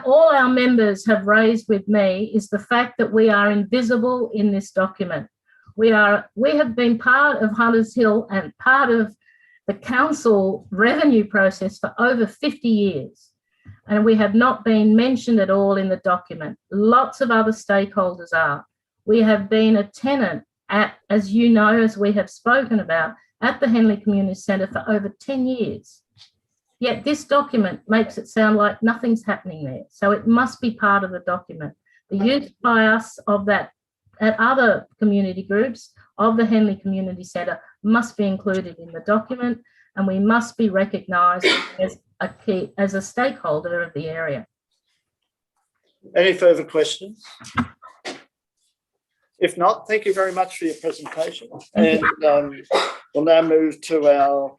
all our members have raised with me is the fact that we are invisible in this document. We have been part of Hunters Hill and part of the council revenue process for over 50 years, and we have not been mentioned at all in the document. Lots of other stakeholders are. We have been a tenant at, as you know, as we have spoken about, at the Henley Community Centre for over 10 years. Yet this document makes it sound like nothing's happening there. So it must be part of the document. The use by us of that at other community groups of the Henley Community Centre must be included in the document, and we must be recognised as a stakeholder of the area. Any further questions? If not, thank you very much for your presentation. And we'll now move to our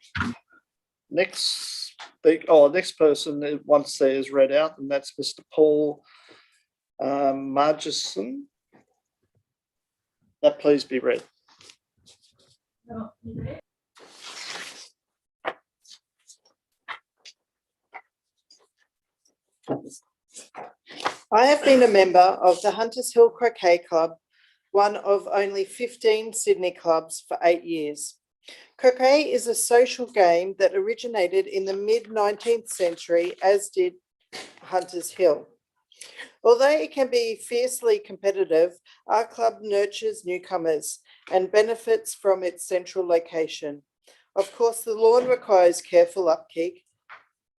next person once theirs read out, and that's Mr. Paul Margison. That please be read. I have been a member of the Hunters Hill Croquet Club, one of only 15 Sydney clubs, for 8 years. Croquet is a social game that originated in the mid-19th century, as did Hunters Hill. Although it can be fiercely competitive, our club nurtures newcomers and benefits from its central location. Of course, the lawn requires careful upkeep,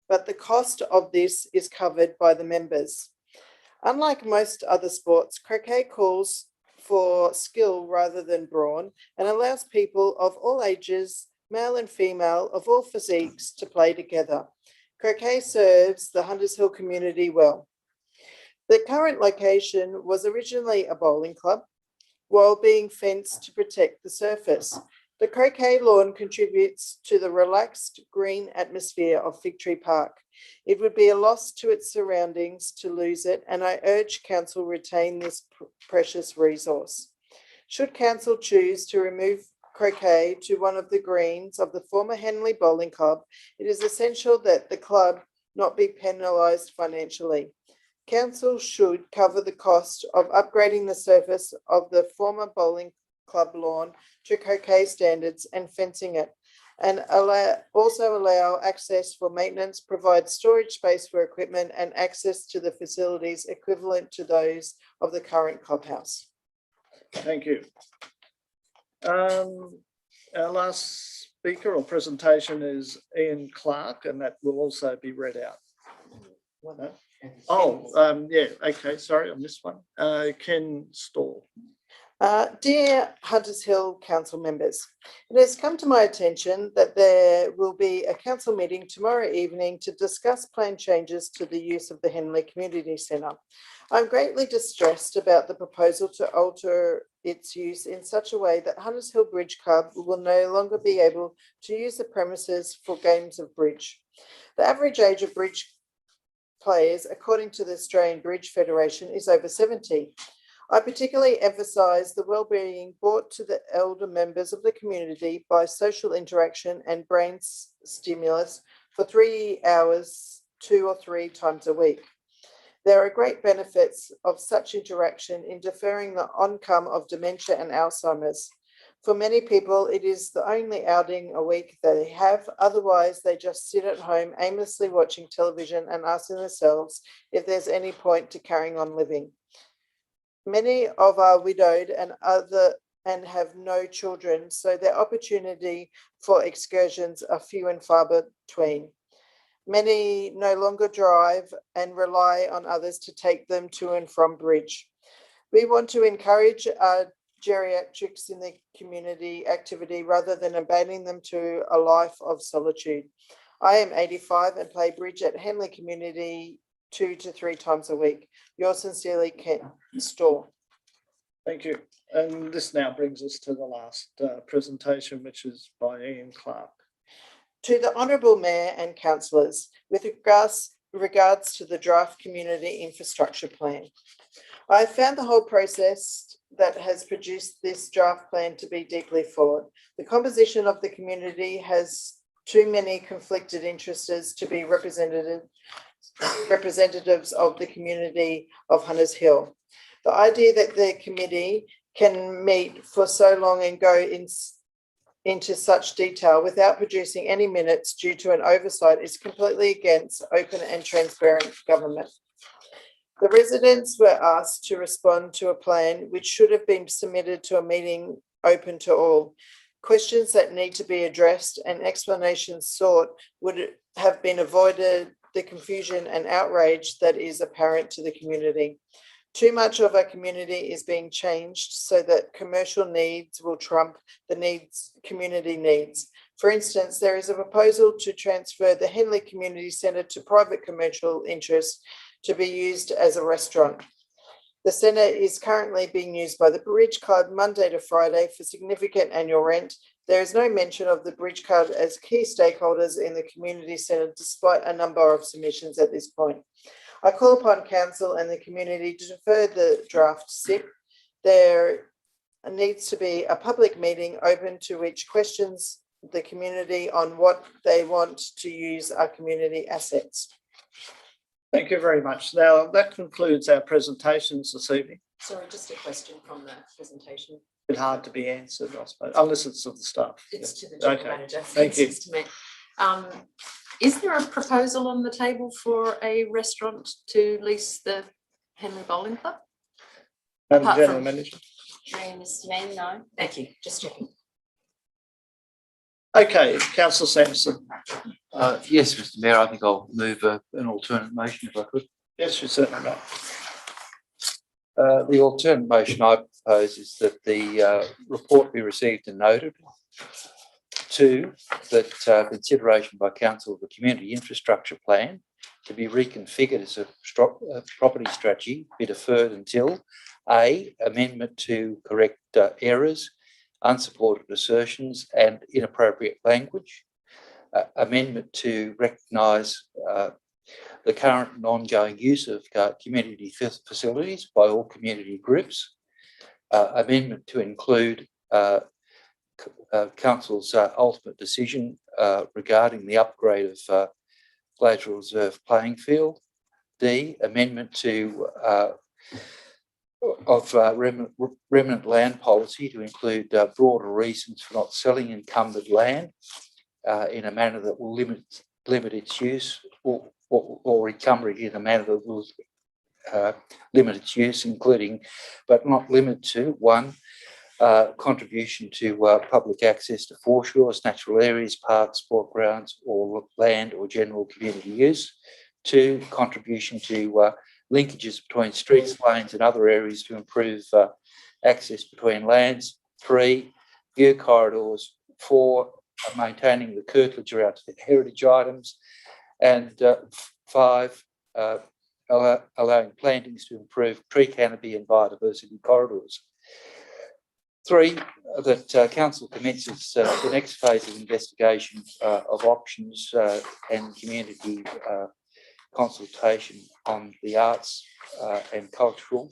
but the cost of this is covered by the members. Unlike most other sports, croquet calls for skill rather than brawn and allows people of all ages, male and female, of all physiques, to play together. Croquet serves the Hunters Hill community well. The current location was originally a bowling club, while being fenced to protect the surface. The croquet lawn contributes to the relaxed green atmosphere of Fig Tree Park. It would be a loss to its surroundings to lose it, and I urge council retain this precious resource. Should council choose to remove croquet to one of the greens of the former Henley Bowling Club, it is essential that the club not be penalised financially. Council should cover the cost of upgrading the surface of the former bowling club lawn to croquet standards and fencing it, and also allow access for maintenance, provide storage space for equipment and access to the facilities equivalent to those of the current clubhouse. Thank you. Our last speaker or presentation is Ian Clark, and that will also be read out. No? Yeah, okay, sorry, I missed one. Ken Stall. Dear Hunters Hill Council members, it has come to my attention that there will be a council meeting tomorrow evening to discuss plan changes to the use of the Henley Community Centre. I'm greatly distressed about the proposal to alter its use in such a way that Hunters Hill Bridge Club will no longer be able to use the premises for games of bridge. The average age of bridge players, according to the Australian Bridge Federation, is over 70. I particularly emphasise the well-being brought to the elder members of the community by social interaction and brain stimulus for 3 hours, 2 or 3 times a week. There are great benefits of such interaction in deferring the oncome of dementia and Alzheimer's. For many people, it is the only outing a week they have. Otherwise, they just sit at home aimlessly watching television and asking themselves if there's any point to carrying on living. Many of are widowed and have no children, so their opportunity for excursions are few and far between. Many no longer drive and rely on others to take them to and from bridge. We want to encourage our geriatrics in the community activity rather than abandoning them to a life of solitude. I am 85 and play bridge at Henley Community 2 to 3 times a week. Yours sincerely, Ken Store. Thank you. And this now brings us to the last presentation, which is by Ian Clark. To the Honourable Mayor and Councillors, with regards to the draft Community Infrastructure Plan, I have found the whole process that has produced this draft plan to be deeply flawed. The composition of the community has too many conflicted interests to be representatives of the community of Hunters Hill. The idea that the committee can meet for so long and go into such detail without producing any minutes due to an oversight is completely against open and transparent government. The residents were asked to respond to a plan which should have been submitted to a meeting open to all. Questions that need to be addressed and explanations sought would have been avoided the confusion and outrage that is apparent to the community. Too much of our community is being changed so that commercial needs will trump the community needs. For instance, there is a proposal to transfer the Henley Community Centre to private commercial interests to be used as a restaurant. The centre is currently being used by the Bridge Club Monday to Friday for significant annual rent. There is no mention of the Bridge Club as key stakeholders in the community centre, despite a number of submissions at this point. I call upon Council and the community to defer the draft SIP. There needs to be a public meeting open to which questions the community on what they want to use our community assets. Thank you very much. Now, that concludes our presentations this evening. Sorry, just a question from the presentation. A bit hard to be answered, I suppose, unless it's of the staff. It's to the general Okay. manager. Thank you. Mr. Mayor. Is there a proposal on the table for a restaurant to lease the Henley Bowling Club? Madam Apart General from- Manager. Mr. Mayor, no. Thank you, just checking. Okay, Councillor Sampson. Yes, Mr. Mayor, I think I'll move an alternate motion if I could. Yes, you certainly may. The alternate motion I propose is that the report be received and noted. 2, that consideration by Council of the Community Infrastructure Plan to be reconfigured as a property strategy be deferred until A, amendment to correct errors, unsupported assertions and inappropriate language, amendment to recognise the current and ongoing use of community facilities by all community groups, amendment to include Council's ultimate decision regarding the upgrade of Gladesville Reserve playing field, D, amendment to remnant land policy to include broader reasons for not selling encumbered land in a manner that will limit its use or encumber it in a manner that will limit its use, including but not limited to 1, contribution to public access to foreshores, natural areas, parks, sport grounds, or land or general community use. 2, contribution to linkages between streets, lanes, and other areas to improve access between lands. 3, view corridors. 4, maintaining the curtilage around heritage items. And 5, allowing plantings to improve tree canopy and biodiversity corridors. 3, that Council commences the next phase of investigation of options and community consultation on the arts and cultural,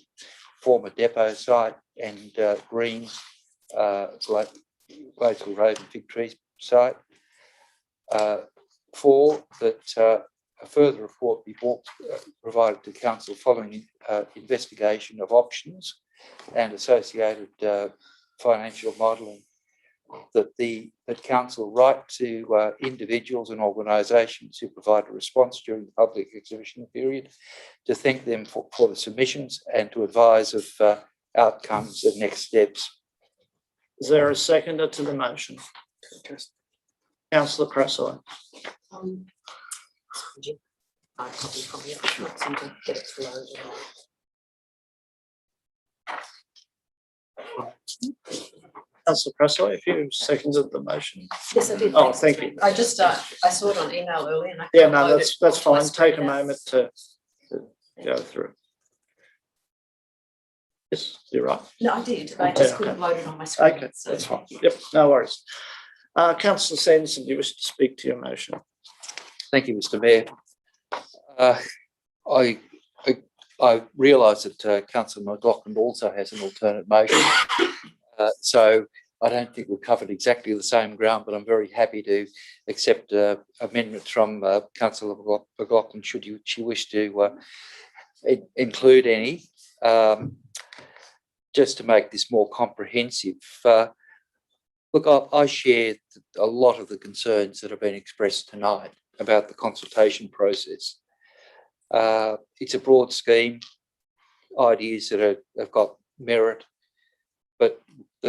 former depot site and Greens, Gladesville Road and Fig Tree site. 4, that a further report be provided to Council following investigation of options and associated financial modelling. That Council write to individuals and organisations who provide a response during the public exhibition period to thank them for the submissions and to advise of outcomes and next steps. Is there a seconder to the motion? Councillor Croquet. I copy from you. I can't seem to get it to load. Councillor Croquet, if you seconded the motion. Yes, I did. Oh, thanks. thank you. I just I saw it on email earlier and I Yeah, can't no, load that's it fine. once Take a read out. moment to go through. Yes, you're right. No, I did. I just Yeah, couldn't okay. load it on my screen. Okay, so that's fine. thank you. Yep, no worries. Councillor Sanderson, you wish to speak to your motion? Thank you, Mr. Mayor. I realise that Councillor McLaughlin also has an alternate motion. So I don't think we've covered exactly the same ground, but I'm very happy to accept amendments from Councillor McLaughlin should she wish to include any. Just to make this more comprehensive. Look, I share a lot of the concerns that have been expressed tonight about the consultation process. It's a broad scheme, ideas that have got merit, but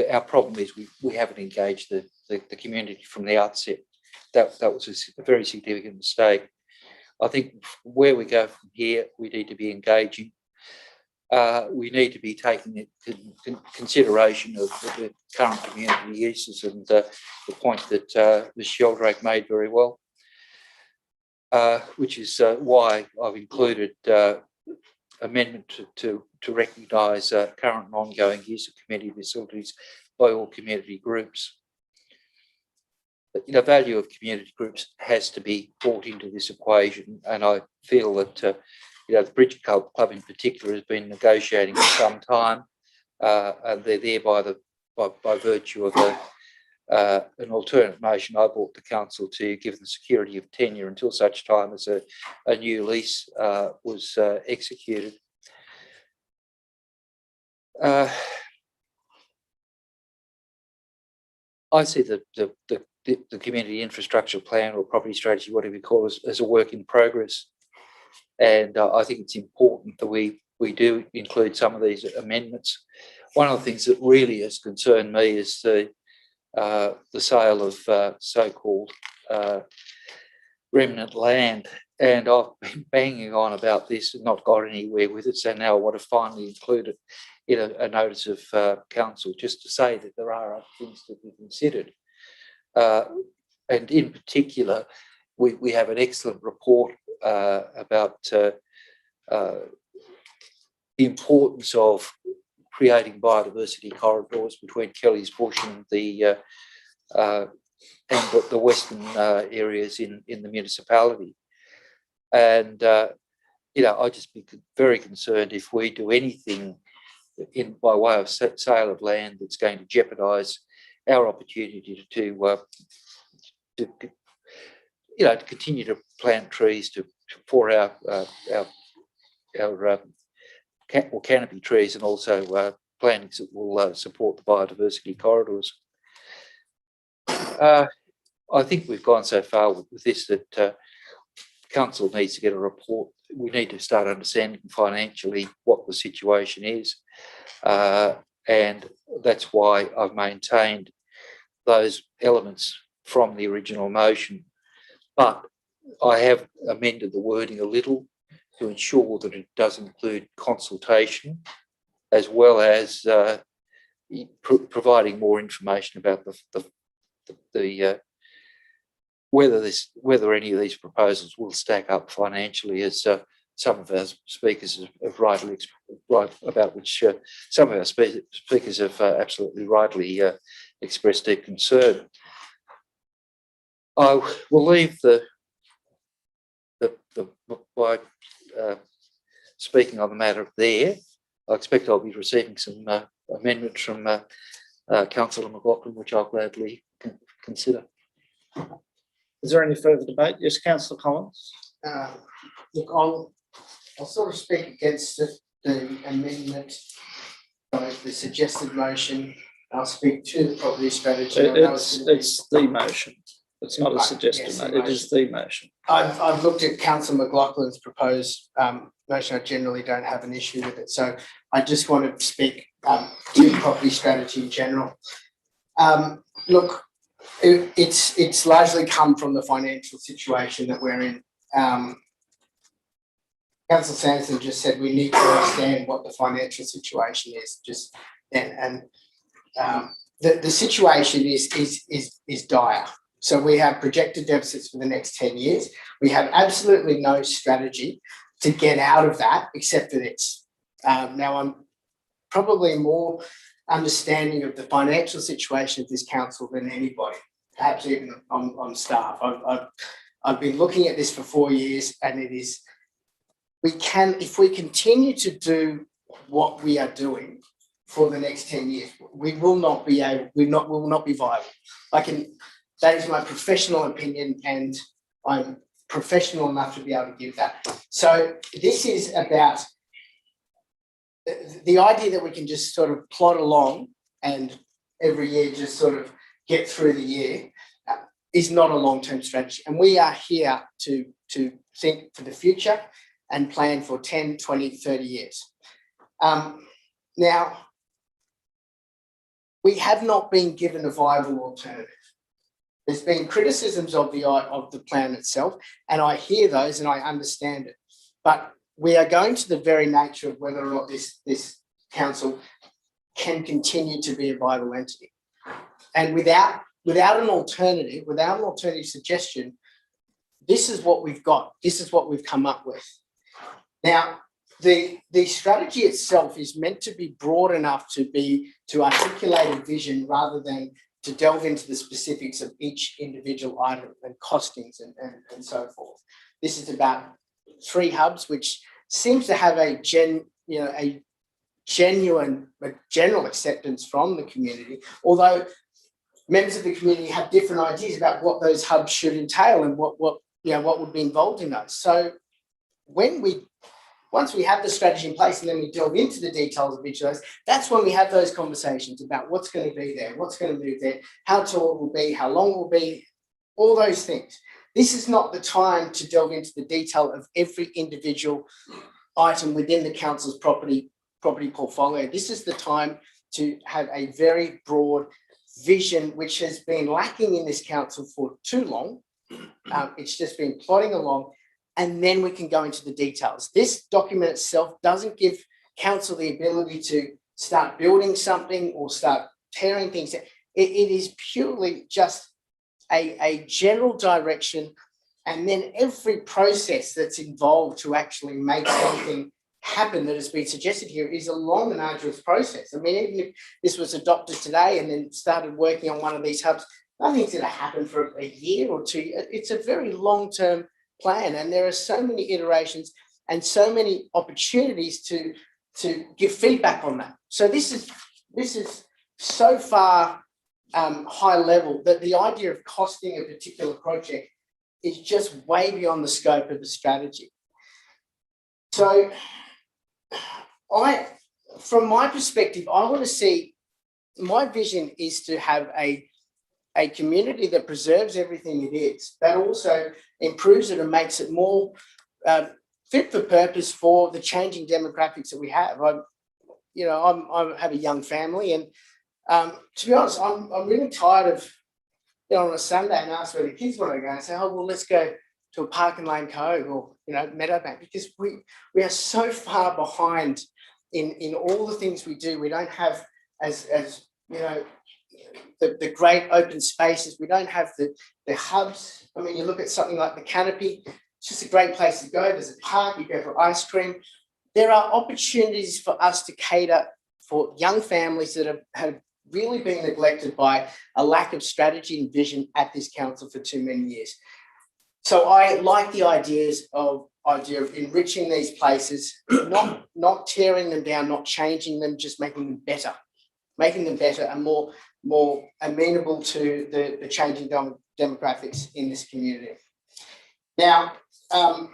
our problem is we haven't engaged the community from the outset. That was a very significant mistake. I think where we go from here, we need to be engaging. We need to be taking into consideration of the current community uses and the point that Ms. Sheldrake made very well, which is why I've included amendment to recognise current and ongoing use of community facilities by all community groups. The value of community groups has to be brought into this equation, and I feel that the Bridge Club in particular has been negotiating for some time, and they're there by virtue of an alternate motion I brought to council to give them security of tenure until such time as a new lease was executed. I see the community infrastructure plan or property strategy, whatever you call it, as a work in progress. And I think it's important that we do include some of these amendments. One of the things that really has concerned me is the sale of so-called remnant land. And I've been banging on about this and not got anywhere with it. So now I want to finally include it in a notice of council, just to say that there are other things to be considered. And in particular, we have an excellent report about the importance of creating biodiversity corridors between Kelly's Bush and the western areas in the municipality. And I'd just be very concerned if we do anything by way of sale of land that's going to jeopardise our opportunity to continue to plant trees for our canopy trees, and also plantings that will support the biodiversity corridors. I think we've gone so far with this that council needs to get a report. We need to start understanding financially what the situation is, and that's why I've maintained those elements from the original motion. But I have amended the wording a little to ensure that it does include consultation, as well as providing more information about whether any of these proposals will stack up financially, as some of our speakers have rightly about which some of our speakers have absolutely rightly expressed their concern. I will leave by speaking on the matter there. I expect I'll be receiving some amendments from Councillor McLaughlin, which I'll gladly consider. Is there any further debate? Yes, Councillor Collins. Look, I'll sort of speak against the amendment, the suggested motion. I'll speak to the property strategy. It's the motion. It's not a suggested motion. It is the motion. I've looked at Councillor McLaughlin's proposed motion. I generally don't have an issue with it. So I just want to speak to property strategy in general. Look, it's largely come from the financial situation that we're in. Councillor Sanderson just said we need to understand what the financial situation is just then, and the situation is dire. So we have projected deficits for the next 10 years. We have absolutely no strategy to get out of that except for this. Now, I'm probably more understanding of the financial situation of this council than anybody, perhaps even on staff. I've been looking at this for 4 years, and it is, if we continue to do what we are doing for the next 10 years, we will not be viable. That is my professional opinion, and I'm professional enough to be able to give that. So this is about the idea that we can just sort of plod along and every year just sort of get through the year is not a long-term strategy. And we are here to think for the future and plan for 10, 20, 30 years. Now, we have not been given a viable alternative. There's been criticisms of the plan itself, and I hear those and I understand it. But we are going to the very nature of whether or not this council can continue to be a viable entity. And without an alternative suggestion, this is what we've got. This is what we've come up with. Now, the strategy itself is meant to be broad enough to articulate a vision rather than to delve into the specifics of each individual item and costings and so forth. This is about 3 hubs, which seems to have a genuine general acceptance from the community, although members of the community have different ideas about what those hubs should entail and what would be involved in those. So once we have the strategy in place and then we delve into the details of each of those, that's when we have those conversations about what's going to be there, what's going to move there, how tall it will be, how long it will be, all those things. This is not the time to delve into the detail of every individual item within the council's property portfolio. This is the time to have a very broad vision, which has been lacking in this council for too long. It's just been plodding along, and then we can go into the details. This document itself doesn't give council the ability to start building something or start tearing things. It is purely just a general direction, and then every process that's involved to actually make something happen that has been suggested here is a long and arduous process. I mean, even if this was adopted today and then started working on one of these hubs, nothing's going to happen for a year or 2 years. It's a very long-term plan, and there are so many iterations and so many opportunities to give feedback on that. So this is so far high level that the idea of costing a particular project is just way beyond the scope of the strategy. So from my perspective, I want to see, my vision is to have a community that preserves everything it is, that also improves it and makes it more fit for purpose for the changing demographics that we have. I have a young family, and to be honest, I'm really tired of on a Sunday and ask where the kids want to go and say, oh, well, let's go to a Park and Lane Cove or Meadowbank, because we are so far behind in all the things we do. We don't have the great open spaces. We don't have the hubs. I mean, you look at something like the Canopy, it's just a great place to go. There's a park, you go for ice cream. There are opportunities for us to cater for young families that have really been neglected by a lack of strategy and vision at this council for too many years. So I like the idea of enriching these places, not tearing them down, not changing them, just making them better and more amenable to the changing demographics in this community. Now, I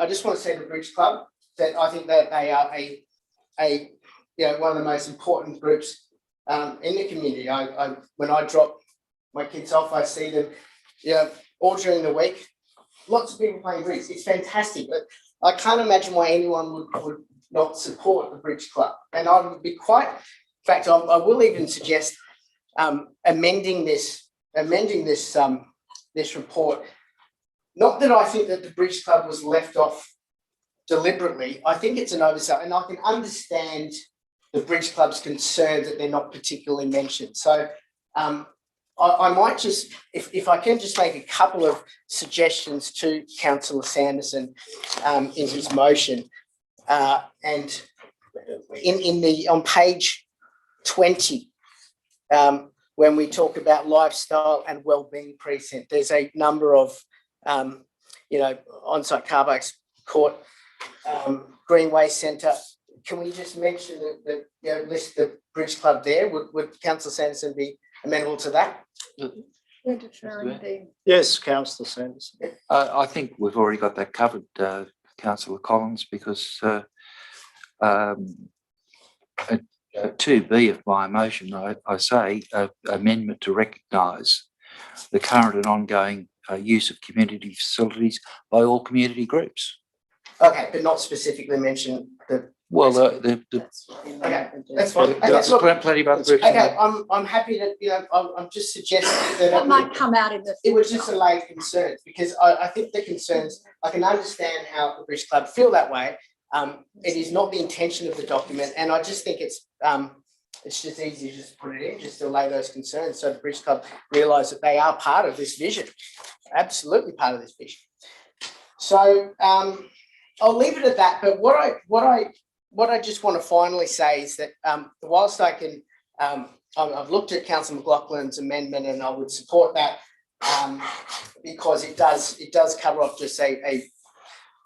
just want to say to the Bridge Club that I think that they are one of the most important groups in the community. When I drop my kids off, I see them all during the week. Lots of people playing bridge. It's fantastic, but I can't imagine why anyone would not support the Bridge Club. And I would be in fact, I will even suggest amending this report. Not that I think that the Bridge Club was left off deliberately. I think it's an oversight, and I can understand the Bridge Club's concern that they're not particularly mentioned. So I might just, if I can just make a couple of suggestions to Councillor Sanderson in his motion. And on page 20, when we talk about lifestyle and wellbeing precinct, there's a number of, on-site car parks, court, Greenway Centre. Can we just mention the list the Bridge Club there? Would Councillor Sanderson be amenable to that? Yes, Councillor Sanderson. I think we've already got that covered, Councillor Collins, because 2B of my motion, I say amendment to recognise the current and ongoing use of community facilities by all community groups. Okay, but not specifically mention the. Well, okay, that's fine. There's plenty of other groups. Okay, I'm happy to, I'm just suggesting That might come out in the. It was just allay concerns, because I think the concerns, I can understand how the Bridge Club feel that way. It is not the intention of the document, and I just think it's just easy to just put it in, just to allay those concerns, so the Bridge Club realise that they are part of this vision, absolutely part of this vision. So I'll leave it at that. But what I just want to finally say is that whilst I can, I've looked at Councillor McLaughlin's amendment, and I would support that because it does cover off just a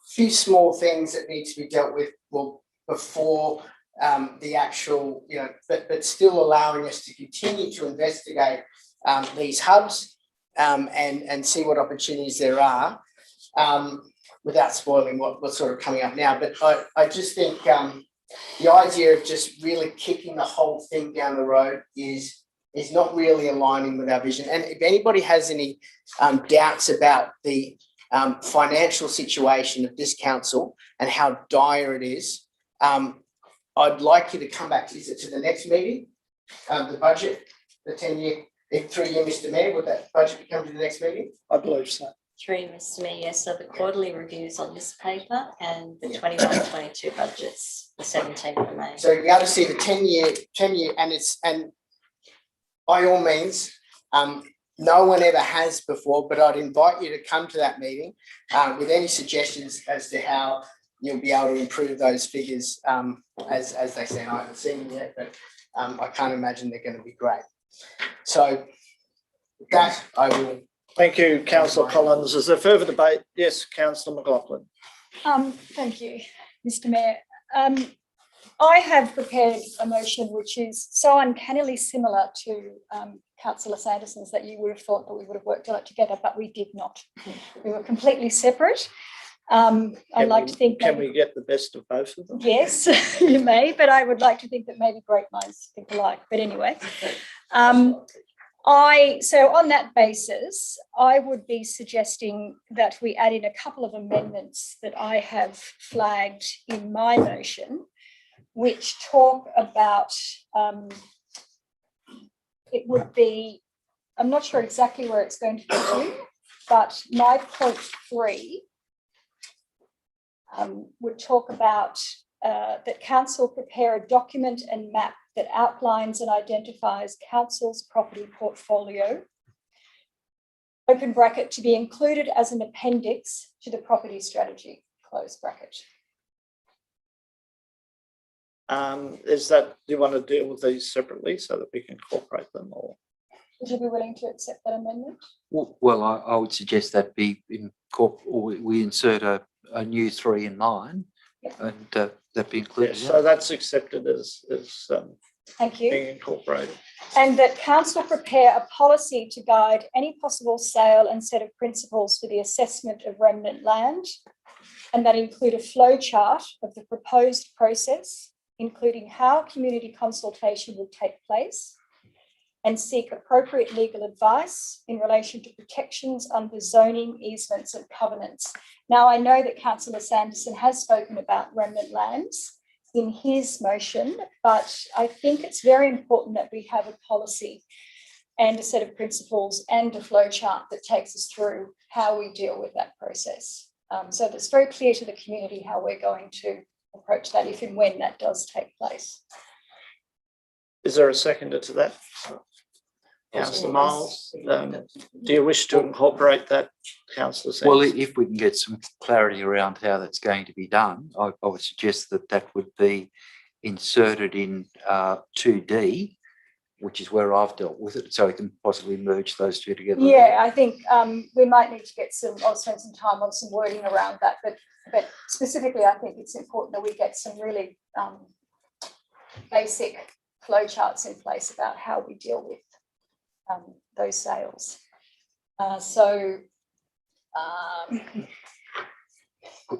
few small things that need to be dealt with before the actual, but still allowing us to continue to investigate these hubs and see what opportunities there are without spoiling what's sort of coming up now. But I just think the idea of just really kicking the whole thing down the road is not really aligning with our vision. And if anybody has any doubts about the financial situation of this council and how dire it is, I'd like you to come back to the next meeting, the budget, the 10-year, 3-year, Mr. Mayor. Would that budget be coming to the next meeting? I believe so. Through Mr. Mayor, yes, so the quarterly reviews on this paper and the 21-22 budgets, the 17th of May. So you'll be able to see the 10-year, and by all means, no one ever has before, but I'd invite you to come to that meeting with any suggestions as to how you'll be able to improve those figures as they stand. I haven't seen them yet, but I can't imagine they're going to be great. So with that, I will. Thank you, Councillor Collins. Is there further debate? Yes, Councillor McLaughlin. Thank you, Mr. Mayor. I have prepared a motion which is so uncannily similar to Councillor Sanderson's that you would have thought that we would have worked on it together, but we did not. We were completely separate. I'd like to think. Can we get the best of both of them? Yes, you may, but I would like to think that maybe great minds think alike. But anyway, so on that basis, I would be suggesting that we add in a couple of amendments that I have flagged in my motion, which talk about, it would be, I'm not sure exactly where it's going to be, but my point 3 would talk about that council prepare a document and map that outlines and identifies council's property portfolio, open bracket, to be included as an appendix to the property strategy, close bracket. Is that, do you want to deal with these separately so that we can incorporate them, or? Would you be willing to accept that amendment? Well, I would suggest that we insert a new 3 in mine, and that be included. Yes, so that's accepted as Thank you. being incorporated. And that council prepare a policy to guide any possible sale and set of principles for the assessment of remnant land, and that include a flow chart of the proposed process, including how community consultation would take place, and seek appropriate legal advice in relation to protections under zoning, easements and covenants. Now, I know that Councillor Sanderson has spoken about remnant lands in his motion, but I think it's very important that we have a policy and a set of principles and a flow chart that takes us through how we deal with that process. So that's very clear to the community how we're going to approach that if and when that does take place. Is there a seconder to that? Councillor Miles, do you wish to incorporate that, Councillor Sanderson? Well, if we can get some clarity around how that's going to be done, I would suggest that that would be inserted in 2D, which is where I've dealt with it, so we can possibly merge those two together. Yeah, I think we might need to get I'll spend some time on some wording around that, but specifically, I think it's important that we get some really basic flowcharts in place about how we deal with those sales.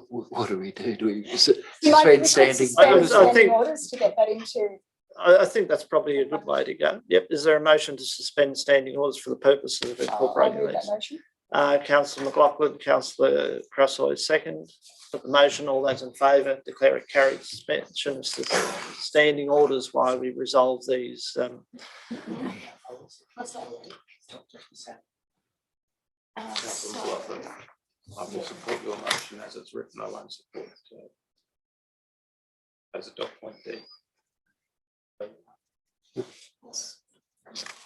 What do we do? Do we suspend standing? Standing orders to get that into. I think that's probably a good way to go. Yep. Is there a motion to suspend standing orders for the purposes of incorporating these? Councillor McLaughlin, Councillor Croquet, second. Put the motion. All those in favour, declare it carried. Suspension of standing orders while we resolve these. I will support your motion as it's written. I won't support as a dot point D.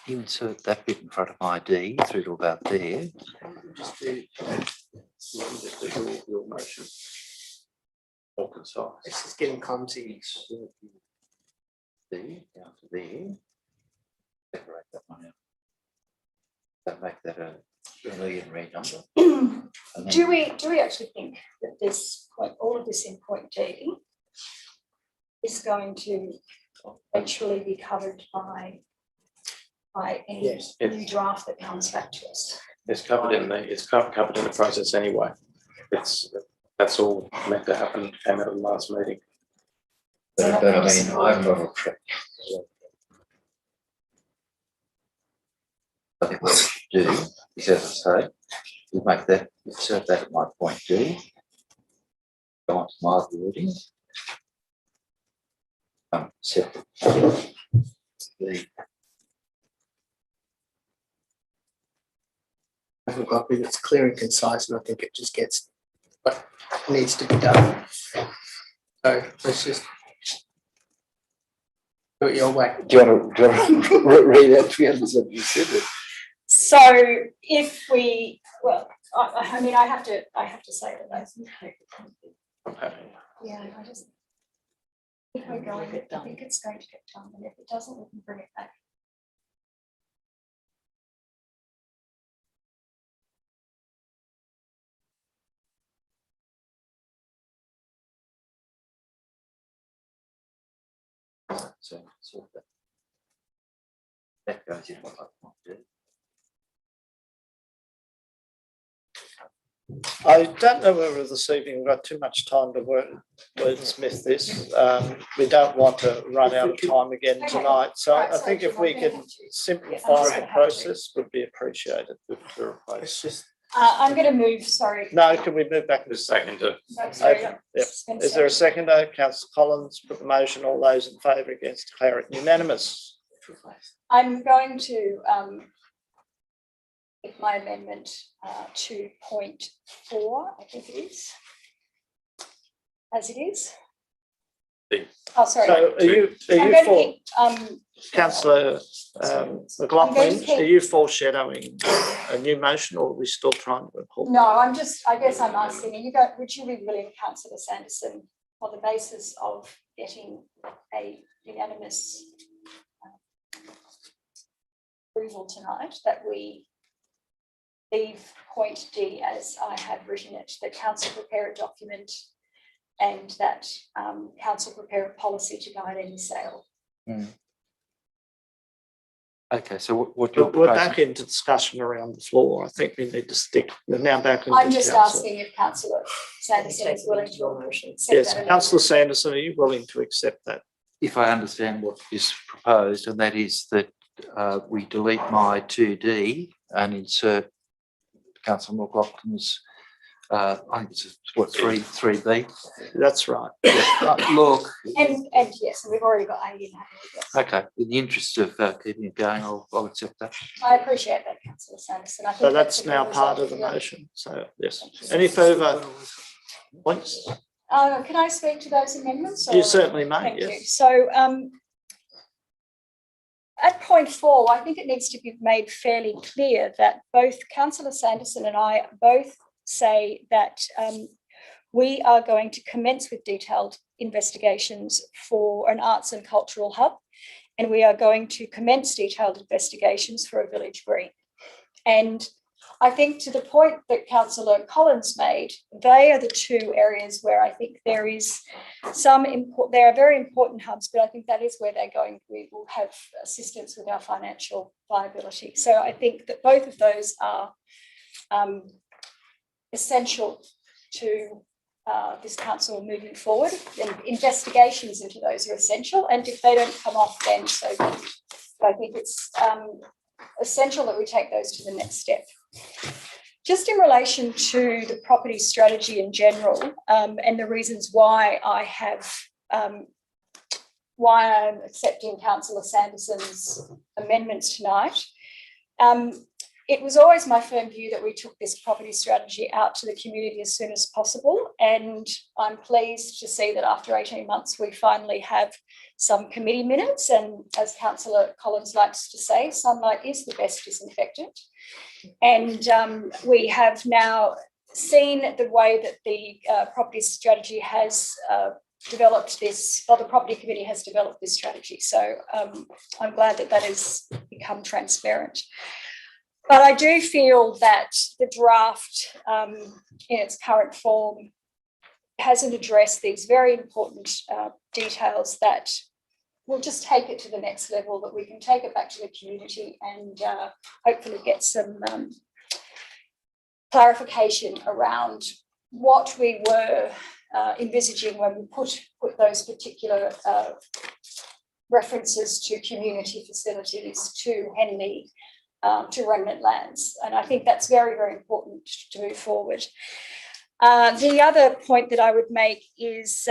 Insert that bit in front of my D through to about there. Just do your motion. More concise. It's just getting clumsy. There, down to there. Separate that one out. That make that a E and red number. Do we actually think that this point, all of this in point D, is going to eventually be covered by any new draft that comes back to us? It's covered in the process anyway. That's all meant to happen. Came out of the last meeting. But I mean, I'm not a trick. I think what we should do is, as I say, we make that, insert that at my point D. Go on to my wording. Separate. I think it's clear and concise, and I think it just gets what needs to be done. So let's just do it your way. Do you want to read that to me? Understand you said it. So if we, well, I mean, I have to say that that's. Yeah, I just. If we're going, I think it's going to get done, and if it doesn't, we can bring it back. So that goes in what I want to do. I don't know whether this evening we've got too much time to wordsmith this. We don't want to run out of time again tonight. So I think if we can simplify the process would be appreciated. It's just. I'm going to move, sorry. No, can we move back to second? Yep. Is there a seconder? Councillor Collins, put the motion. All those in favour, against, declare it unanimous. I'm going to make my amendment to point 4, I think it is, as it is. Oh, sorry. So are you for, Councillor McLaughlin, are you foreshadowing a new motion, or are we still trying to incorporate? No, I guess I'm asking, would you be willing, Councillor Sanderson, on the basis of getting a unanimous approval tonight, that we leave point D as I have written it, that council prepare a document and that council prepare a policy to guide any sale. Okay, so what we're back into discussion around the floor. I think we need to stick. We're now back into. I'm just asking if Councillor Sanderson is willing to accept yes, that. Councillor Sanderson, are you willing to accept that? If I understand what is proposed, and that is that we delete my 2D and insert Councillor McLaughlin's, I think it's what, 3B? That's right. Look. And yes, we've already got A in that. Okay, in the interest of keeping it going, I'll accept that. I appreciate that, Councillor Sanderson. I think So that's now part of the motion. So yes. Any further points? Can I speak to those amendments? You certainly may. Thank yes. you. So at point 4, I think it needs to be made fairly clear that both Councillor Sanderson and I both say that we are going to commence with detailed investigations for an arts and cultural hub, and we are going to commence detailed investigations for a village green. And I think to the point that Councillor Collins made, they are the two areas where I think there is they are very important hubs, but I think that is where we will have assistance with our financial viability. So I think that both of those are essential to this council moving forward, and investigations into those are essential. And if they don't come off, then so be it. I think it's essential that we take those to the next step. Just in relation to the property strategy in general, and the reasons why I'm accepting Councillor Sanderson's amendments tonight. It was always my firm view that we took this property strategy out to the community as soon as possible, and I'm pleased to see that after 18 months we finally have some committee minutes, and as Councillor Collins likes to say, sunlight is the best disinfectant. And we have now seen the way that the property strategy has developed this, or the property committee has developed this strategy. So I'm glad that that has become transparent. But I do feel that the draft in its current form hasn't addressed these very important details that will just take it to the next level, that we can take it back to the community and hopefully get some clarification around what we were envisaging when we put those particular references to community facilities, to Henley, to remnant lands. And I think that's very, very important to move forward. The other point that I would make is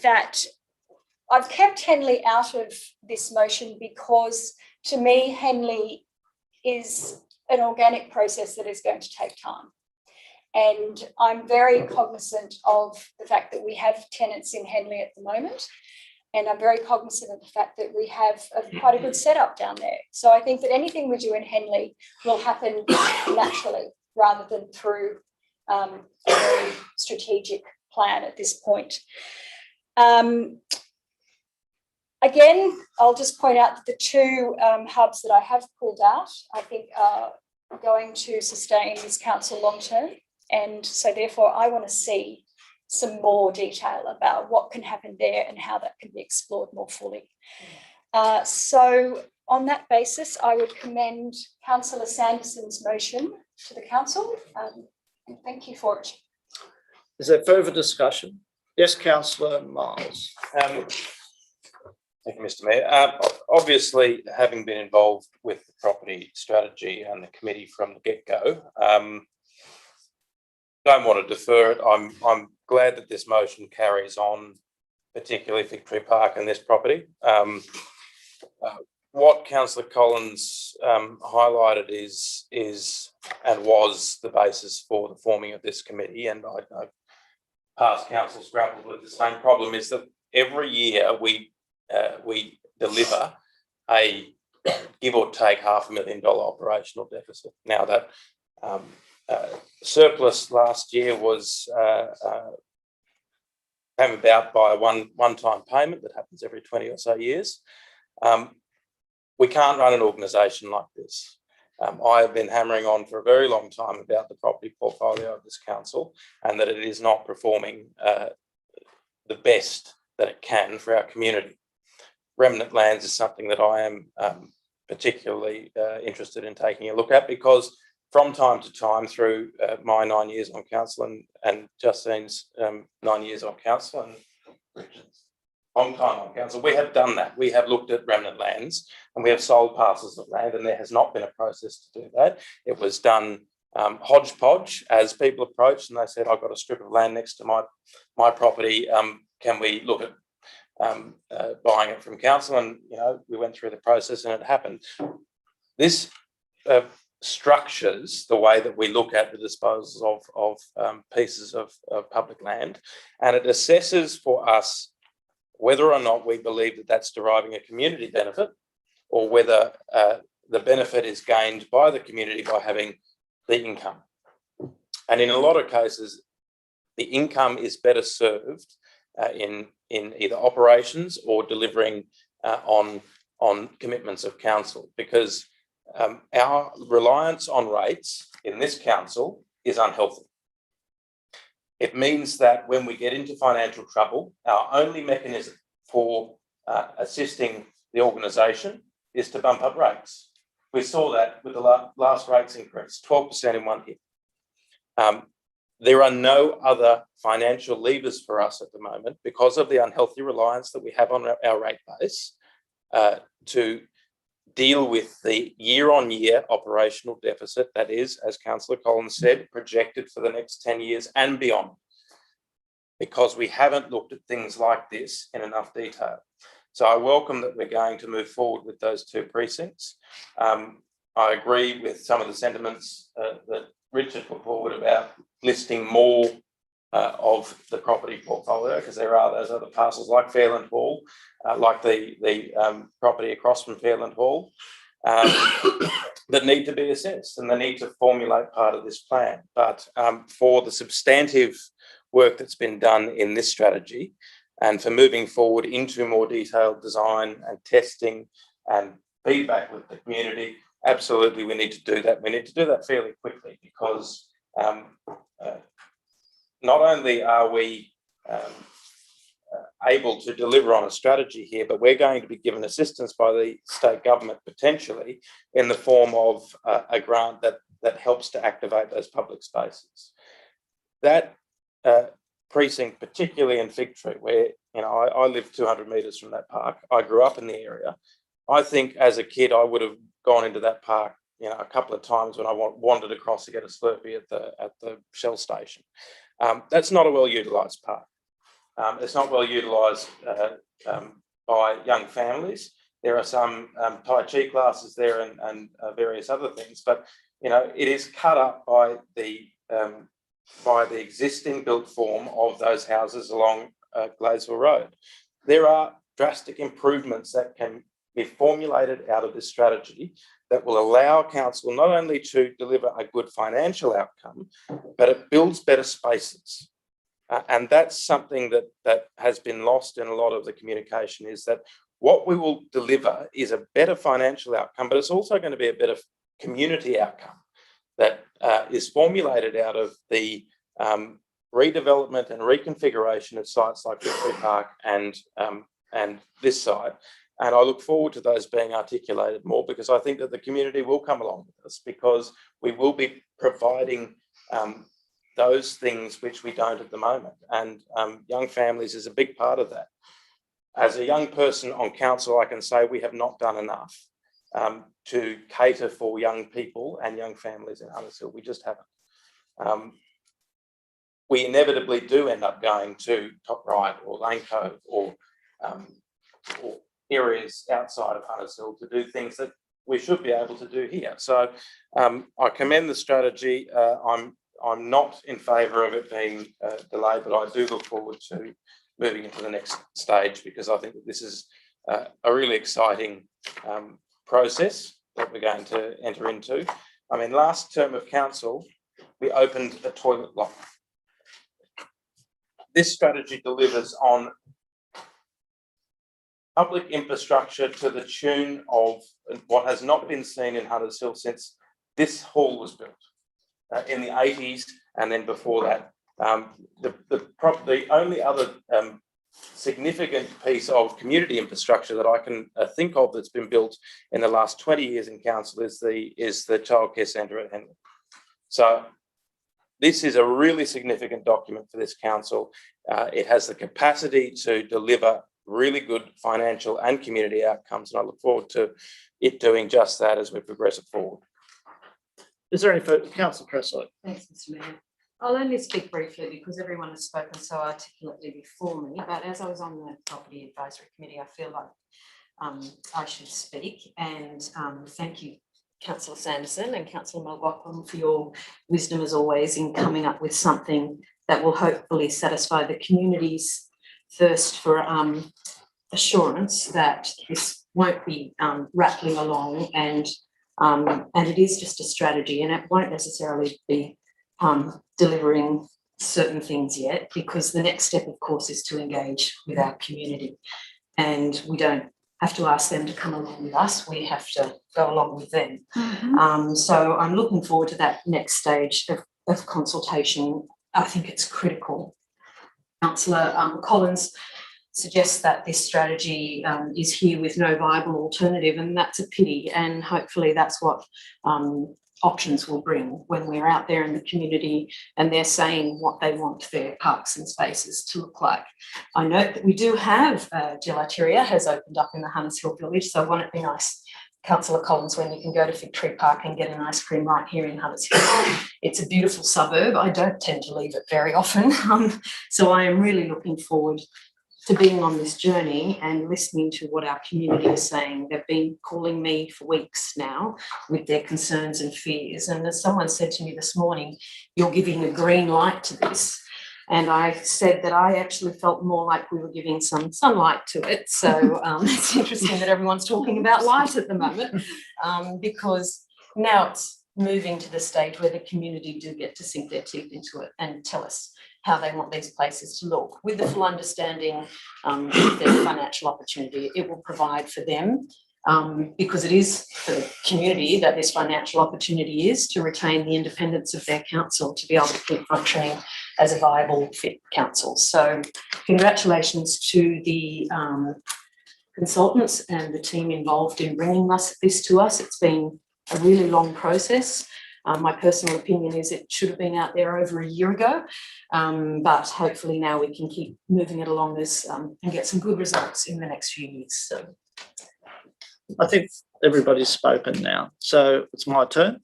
that I've kept Henley out of this motion because, to me, Henley is an organic process that is going to take time. And I'm very cognizant of the fact that we have tenants in Henley at the moment. And I'm very cognizant of the fact that we have quite a good setup down there. So I think that anything we do in Henley will happen naturally rather than through a very strategic plan at this point. Again, I'll just point out that the two hubs that I have pulled out, I think are going to sustain this council long term. And so therefore I want to see some more detail about what can happen there and how that can be explored more fully. So on that basis, I would commend Councillor Sanderson's motion to the council. And thank you for it. Is there further discussion? Yes, Councillor Miles. Thank you, Mr. Mayor. Obviously, having been involved with the property strategy and the committee from the get-go, don't want to defer it. I'm glad that this motion carries on, particularly Victory Park and this property. What Councillor Collins highlighted is and was the basis for the forming of this committee, and I past councils grappled with the same problem, is that every year we deliver a give or take $500,000 operational deficit. Now that surplus last year was came about by a one-time payment that happens every 20 or so years. We can't run an organisation like this. I have been hammering on for a very long time about the property portfolio of this council and that it is not performing the best that it can for our community. Remnant lands is something that I am particularly interested in taking a look at, because from time to time through my 9 years on council and Justine's 9 years on council and Richard's long time on council, we have done that. We have looked at remnant lands and we have sold parcels of land, and there has not been a process to do that. It was done hodgepodge as people approached and they said, I've got a strip of land next to my property. Can we look at buying it from council? And, you know, we went through the process and it happened. This structures the way that we look at the disposals of pieces of public land, and it assesses for us whether or not we believe that that's deriving a community benefit, or whether the benefit is gained by the community by having the income. And in a lot of cases, the income is better served in either operations or delivering on commitments of council, because our reliance on rates in this council is unhealthy. It means that when we get into financial trouble, our only mechanism for assisting the organisation is to bump up rates. We saw that with the last rates increase, 12% in one hit. There are no other financial levers for us at the moment because of the unhealthy reliance that we have on our rate base to deal with the year-on-year operational deficit that is, as Councillor Collins said, projected for the next 10 years and beyond, because we haven't looked at things like this in enough detail. So I welcome that we're going to move forward with those two precincts. I agree with some of the sentiments that Richard put forward about listing more of the property portfolio, because there are those other parcels like Fairland Hall, like the property across from Fairland Hall, that need to be assessed, and they need to formulate part of this plan. But for the substantive work that's been done in this strategy, and for moving forward into more detailed design and testing and feedback with the community, absolutely we need to do that. We need to do that fairly quickly, because not only are we able to deliver on a strategy here, but we're going to be given assistance by the state government potentially in the form of a grant that helps to activate those public spaces. That precinct, particularly in Fig Tree, where I live 200 metres from that park. I grew up in the area. I think as a kid I would have gone into that park a couple of times when I wandered across to get a Slurpee at the Shell station. That's not a well utilised park. It's not well utilised by young families. There are some Tai Chi classes there and various other things, but it is cut up by the existing built form of those houses along Gladesville Road. There are drastic improvements that can be formulated out of this strategy that will allow council not only to deliver a good financial outcome, but it builds better spaces. And that's something that has been lost in a lot of the communication, is that what we will deliver is a better financial outcome, but it's also going to be a better community outcome that is formulated out of the redevelopment and reconfiguration of sites like Victory Park and this site. And I look forward to those being articulated more, because I think that the community will come along with us, because we will be providing those things which we don't at the moment. And young families is a big part of that. As a young person on council, I can say we have not done enough to cater for young people and young families in Hunters Hill. We just haven't. We inevitably do end up going to Top Right or Lane Cove or areas outside of Hunters Hill to do things that we should be able to do here. So I commend the strategy. I'm not in favour of it being delayed, but I do look forward to moving into the next stage, because I think that this is a really exciting process that we're going to enter into. I mean, last term of council, we opened a toilet lock. This strategy delivers on public infrastructure to the tune of what has not been seen in Hunters Hill since this hall was built in the 80s, and then before that. The only other significant piece of community infrastructure that I can think of that's been built in the last 20 years in council is the childcare centre at Henley. So this is a really significant document for this council. It has the capacity to deliver really good financial and community outcomes, and I look forward to it doing just that as we progress it forward. Is there any further? Councillor Cresswell. Thanks, Mr. Mayor. I'll only speak briefly because everyone has spoken so articulately before me, but as I was on the Property Advisory Committee, I feel like I should speak, and thank you, Councillor Sanderson and Councillor McLaughlin, for your wisdom as always in coming up with something that will hopefully satisfy the community's thirst for assurance that this won't be rattling along, and it is just a strategy, and it won't necessarily be delivering certain things yet, because the next step, of course, is to engage with our community, and we don't have to ask them to come along with us, we have to go along with them. So I'm looking forward to that next stage of consultation. I think it's critical. Councillor Collins suggests that this strategy is here with no viable alternative, and that's a pity, and hopefully that's what options will bring when we're out there in the community and they're saying what they want their parks and spaces to look like. I note that we do have gelateria has opened up in the Hunters Hill Village, so won't it be nice, Councillor Collins, when you can go to Fig Tree Park and get an ice cream right here in Hunters Hill. It's a beautiful suburb. I don't tend to leave it very often. So I am really looking forward to being on this journey and listening to what our community is saying. They've been calling me for weeks now with their concerns and fears. And as someone said to me this morning, you're giving a green light to this. And I said that I actually felt more like we were giving some sunlight to it. So it's interesting that everyone's talking about light at the moment, because now it's moving to the stage where the community do get to sink their teeth into it and tell us how they want these places to look, with the full understanding of their financial opportunity it will provide for them, because it is for the community that this financial opportunity is to retain the independence of their council, to be able to keep functioning as a viable, fit council. So congratulations to the consultants and the team involved in bringing this to us. It's been a really long process. My personal opinion is it should have been out there over a year ago, but hopefully now we can keep moving it along this and get some good results in the next few years. So I think everybody's spoken now, so it's my turn,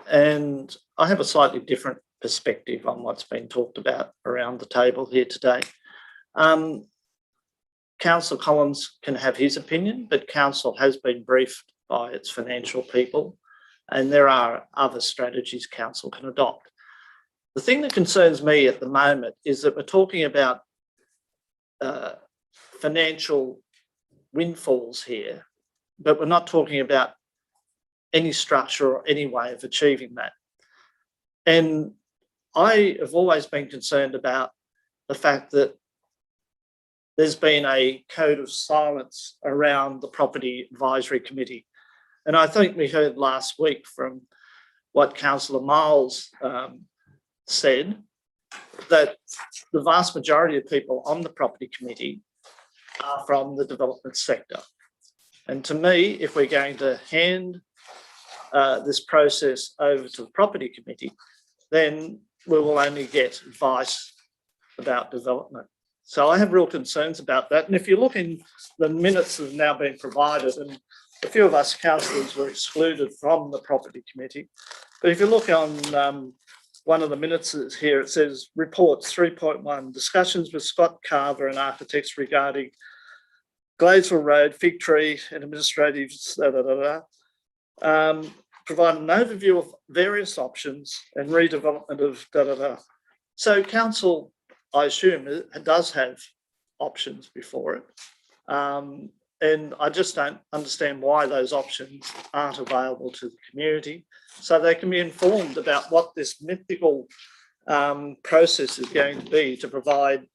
and I have a slightly different perspective on what's been talked about around the table here today. Councillor Collins can have his opinion, but council has been briefed by its financial people, and there are other strategies council can adopt. The thing that concerns me at the moment is that we're talking about financial windfalls here, but we're not talking about any structure or any way of achieving that. And I have always been concerned about the fact that there's been a code of silence around the Property Advisory Committee. And I think we heard last week from what Councillor Miles said, that the vast majority of people on the Property Committee are from the development sector. And to me, if we're going to hand this process over to the Property Committee, then we will only get advice about development. So I have real concerns about that. And if you look in the minutes that have now been provided, and a few of us councillors were excluded from the Property Committee, but if you look on one of the minutes here, it says reports 3.1, discussions with Scott Carver and architects regarding Gladesville Road, Fig Tree and administrative, provide an overview of various options and redevelopment of So council, I assume, it does have options before it. And I just don't understand why those options aren't available to the community so they can be informed about what this mythical process is going to be to provide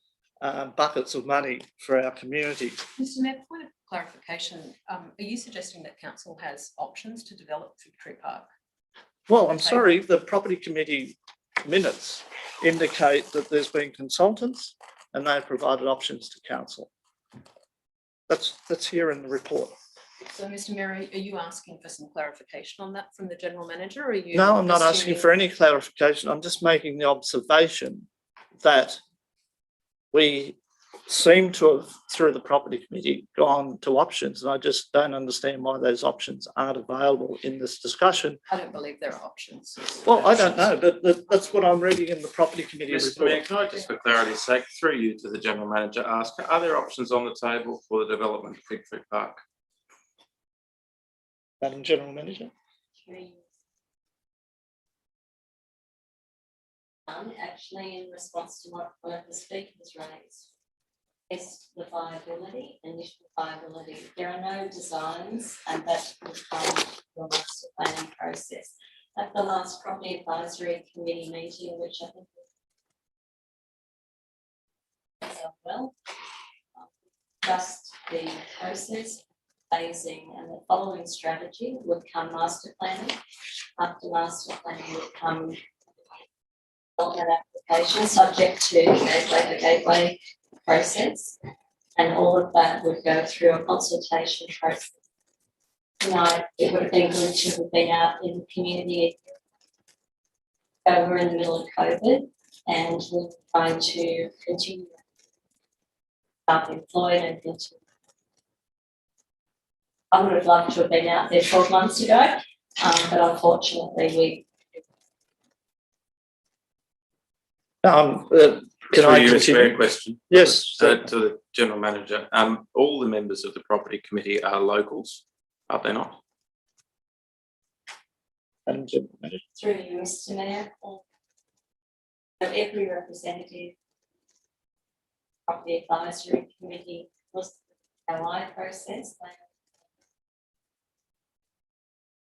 buckets of money for our community. Mr. Mayor, point of clarification, are you suggesting that council has options to develop Fig Tree Park? Well, I'm sorry, the Property Committee minutes indicate that there's been consultants and they've provided options to council. That's here in the report. So, Mr. Mayor, are you asking for some clarification on that from the General Manager? Or are you No, I'm not asking assuming... for any clarification. I'm just making the observation that we seem to have, through the Property Committee, gone to options, and I just don't understand why those options aren't available in this discussion. I don't believe there are options. Well, I don't know, but that's what I'm reading in the Property Committee Mr. report. Mayor, can I just, for clarity's sake, through you to the General Manager, ask, are there options on the table for the development of Fig Tree Park? Madam General Manager. Actually, in response to what one of the speakers raised. test the viability, initial viability. There are no designs, and that will come from the master planning process. At the last property advisory committee meeting, which I think well, just the process, phasing, and the following strategy would come master planning. After master planning would come development application subject to the gateway process, and all of that would go through a consultation process. Tonight, it would have been good to have been out in the community. We're in the middle of COVID, and we're trying to continue employed and continue. I would have loved to have been out there 12 months ago, but unfortunately can I Mr. continue? Mayor, question? Yes. To the General Manager. All the members of the Property Committee are locals, are they not? General Manager. through you, Mr. Mayor, every representative Property Advisory Committee was the LI process.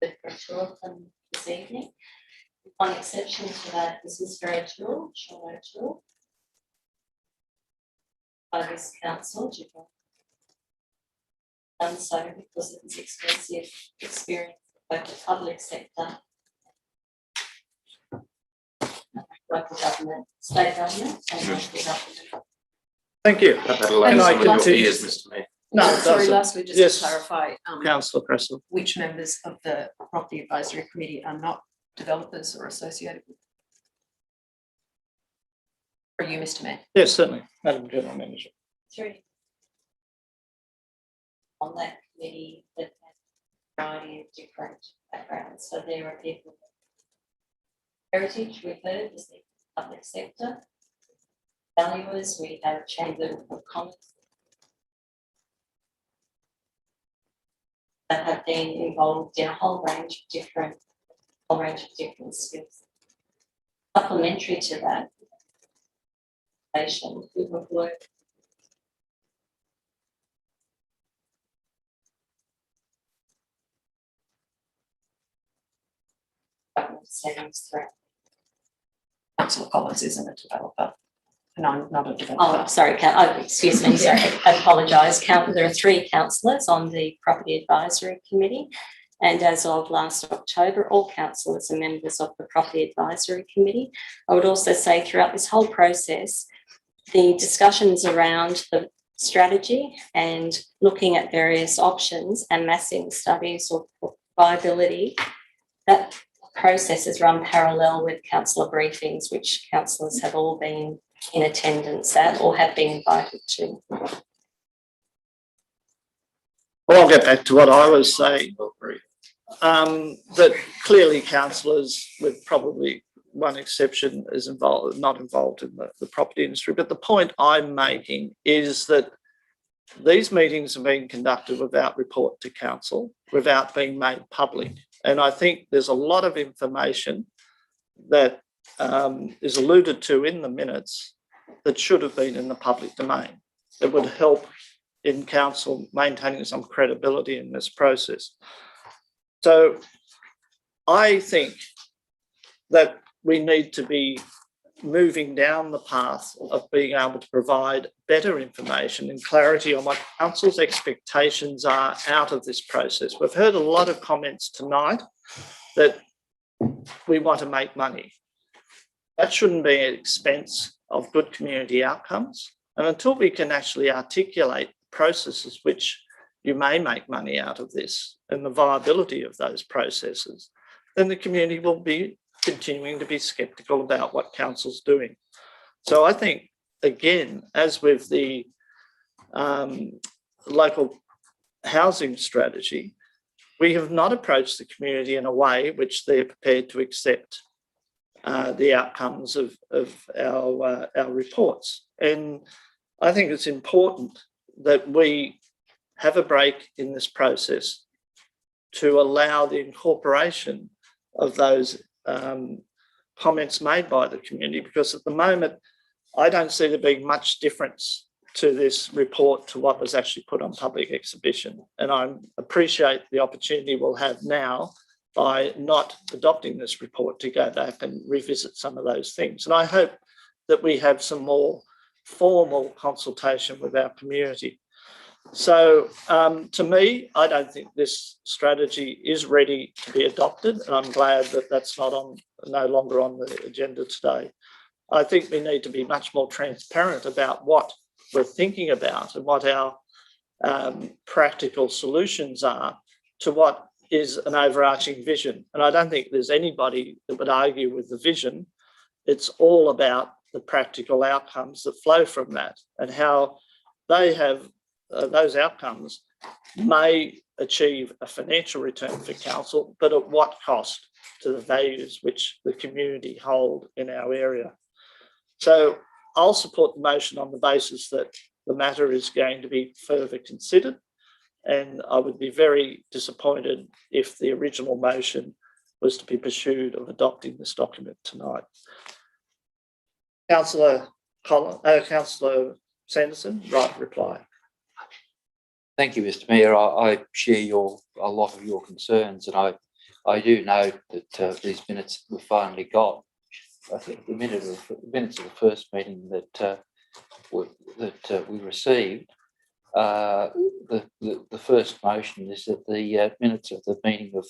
This evening. One exception to that is Mr. O'Toole, Sean O'Toole, by this council to done so because of his extensive experience in both the public sector, local government, state government, and national government. Thank you. That alone some of your fears, Mr. Mayor. No, Sorry, lastly, just yes, to clarify, Councillor Cresswell. which members of the Property Advisory Committee are not developers or associated with? Are you, Mr. Mayor? Yes, certainly, Madam General Manager. Three. On that committee that has a variety of different backgrounds. So there are people heritage, we've heard, is the public sector. Valuers, we have Chamber of Commerce that have been involved in a whole range of different skills. Supplementary to that, we have worked settings through. Councillor Collins isn't a developer. And I'm not a developer. Oh, sorry, excuse me, sorry, I apologise. There are 3 councillors on the Property Advisory Committee, and as of last October, all councillors are members of the Property Advisory Committee. I would also say throughout this whole process, the discussions around the strategy and looking at various options and massing studies or viability, that process is run parallel with councillor briefings, which councillors have all been in attendance at or have been invited to. Well, I'll get back to what I was saying. That clearly councillors, with probably one exception, is not involved in the property industry. But the point I'm making is that these meetings are being conducted without report to council, without being made public. And I think there's a lot of information that is alluded to in the minutes that should have been in the public domain. It would help in council maintaining some credibility in this process. So I think that we need to be moving down the path of being able to provide better information and clarity on what council's expectations are out of this process. We've heard a lot of comments tonight that we want to make money. That shouldn't be at expense of good community outcomes. And until we can actually articulate processes which you may make money out of this and the viability of those processes, then the community will be continuing to be sceptical about what council's doing. So I think, again, as with the local housing strategy, we have not approached the community in a way which they're prepared to accept the outcomes of our reports. And I think it's important that we have a break in this process to allow the incorporation of those comments made by the community, because at the moment, I don't see there being much difference to this report to what was actually put on public exhibition. And I appreciate the opportunity we'll have now by not adopting this report to go back and revisit some of those things. And I hope that we have some more formal consultation with our community. So to me, I don't think this strategy is ready to be adopted, and I'm glad that that's no longer on the agenda today. I think we need to be much more transparent about what we're thinking about and what our practical solutions are to what is an overarching vision. And I don't think there's anybody that would argue with the vision. It's all about the practical outcomes that flow from that and how they have those outcomes may achieve a financial return for council, but at what cost to the values which the community hold in our area. So I'll support the motion on the basis that the matter is going to be further considered, and I would be very disappointed if the original motion was to be pursued of adopting this document tonight. Councillor Sanderson, right reply. Thank you, Mr. Mayor. I share a lot of your concerns, and I do know that these minutes we've finally got. I think the minutes of the first meeting that we received, the first motion is that the minutes of the meeting of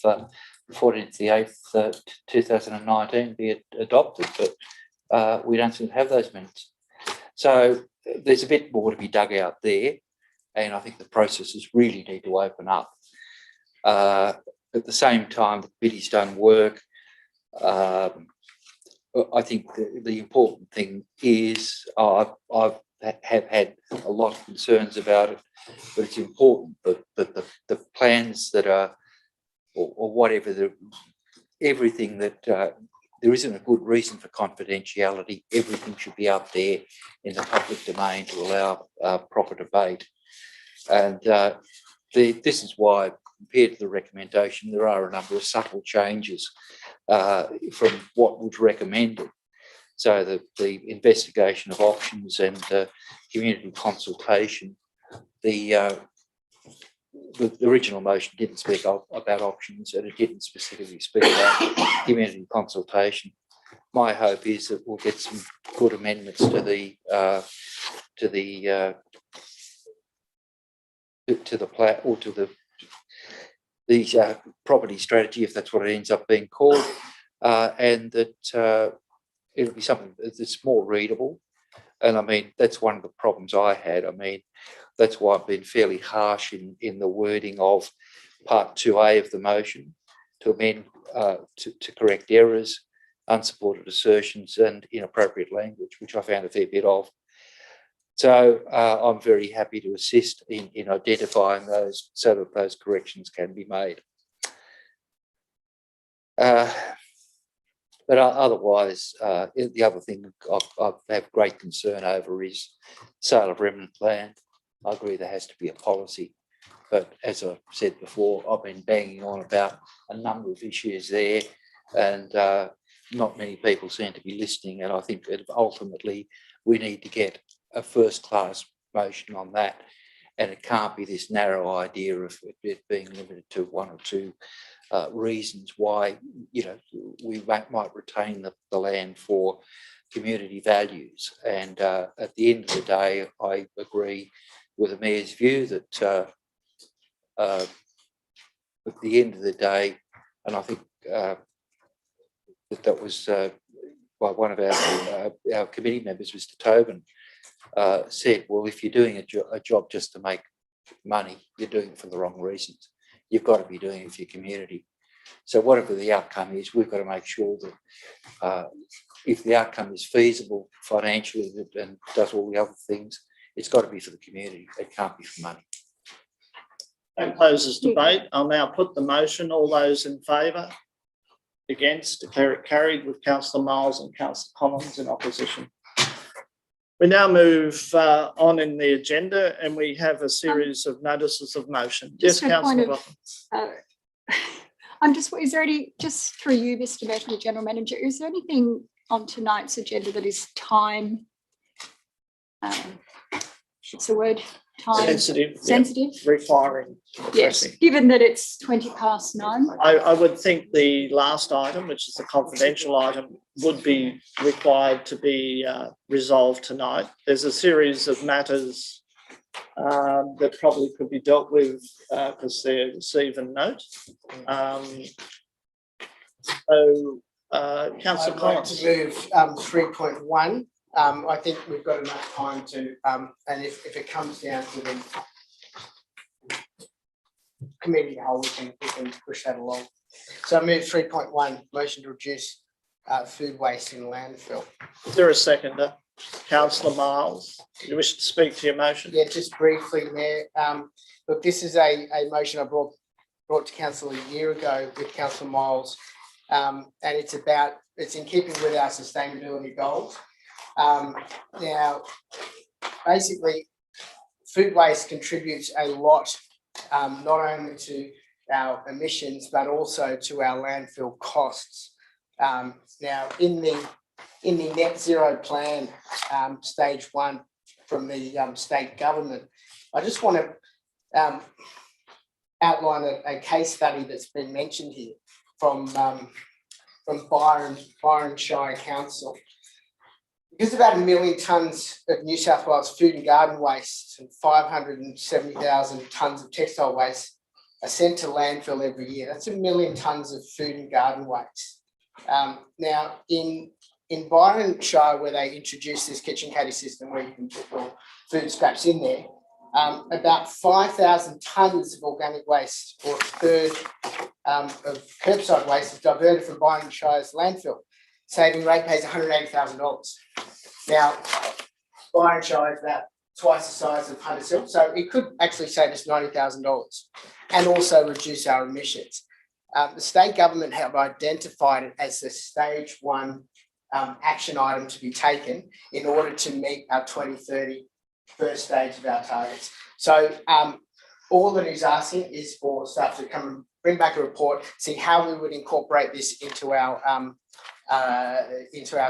14th the 8th 2019 be adopted, but we don't seem to have those minutes. So there's a bit more to be dug out there, and I think the processes really need to open up. At the same time, the committee's done work. I think the important thing is I have had a lot of concerns about it, but it's important that the plans that are, or whatever, everything that there isn't a good reason for confidentiality. Everything should be out there in the public domain to allow proper debate. And this is why, compared to the recommendation, there are a number of subtle changes from what was recommended. So the investigation of options and community consultation, the original motion didn't speak about options, and it didn't specifically speak about community consultation. My hope is that we'll get some good amendments to the plan, or to the property strategy, if that's what it ends up being called, and that it'll be something that's more readable. And I mean, that's one of the problems I had. I mean, that's why I've been fairly harsh in the wording of part 2A of the motion, to amend to correct errors, unsupported assertions and inappropriate language, which I found a fair bit of. So I'm very happy to assist in identifying those so that those corrections can be made. But otherwise, the other thing I have great concern over is sale of remnant land. I agree there has to be a policy, but as I said before, I've been banging on about a number of issues there, and not many people seem to be listening. And I think that ultimately we need to get a first-class motion on that, and it can't be this narrow idea of it being limited to one or two reasons why we might retain the land for community values. And at the end of the day, I agree with the Mayor's view that at the end of the day, and I think that was by one of our committee members, Mr. Tobin, said, well, if you're doing a job just to make money, you're doing it for the wrong reasons. You've got to be doing it for your community. So whatever the outcome is, we've got to make sure that if the outcome is feasible financially and does all the other things, it's got to be for the community. It can't be for money. That closes debate. I'll now put the motion. All those in favour? Against? Carried, with Councillor Miles and Councillor Collins in opposition. We now move on in the agenda, and we have a series of notices of motion. Yes, Councillor. Is there any, just through you, Mr. Mayor, the General Manager, is there anything on tonight's agenda that is time It's a word, time sensitive, sensitive. requiring Yes, addressing. given that it's 9:20. I would think the last item, which is the confidential item, would be required to be resolved tonight. There's a series of matters that probably could be dealt with because they're receive and note. Councillor I'd like Collins. to move 3.1. I think we've got enough time to, and if it comes down to the committee whole, we can push that along. So I move 3.1, motion to reduce food waste in landfill. Is there a seconder? Councillor Miles, you wish to speak to your motion? Yeah, just briefly, Mayor. Look, this is a motion I brought to council a year ago with Councillor Miles, and it's in keeping with our sustainability goals. Now, basically, food waste contributes a lot, not only to our emissions, but also to our landfill costs. Now, in the net zero plan, stage 1 from the state government, I just want to outline a case study that's been mentioned here from Byron Shire Council. Because about 1 million tonnes of New South Wales food and garden waste and 570,000 tonnes of textile waste are sent to landfill every year. That's 1 million tonnes of food and garden waste. Now, in Byron Shire, where they introduced this kitchen caddy system where you can put your food scraps in there, about 5,000 tonnes of organic waste, or a third of curbside waste, is diverted from Byron Shire's landfill, saving ratepayers $180,000. Now, Byron Shire is about twice the size of Hunters Hill, so it could actually save us $90,000 and also reduce our emissions. The state government have identified it as the stage 1 action item to be taken in order to meet our 2030 first stage of our targets. So all that he's asking is for staff to come and bring back a report, see how we would incorporate this into our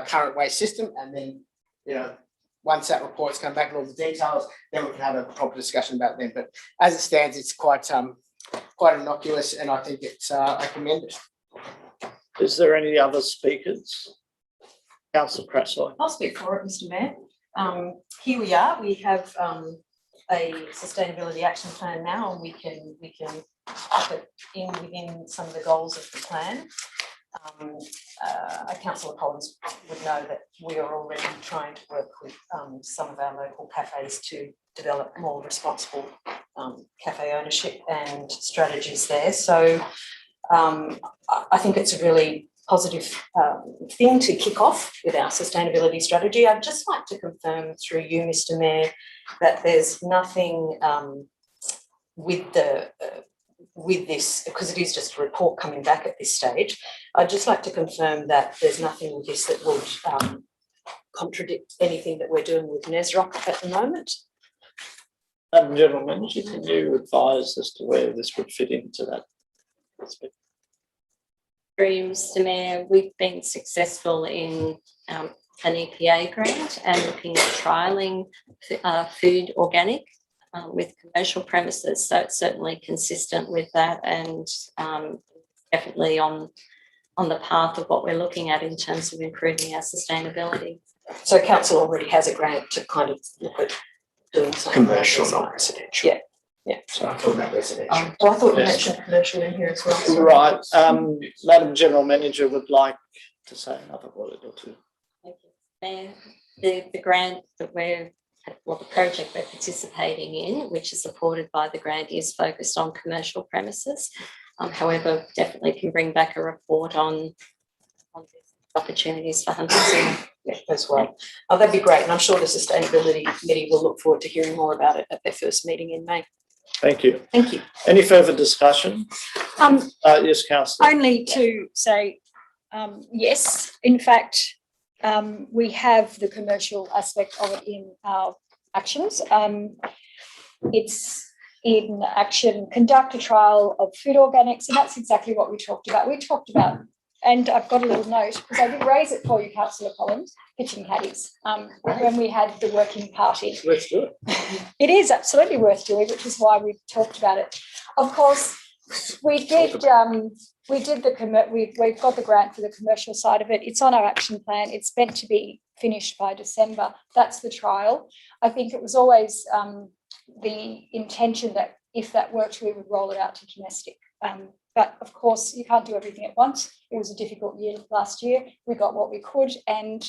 current waste system, and then, you know, once that report's come back and all the details, then we can have a proper discussion about them. But as it stands, it's quite innocuous, and I think it's I commend it. Is there any other speakers? Councillor Croquet. I'll speak for it, Mr. Mayor. Here we are. We have a sustainability action plan now, and we can put it in within some of the goals of the plan. Councillor Collins would know that we are already trying to work with some of our local cafes to develop more responsible cafe ownership and strategies there. So I think it's a really positive thing to kick off with our sustainability strategy. I'd just like to confirm through you, Mr. Mayor, that there's nothing with this, because it is just a report coming back at this stage. I'd just like to confirm that there's nothing with this that would contradict anything that we're doing with NESROC at the moment. General Manager, can you advise as to where this would fit into that? Mr. Mayor, we've been successful in an EPA grant and looking at trialling food organic with commercial premises. So it's certainly consistent with that, and definitely on the path of what we're looking at in terms of improving our sustainability. So council already has a grant to kind of look at doing something. Commercial, not residential. Yeah. Yeah. So I thought about residential. Well, I thought you mentioned commercial in here as well. So Right. Madam General Manager would like to say another word or two. Thank you. Mayor, the grant that the project we're participating in, which is supported by the grant, is focused on commercial premises. However, definitely can bring back a report on opportunities for Hunters Hill. Yeah, as well. Oh, that'd be great. And I'm sure the Sustainability Committee will look forward to hearing more about it at their first meeting in May. Thank you. Thank you. Any further discussion? Yes, Councillor. Only to say yes. In fact, we have the commercial aspect of it in our actions. It's in action, conduct a trial of food organics, and that's exactly what we talked about. We talked about and I've got a little note, because I did raise it for you, Councillor Collins, pitching caddies, when we had the working party. Let's do it. It is absolutely worth doing, which is why we talked about it. Of course, we've got the grant for the commercial side of it. It's on our action plan. It's meant to be finished by December. That's the trial. I think it was always the intention that if that worked, we would roll it out to domestic. But of course, you can't do everything at once. It was a difficult year last year. We got what we could, and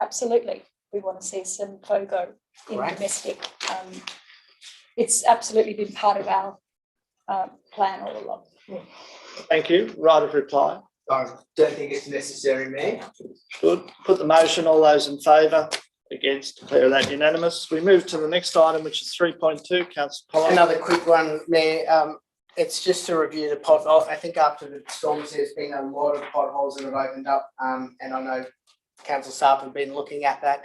absolutely, we want to see some FOGO in domestic. It's absolutely been part of our plan all along. Thank you. Right of reply. I don't think it's necessary, Mayor. Good. Put the motion. All those in favour? Against? Declare that unanimous. We move to the next item, which is 3.2. Councillor Collins. Another quick one, Mayor. It's just to review the pothole. I think after the storms, there's been a lot of potholes that have opened up, and I know council staff have been looking at that.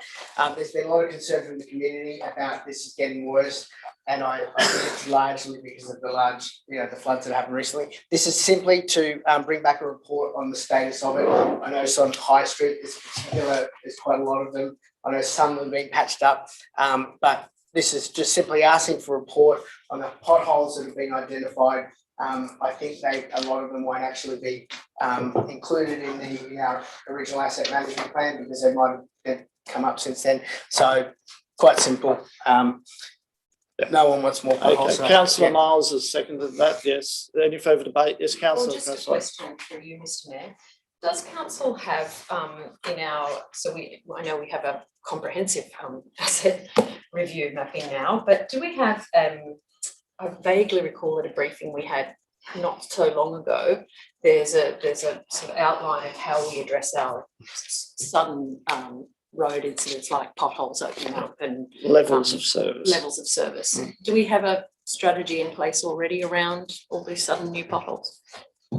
There's been a lot of concern from the community about this is getting worse, and I think it's largely because of the floods that happened recently. This is simply to bring back a report on the status of it. I know it's on High Street, there's quite a lot of them. I know some of them being patched up, but this is just simply asking for a report on the potholes that have been identified. I think a lot of them won't actually be included in our original asset management plan because they might have come up since then. So quite simple. No one wants more potholes. Okay. Councillor Miles has seconded that. Yes. Any further debate? Yes, Councillor. Well, just a question for you, Mr. Mayor. Does council have I know we have a comprehensive asset review mapping now, but do we have, I vaguely recall at a briefing we had not so long ago, there's a sort of outline of how we address our sudden road incidents like potholes opening up and levels of service. Do we have a strategy in place already around all these sudden new potholes?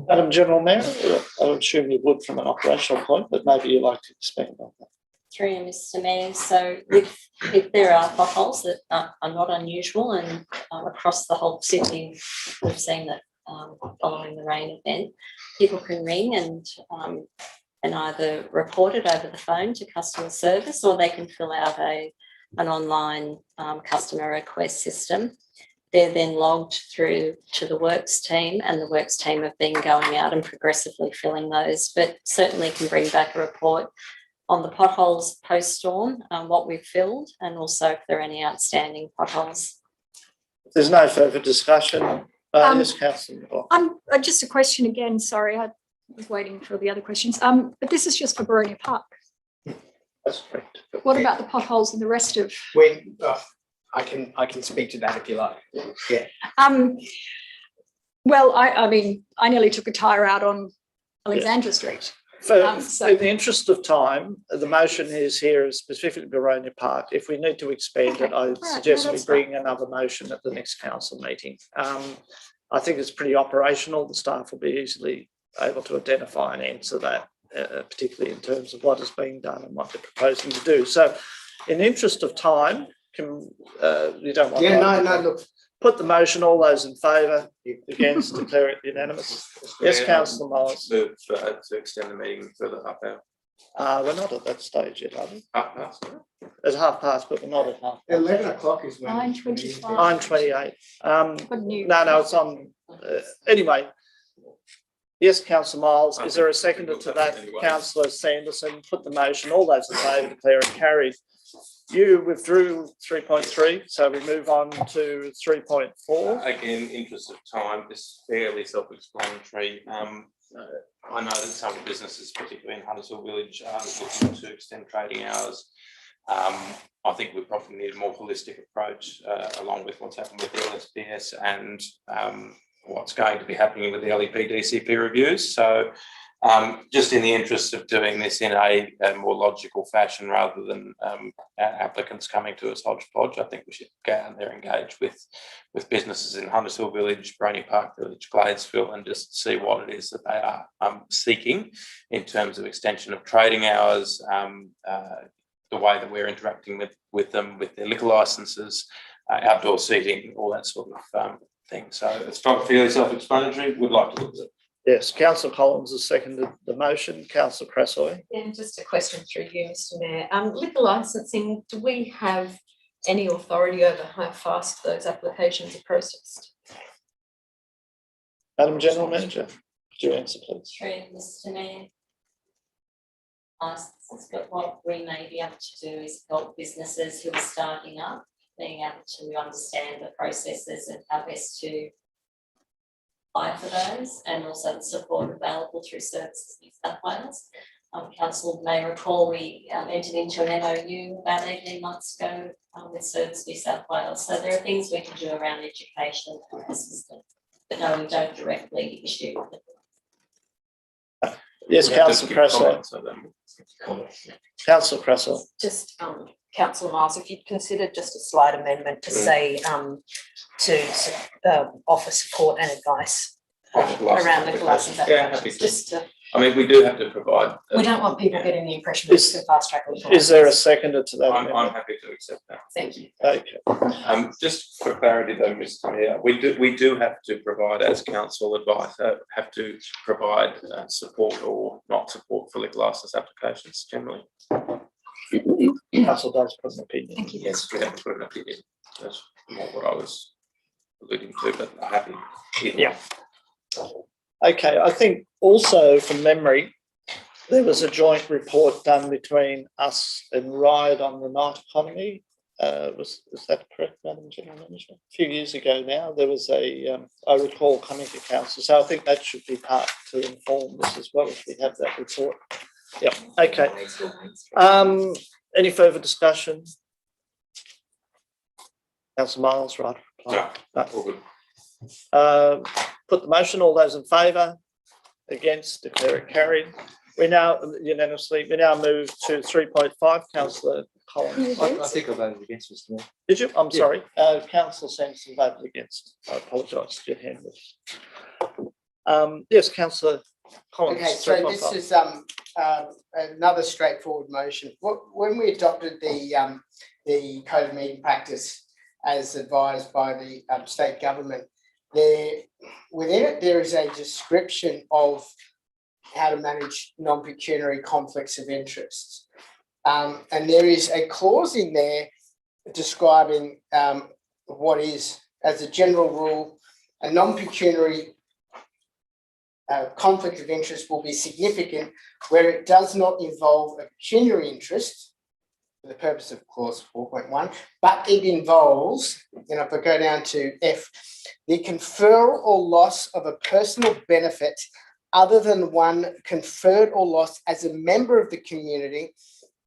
Madam General Mayor, I would assume you would from an operational point, but maybe you'd like to expand on that. Through you, Mr. Mayor. So if there are potholes that are not unusual, and across the whole city, we've seen that following the rain event, people can ring and either report it over the phone to customer service, or they can fill out an online customer request system. They're then logged through to the works team, and the works team have been going out and progressively filling those, but certainly can bring back a report on the potholes post-storm, what we've filled, and also if there are any outstanding potholes. There's no further discussion. Yes, Councillor. Just a question again, sorry, I was waiting for the other questions. But this is just for Baronia Park. That's correct. What about the potholes in the rest of? I can speak to that if you like. Yeah. Well, I mean, I nearly took a tyre out on Alexandra Street. In the interest of time, the motion is here specifically Baronia Park. If we need to expand it, I suggest we bring another motion at the next council meeting. I think it's pretty operational. The staff will be easily able to identify and answer that, particularly in terms of what is being done and what they're proposing to do. So in the interest of time, you don't want no, look. Put the motion. All those in favour? Against? Declare it unanimous. Yes, Councillor Miles. Move to extend the meeting further half hour. We're not at that stage yet, are we? Half past. It's 1:30, but we're not at 1:30. 11 o'clock is when. 9:25. 9:28. No, it's on. Anyway. Yes, Councillor Miles. Is there a seconder to that? Councillor Sanderson. Put the motion. All those in favour? Declare it carried. You withdrew 3.3, so we move on to 3.4. Again, interest of time, it's fairly self-explanatory. I know that some businesses, particularly in Huntersville Village, are looking to extend trading hours. I think we probably need a more holistic approach, along with what's happened with the LSPS and what's going to be happening with the LEP DCP reviews. So just in the interest of doing this in a more logical fashion rather than applicants coming to us hodgepodge, I think we should go out there and engage with businesses in Huntersville Village, Baronia Park Village, Gladesville, and just see what it is that they are seeking in terms of extension of trading hours, the way that we're interacting with them, with their liquor licences, outdoor seating, all that sort of thing. So it's fairly self-explanatory. We'd like to look at it. Yes, Councillor Collins has seconded the motion. Councillor Crassoy. And just a question through you, Mr Mayor. Liquor licensing, do we have any authority over how fast those applications are processed? Madam General Manager, could you answer, please? Through Mr Mayor. Licenses, but what we may be able to do is help businesses who are starting up, being able to understand the processes and how best to apply for those, and also the support available through Services New South Wales. Council may recall we entered into an MOU about 18 months ago with Services New South Wales. So there are things we can do around education and assistance, but no, we don't directly issue them. Yes, Councillor Crassoy. Councillor Crassoy. Just Councillor Miles, if you'd consider just a slight amendment to say to offer support and advice around liquor licence applications. Just to, I mean, we do have to provide. we don't want people getting the impression that it's a fast track. Is there a seconder to that? I'm happy to accept that. Thank you. Okay. Just for clarity though, Mr Mayor, we do have to provide, as council advice, have to provide support or not support for liquor licence applications generally. Council does put an opinion. Thank you. Yes, we have to put an opinion. That's not what I was alluding to, but I'm happy. Yeah. Okay, I think also from memory, there was a joint report done between us and Riot on the night economy. Was that correct, Madam General Manager? A few years ago now, there was I recall coming to council. So I think that should be part to inform this as well, if we have that report. Yeah, okay. Any further discussion? Councillor Miles, right? No, all good. Put the motion. All those in favour? Against? Declare it carried. We now unanimously. We now move to 3.5. Councillor Collins. I think I voted against, Mr Mayor. Did you? I'm sorry. Councillor Sampson voted against. I apologise. Your hand was. Yes, Councillor Collins. Okay, so this is another straightforward motion. When we adopted the code of meeting practice as advised by the state government, within it there is a description of how to manage non-pecuniary conflicts of interest, and there is a clause in there describing what is, as a general rule, a non-pecuniary conflict of interest will be significant where it does not involve a pecuniary interest for the purpose of clause 4.1, but it involves, and if I go down to F, the conferral or loss of a personal benefit other than one conferred or lost as a member of the community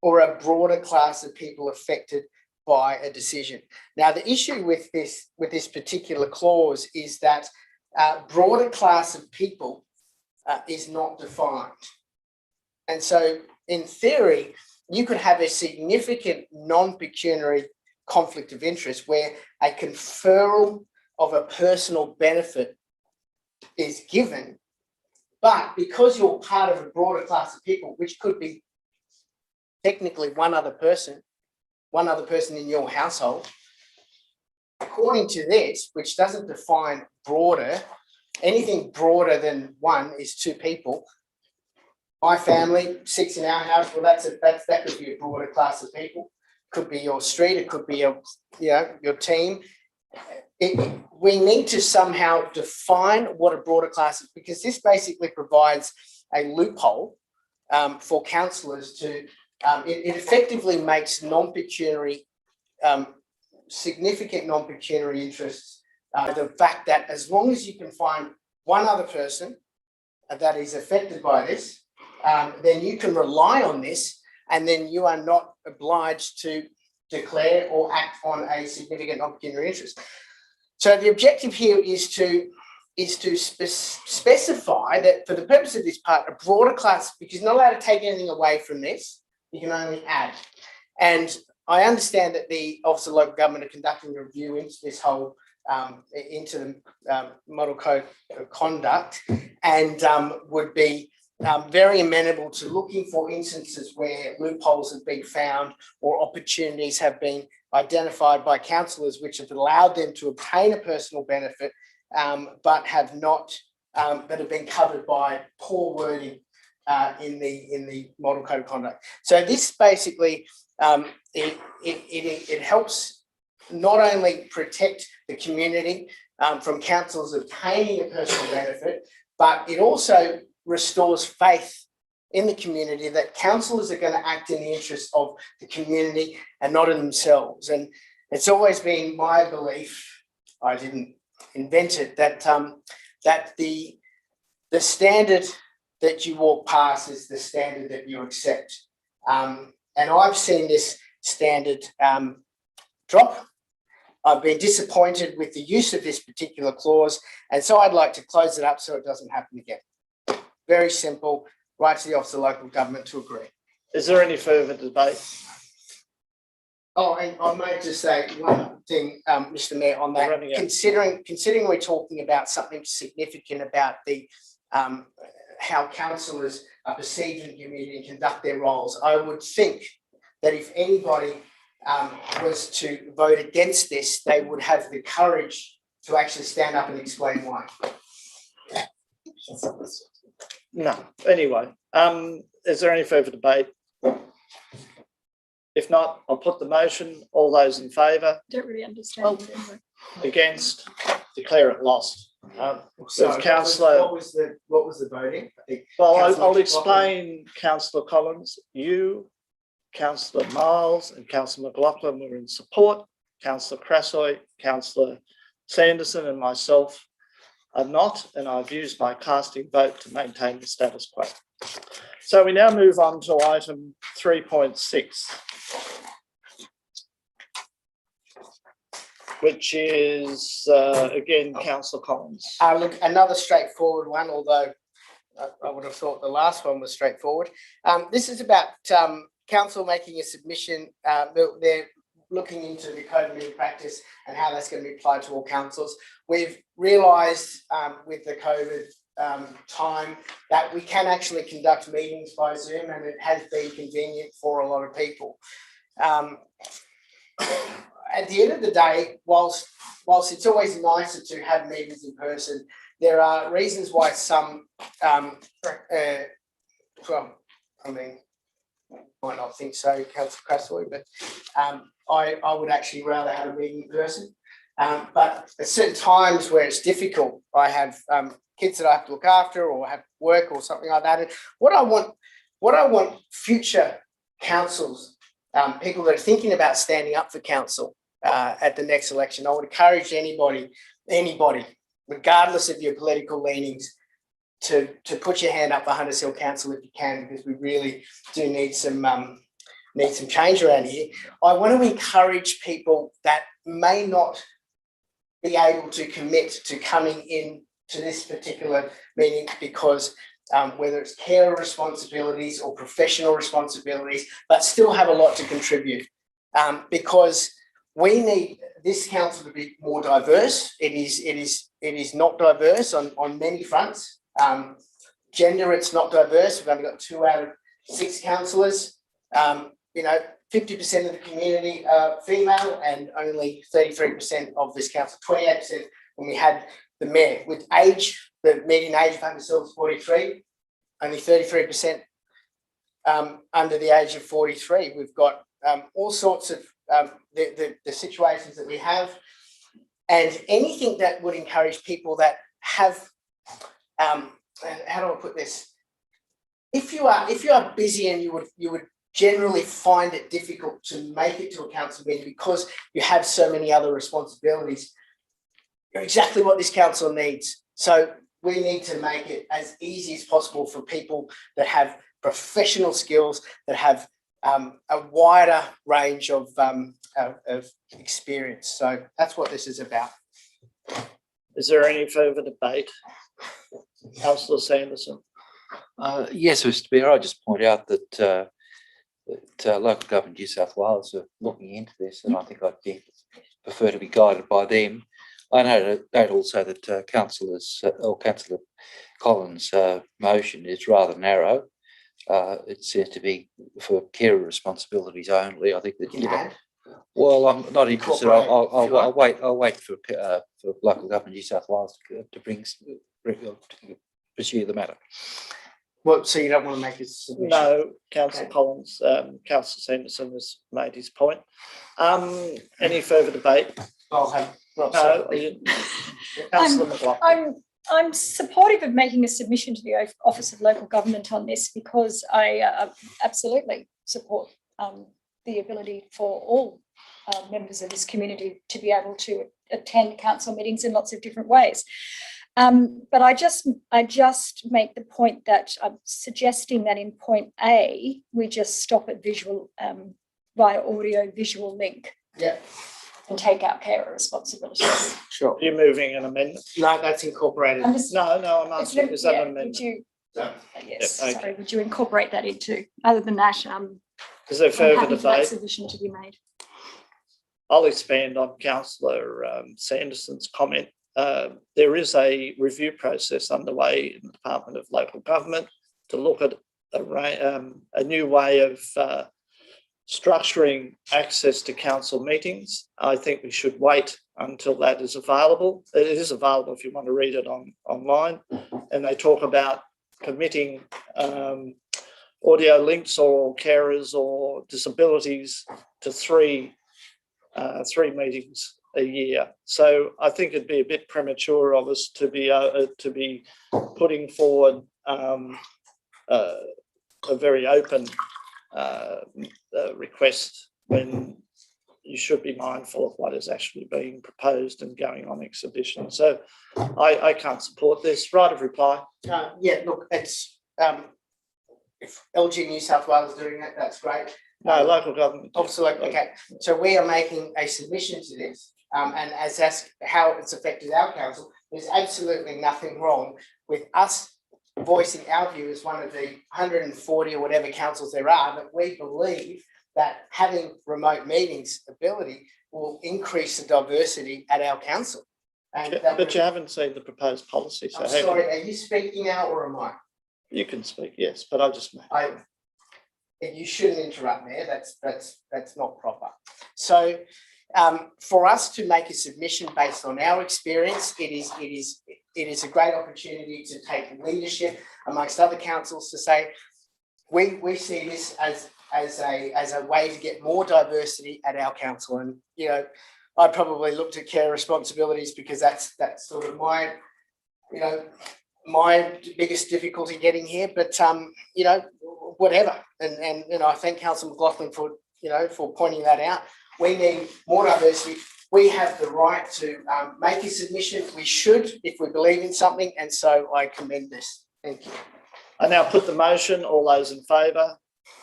or a broader class of people affected by a decision. Now, the issue with this particular clause is that broader class of people is not defined. And so in theory, you could have a significant non-pecuniary conflict of interest where a conferral of a personal benefit is given, but because you're part of a broader class of people, which could be technically one other person in your household, according to this, which doesn't define broader, anything broader than one is two people. My family, 6 in our house. Well, that could be a broader class of people. Could be your street. It could be your team. We need to somehow define what a broader class is, because this basically provides a loophole for councillors to. It effectively makes non-pecuniary, significant non-pecuniary interests. The fact that as long as you can find one other person that is affected by this, then you can rely on this, and then you are not obliged to declare or act on a significant non-pecuniary interest. So the objective here is to specify that for the purpose of this part, a broader class, because you're not allowed to take anything away from this, you can only add. And I understand that the Office of Local Government are conducting a review into this whole into the Model Code of Conduct, and would be very amenable to looking for instances where loopholes have been found or opportunities have been identified by councillors which have allowed them to obtain a personal benefit, but have not that have been covered by poor wording in the model code of conduct. So this basically it helps not only protect the community from councils obtaining a personal benefit, but it also restores faith in the community that councillors are going to act in the interest of the community and not in themselves. And it's always been my belief, I didn't invent it, that that the standard that you walk past is the standard that you accept. And I've seen this standard drop. I've been disappointed with the use of this particular clause, and so I'd like to close it up so it doesn't happen again. Very simple, right to the Office of Local Government to agree. Is there any further debate? Oh, and I might just say one thing, Mr. Mayor, on that. Considering we're talking about something significant about the how councillors are perceived in the community and conduct their roles, I would think that if anybody was to vote against this, they would have the courage to actually stand up and explain why. No. Anyway, is there any further debate? If not, I'll put the motion. All those in favour? Don't really understand. Against? Declare it lost. So Councillor. what was the voting? Well, I'll explain, Councillor Collins. You, Councillor Miles and Councillor McLaughlin were in support. Councillor Crassoy, Councillor Sanderson and myself are not, and I've used my casting vote to maintain the status quo. So we now move on to item 3.6, which is, again, Councillor Collins. Look, another straightforward one, although I would have thought the last one was straightforward. This is about council making a submission. They're looking into the code of meeting practice and how that's going to be applied to all councils. We've realised with the COVID time that we can actually conduct meetings by Zoom, and it has been convenient for a lot of people. At the end of the day, whilst it's always nicer to have meetings in person, there are reasons why some, well, I mean, might not think so, Councillor Crassoy, but I would actually rather have a meeting in person. But at certain times where it's difficult, I have kids that I have to look after or have work or something like that. And what I want future councils, people that are thinking about standing up for council at the next election, I would encourage anybody, regardless of your political leanings, to put your hand up for Hunters Hill Council if you can, because we really do need some change around here. I want to encourage people that may not be able to commit to coming in to this particular meeting because whether it's care responsibilities or professional responsibilities, but still have a lot to contribute, because we need this council to be more diverse. It is not diverse on many fronts. Gender, it's not diverse. We've only got 2 out of 6 councillors. 50% of the community are female, and only 33% of this council, 28% when we had the mayor. With age, the median age of Hunters Hill is 43, only 33% under the age of 43. We've got all sorts of the situations that we have, and anything that would encourage people that have, how do I put this? If you are busy and you would generally find it difficult to make it to a council meeting because you have so many other responsibilities, you're exactly what this council needs. So we need to make it as easy as possible for people that have professional skills, that have a wider range of experience. So that's what this is about. Is there any further debate? Councillor Sanderson. Yes, Mr. Mayor, I just point out that local government New South Wales are looking into this, and I think I'd prefer to be guided by them. I note also that Councillor Collins' motion is rather narrow. It seems to be for carer responsibilities only. I think that well, I'm not interested. I'll wait for local government New South Wales to pursue the matter. Well, so you don't want to make a submission? No, Councillor Okay. Collins, Councillor Sanderson has made his point. Any further debate? I'll have. Well, No, sorry. Councillor McLaughlin. I'm supportive of making a submission to the Office of Local Government on this because I absolutely support the ability for all members of this community to be able to attend council meetings in lots of different ways. But I just make the point that I'm suggesting that in point A, we just stop at visual via audio visual link. Yeah. And take out carer responsibilities. Sure. You're moving an amendment? No, that's incorporated. I'm just- No, I'm asking, is that an amendment? Would you, No. yes, Yeah, okay. sorry, would you incorporate that into, other than that, Is there I'm further happy for that debate? submission to be made. I'll expand on Councillor Sanderson's comment. There is a review process underway in the Department of Local Government to look at a new way of structuring access to council meetings. I think we should wait until that is available. It is available if you want to read it online. And they talk about permitting audio links or carers or disabilities to three meetings a year. So I think it'd be a bit premature of us to be putting forward a very open request when you should be mindful of what is actually being proposed and going on exhibition. So I can't support this. Right of reply. Yeah, look, it's if LG New South Wales is doing that, that's great. No, local government. Obviously, okay. So we are making a submission to this, and as that's how it's affected our council, there's absolutely nothing wrong with us voicing our view as one of the 140 or whatever councils there are, that we believe that having remote meetings ability will increase the diversity at our council. And But you haven't seen the proposed policy. So I'm sorry, are you speaking now or am I? You can speak, yes, but I just you shouldn't interrupt me. That's not proper. So for us to make a submission based on our experience, it is a great opportunity to take leadership amongst other councils to say we see this as a way to get more diversity at our council. And you know, I probably looked at care responsibilities because that's sort of my biggest difficulty getting here. But you know, whatever. And you know, I thank Councillor McLaughlin for pointing that out. We need more diversity. We have the right to make a submission. We should, if we believe in something. And so I commend this. Thank you. I now put the motion. All those in favour,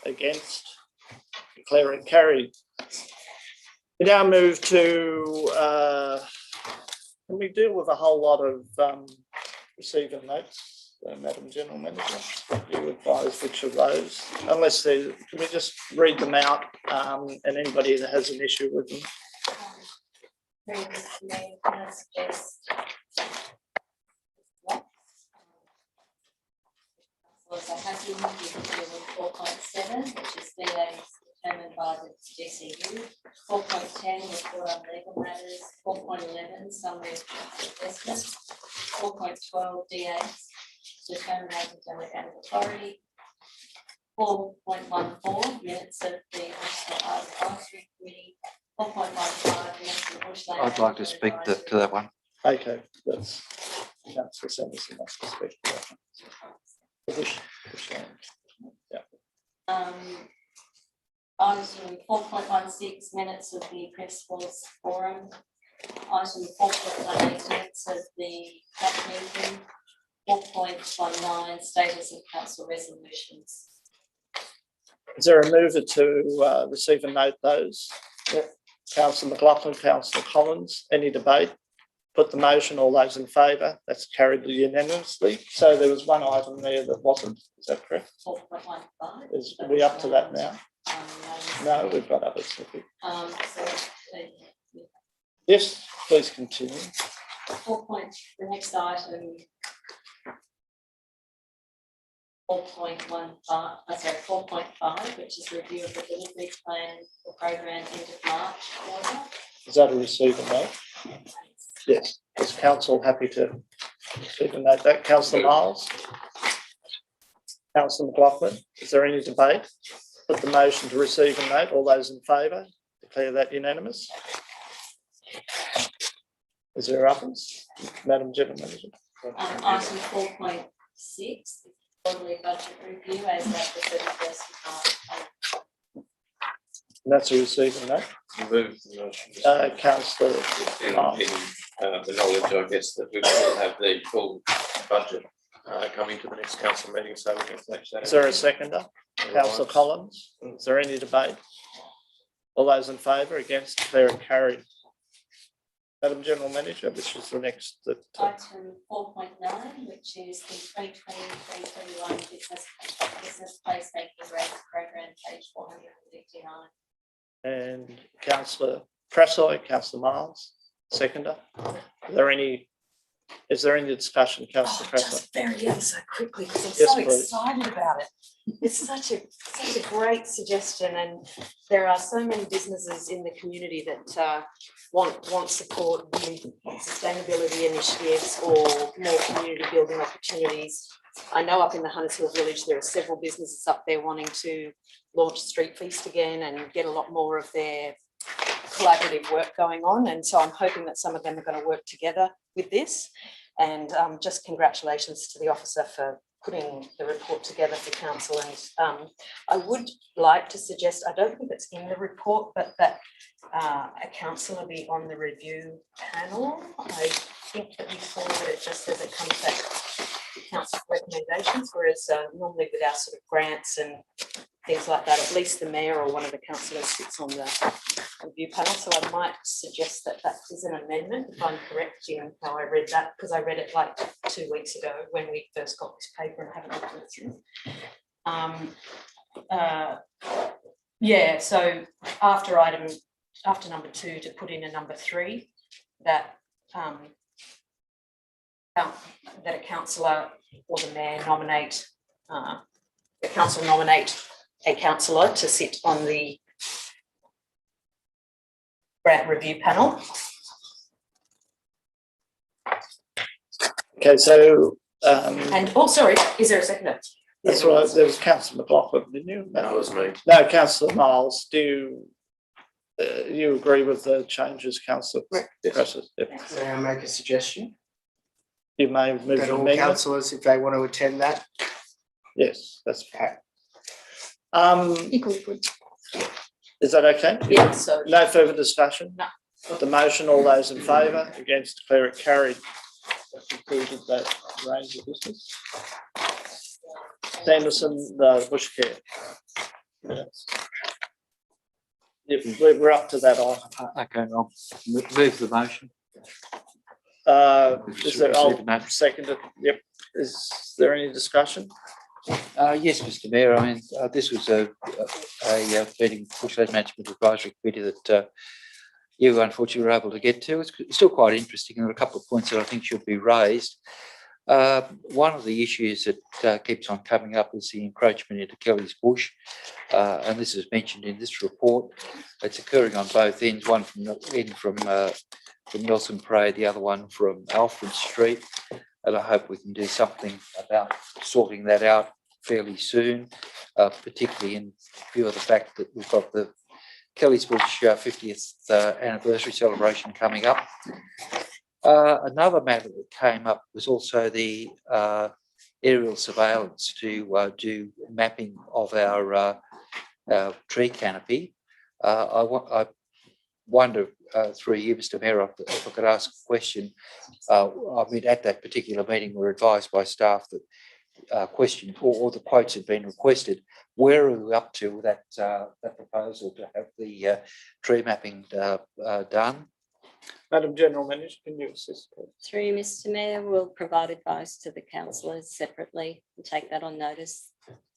against, declaring carried. We now move to, can we deal with a whole lot of receiving notes, Madam General Manager? You advise which of those, unless can we just read them out and anybody that has an issue with them? Also happy with 4.7, which is DAs determined by the GCU. 4.10, report on legal matters. 4.11, summary of investment. 4.12, DAs determined by the delegated authority. 4.14, minutes of the National Art Advisory Committee. 4.15, minutes of Bushland. I'd like to speak to that one. Okay, that's Councillor Sanderson wants to speak to that one. Yeah. Item 4.16, minutes of the Principals Forum. Item 4.18, minutes of the CAP meeting. 4.19, status of council resolutions. Is there a mover to receive and note those? Yep. Councillor McLaughlin, Councillor Collins, any debate? Put the motion, all those in favour, that's carried unanimously. So there was one item there that wasn't, is that correct? 4.15. Are we up to that now? No, we've got others. Yes, please continue. The next item. 4.5, which is review of the delivery plan for program end of March order. Is that a receiver note? Yes. Is council happy to Receive and note that. Councillor Miles. Councillor McLaughlin. Is there any debate? Put the motion to receive and note. All those in favour, declare that unanimous. Is there others? Madam General Manager. Item 4.6, quarterly budget review as at the 31st of March. And that's a receive and note. Move the motion. Councillor In Miles. the knowledge, I guess, that we will have the full budget coming to the next council meeting, so we can flesh that. Is there a seconder? Councillor Collins. Is there any debate? All those in favour, against, declare it carried. Madam General Manager, which is the next that. Item 4.9, which is the 2020-2021 business placemaking grant program, page 459. And Councillor Crassoy, Councillor Miles, seconder. Is there any discussion, Councillor Crassoy? Just very ever so quickly, because I'm Yes, so please. excited about it. It's such a great suggestion, and there are so many businesses in the community that want support with sustainability initiatives or more community building opportunities. I know up in the Hunters Hill Village, there are several businesses up there wanting to launch Street Feast again and get a lot more of their collaborative work going on. And so I'm hoping that some of them are going to work together with this. And just congratulations to the officer for putting the report together for council. And I would like to suggest, I don't think it's in the report, but that a councillor be on the review panel. I think that we saw that it just says it comes back to council recommendations, whereas normally with our sort of grants and things like that, at least the mayor or one of the councillors sits on the review panel. So I might suggest that that is an amendment, if I'm correct in how I read that, because I read it like 2 weeks ago when we first got this paper and haven't looked at it since. Yeah, so after number 2, to put in a number 3, that that a councillor or the mayor nominate the council nominate a councillor to sit on the grant review panel. Okay, so. And, oh, sorry, is there a seconder? That's right, there was Councillor McLaughlin, didn't you? No, it was me. No, Councillor Miles, do you agree with the changes, Councillor? Yes. Yep. May I make a suggestion? You may move That an all amendment. councillors, if they want to attend that. Yes, that's Okay. Equally good. Is that okay? Yeah, so. No further discussion? No. The motion, all those in favour, against, declare it carried. That concluded that range of business. Sanderson, the bush care. Yes. Yep, we're up to that item. Okay, I'll move the motion. Is there, I'll second it. Yep. Is there any discussion? Yes, Mr. Mayor. I mean, this was a meeting, Bushland Management Advisory Committee that you unfortunately were able to get to. It's still quite interesting. There are a couple of points that I think should be raised. One of the issues that keeps on coming up is the encroachment into Kelly's Bush, and this is mentioned in this report. It's occurring on both ends, one from Nelson Parade, the other one from Alfred Street, and I hope we can do something about sorting that out fairly soon, particularly in view of the fact that we've got the Kelly's Bush 50th anniversary celebration coming up. Another matter that came up was also the aerial surveillance to do mapping of our tree canopy. I wonder through you, Mr. Mayor, if I could ask a question. I mean, at that particular meeting, we were advised by staff that question or the quotes had been requested. Where are we up to with that proposal to have the tree mapping done? Madam General Manager, can you assist? Through you, Mr. Mayor, we'll provide advice to the councillors separately and take that on notice.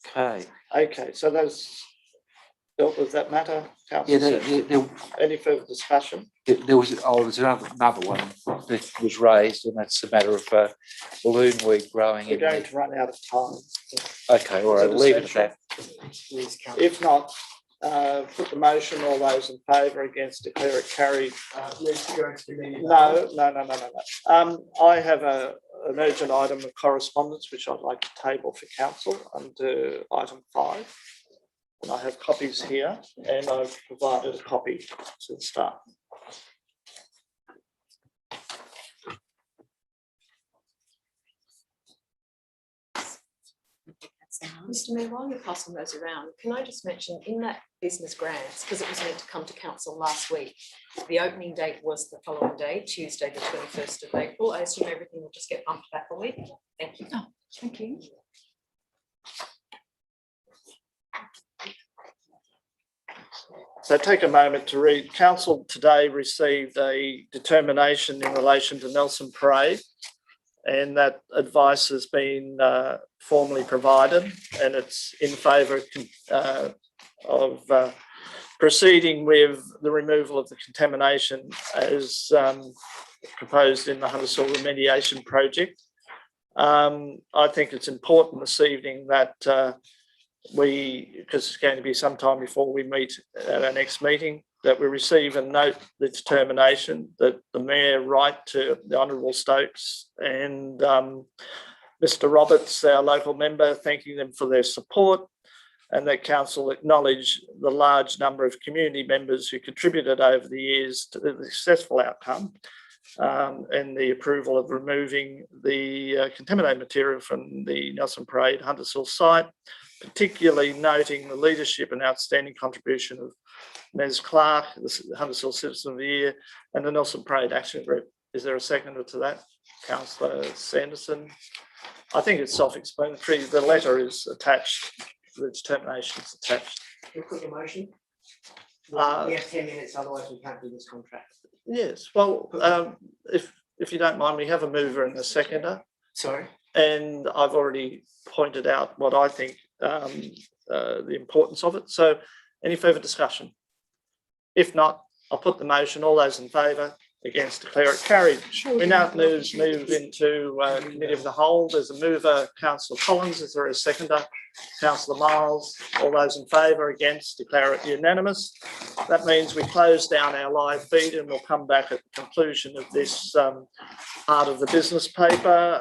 Okay. Okay, so those dealt with that matter, Councillor. Yeah, any further discussion? There was another one that was raised, and that's the matter of balloon weed growing. We're going to run out of time. Okay, all right, leave it at that. If not, Put the motion. All those in favour, against, declare it carried. Needs to go into committee. No. I have an urgent item of correspondence which I'd like to table for council under item 5. And I have copies here, and I've provided a copy to the staff. Mr Mayor, while you're passing those around, can I just mention in that business grants, because it was meant to come to council last week, the opening date was the following day, Tuesday, the 21st of April. I assume everything will just get bumped back a week. Thank you. Oh, thank you. So take a moment to read. Council today received a determination in relation to Nelson Parade, and that advice has been formally provided, and it's in favour of proceeding with the removal of the contamination as proposed in the Hunters Hill remediation project. I think it's important this evening that because it's going to be some time before we meet at our next meeting, that we receive and note the determination that the Mayor write to the Honourable Stokes and Mr Roberts, our local member, thanking them for their support, and that Council acknowledge the large number of community members who contributed over the years to the successful outcome and the approval of removing the contaminated material from the Nelson Parade Hunters Hill site, particularly noting the leadership and outstanding contribution of Ms Clark, the Hunters Hill Citizen of the Year, and the Nelson Parade Action Group. Is there a seconder to that? Councillor Sanderson. I think it's self-explanatory. The letter is attached, the determination is attached. Can we put the motion? We Uh, have 10 minutes, otherwise we can't do this contract. Yes, well, if you don't mind, we have a mover and a seconder. Sorry? And I've already pointed out what I think the importance of it. So any further discussion? If not, I'll put the motion. All those in favour, against, declare it carried. We now move into committee of the whole. There's a mover, Councillor Collins. Is there a seconder? Councillor Miles. All those in favour, against, declare it unanimous. That means we close down our live feed and we'll come back at the conclusion of this part of the business paper.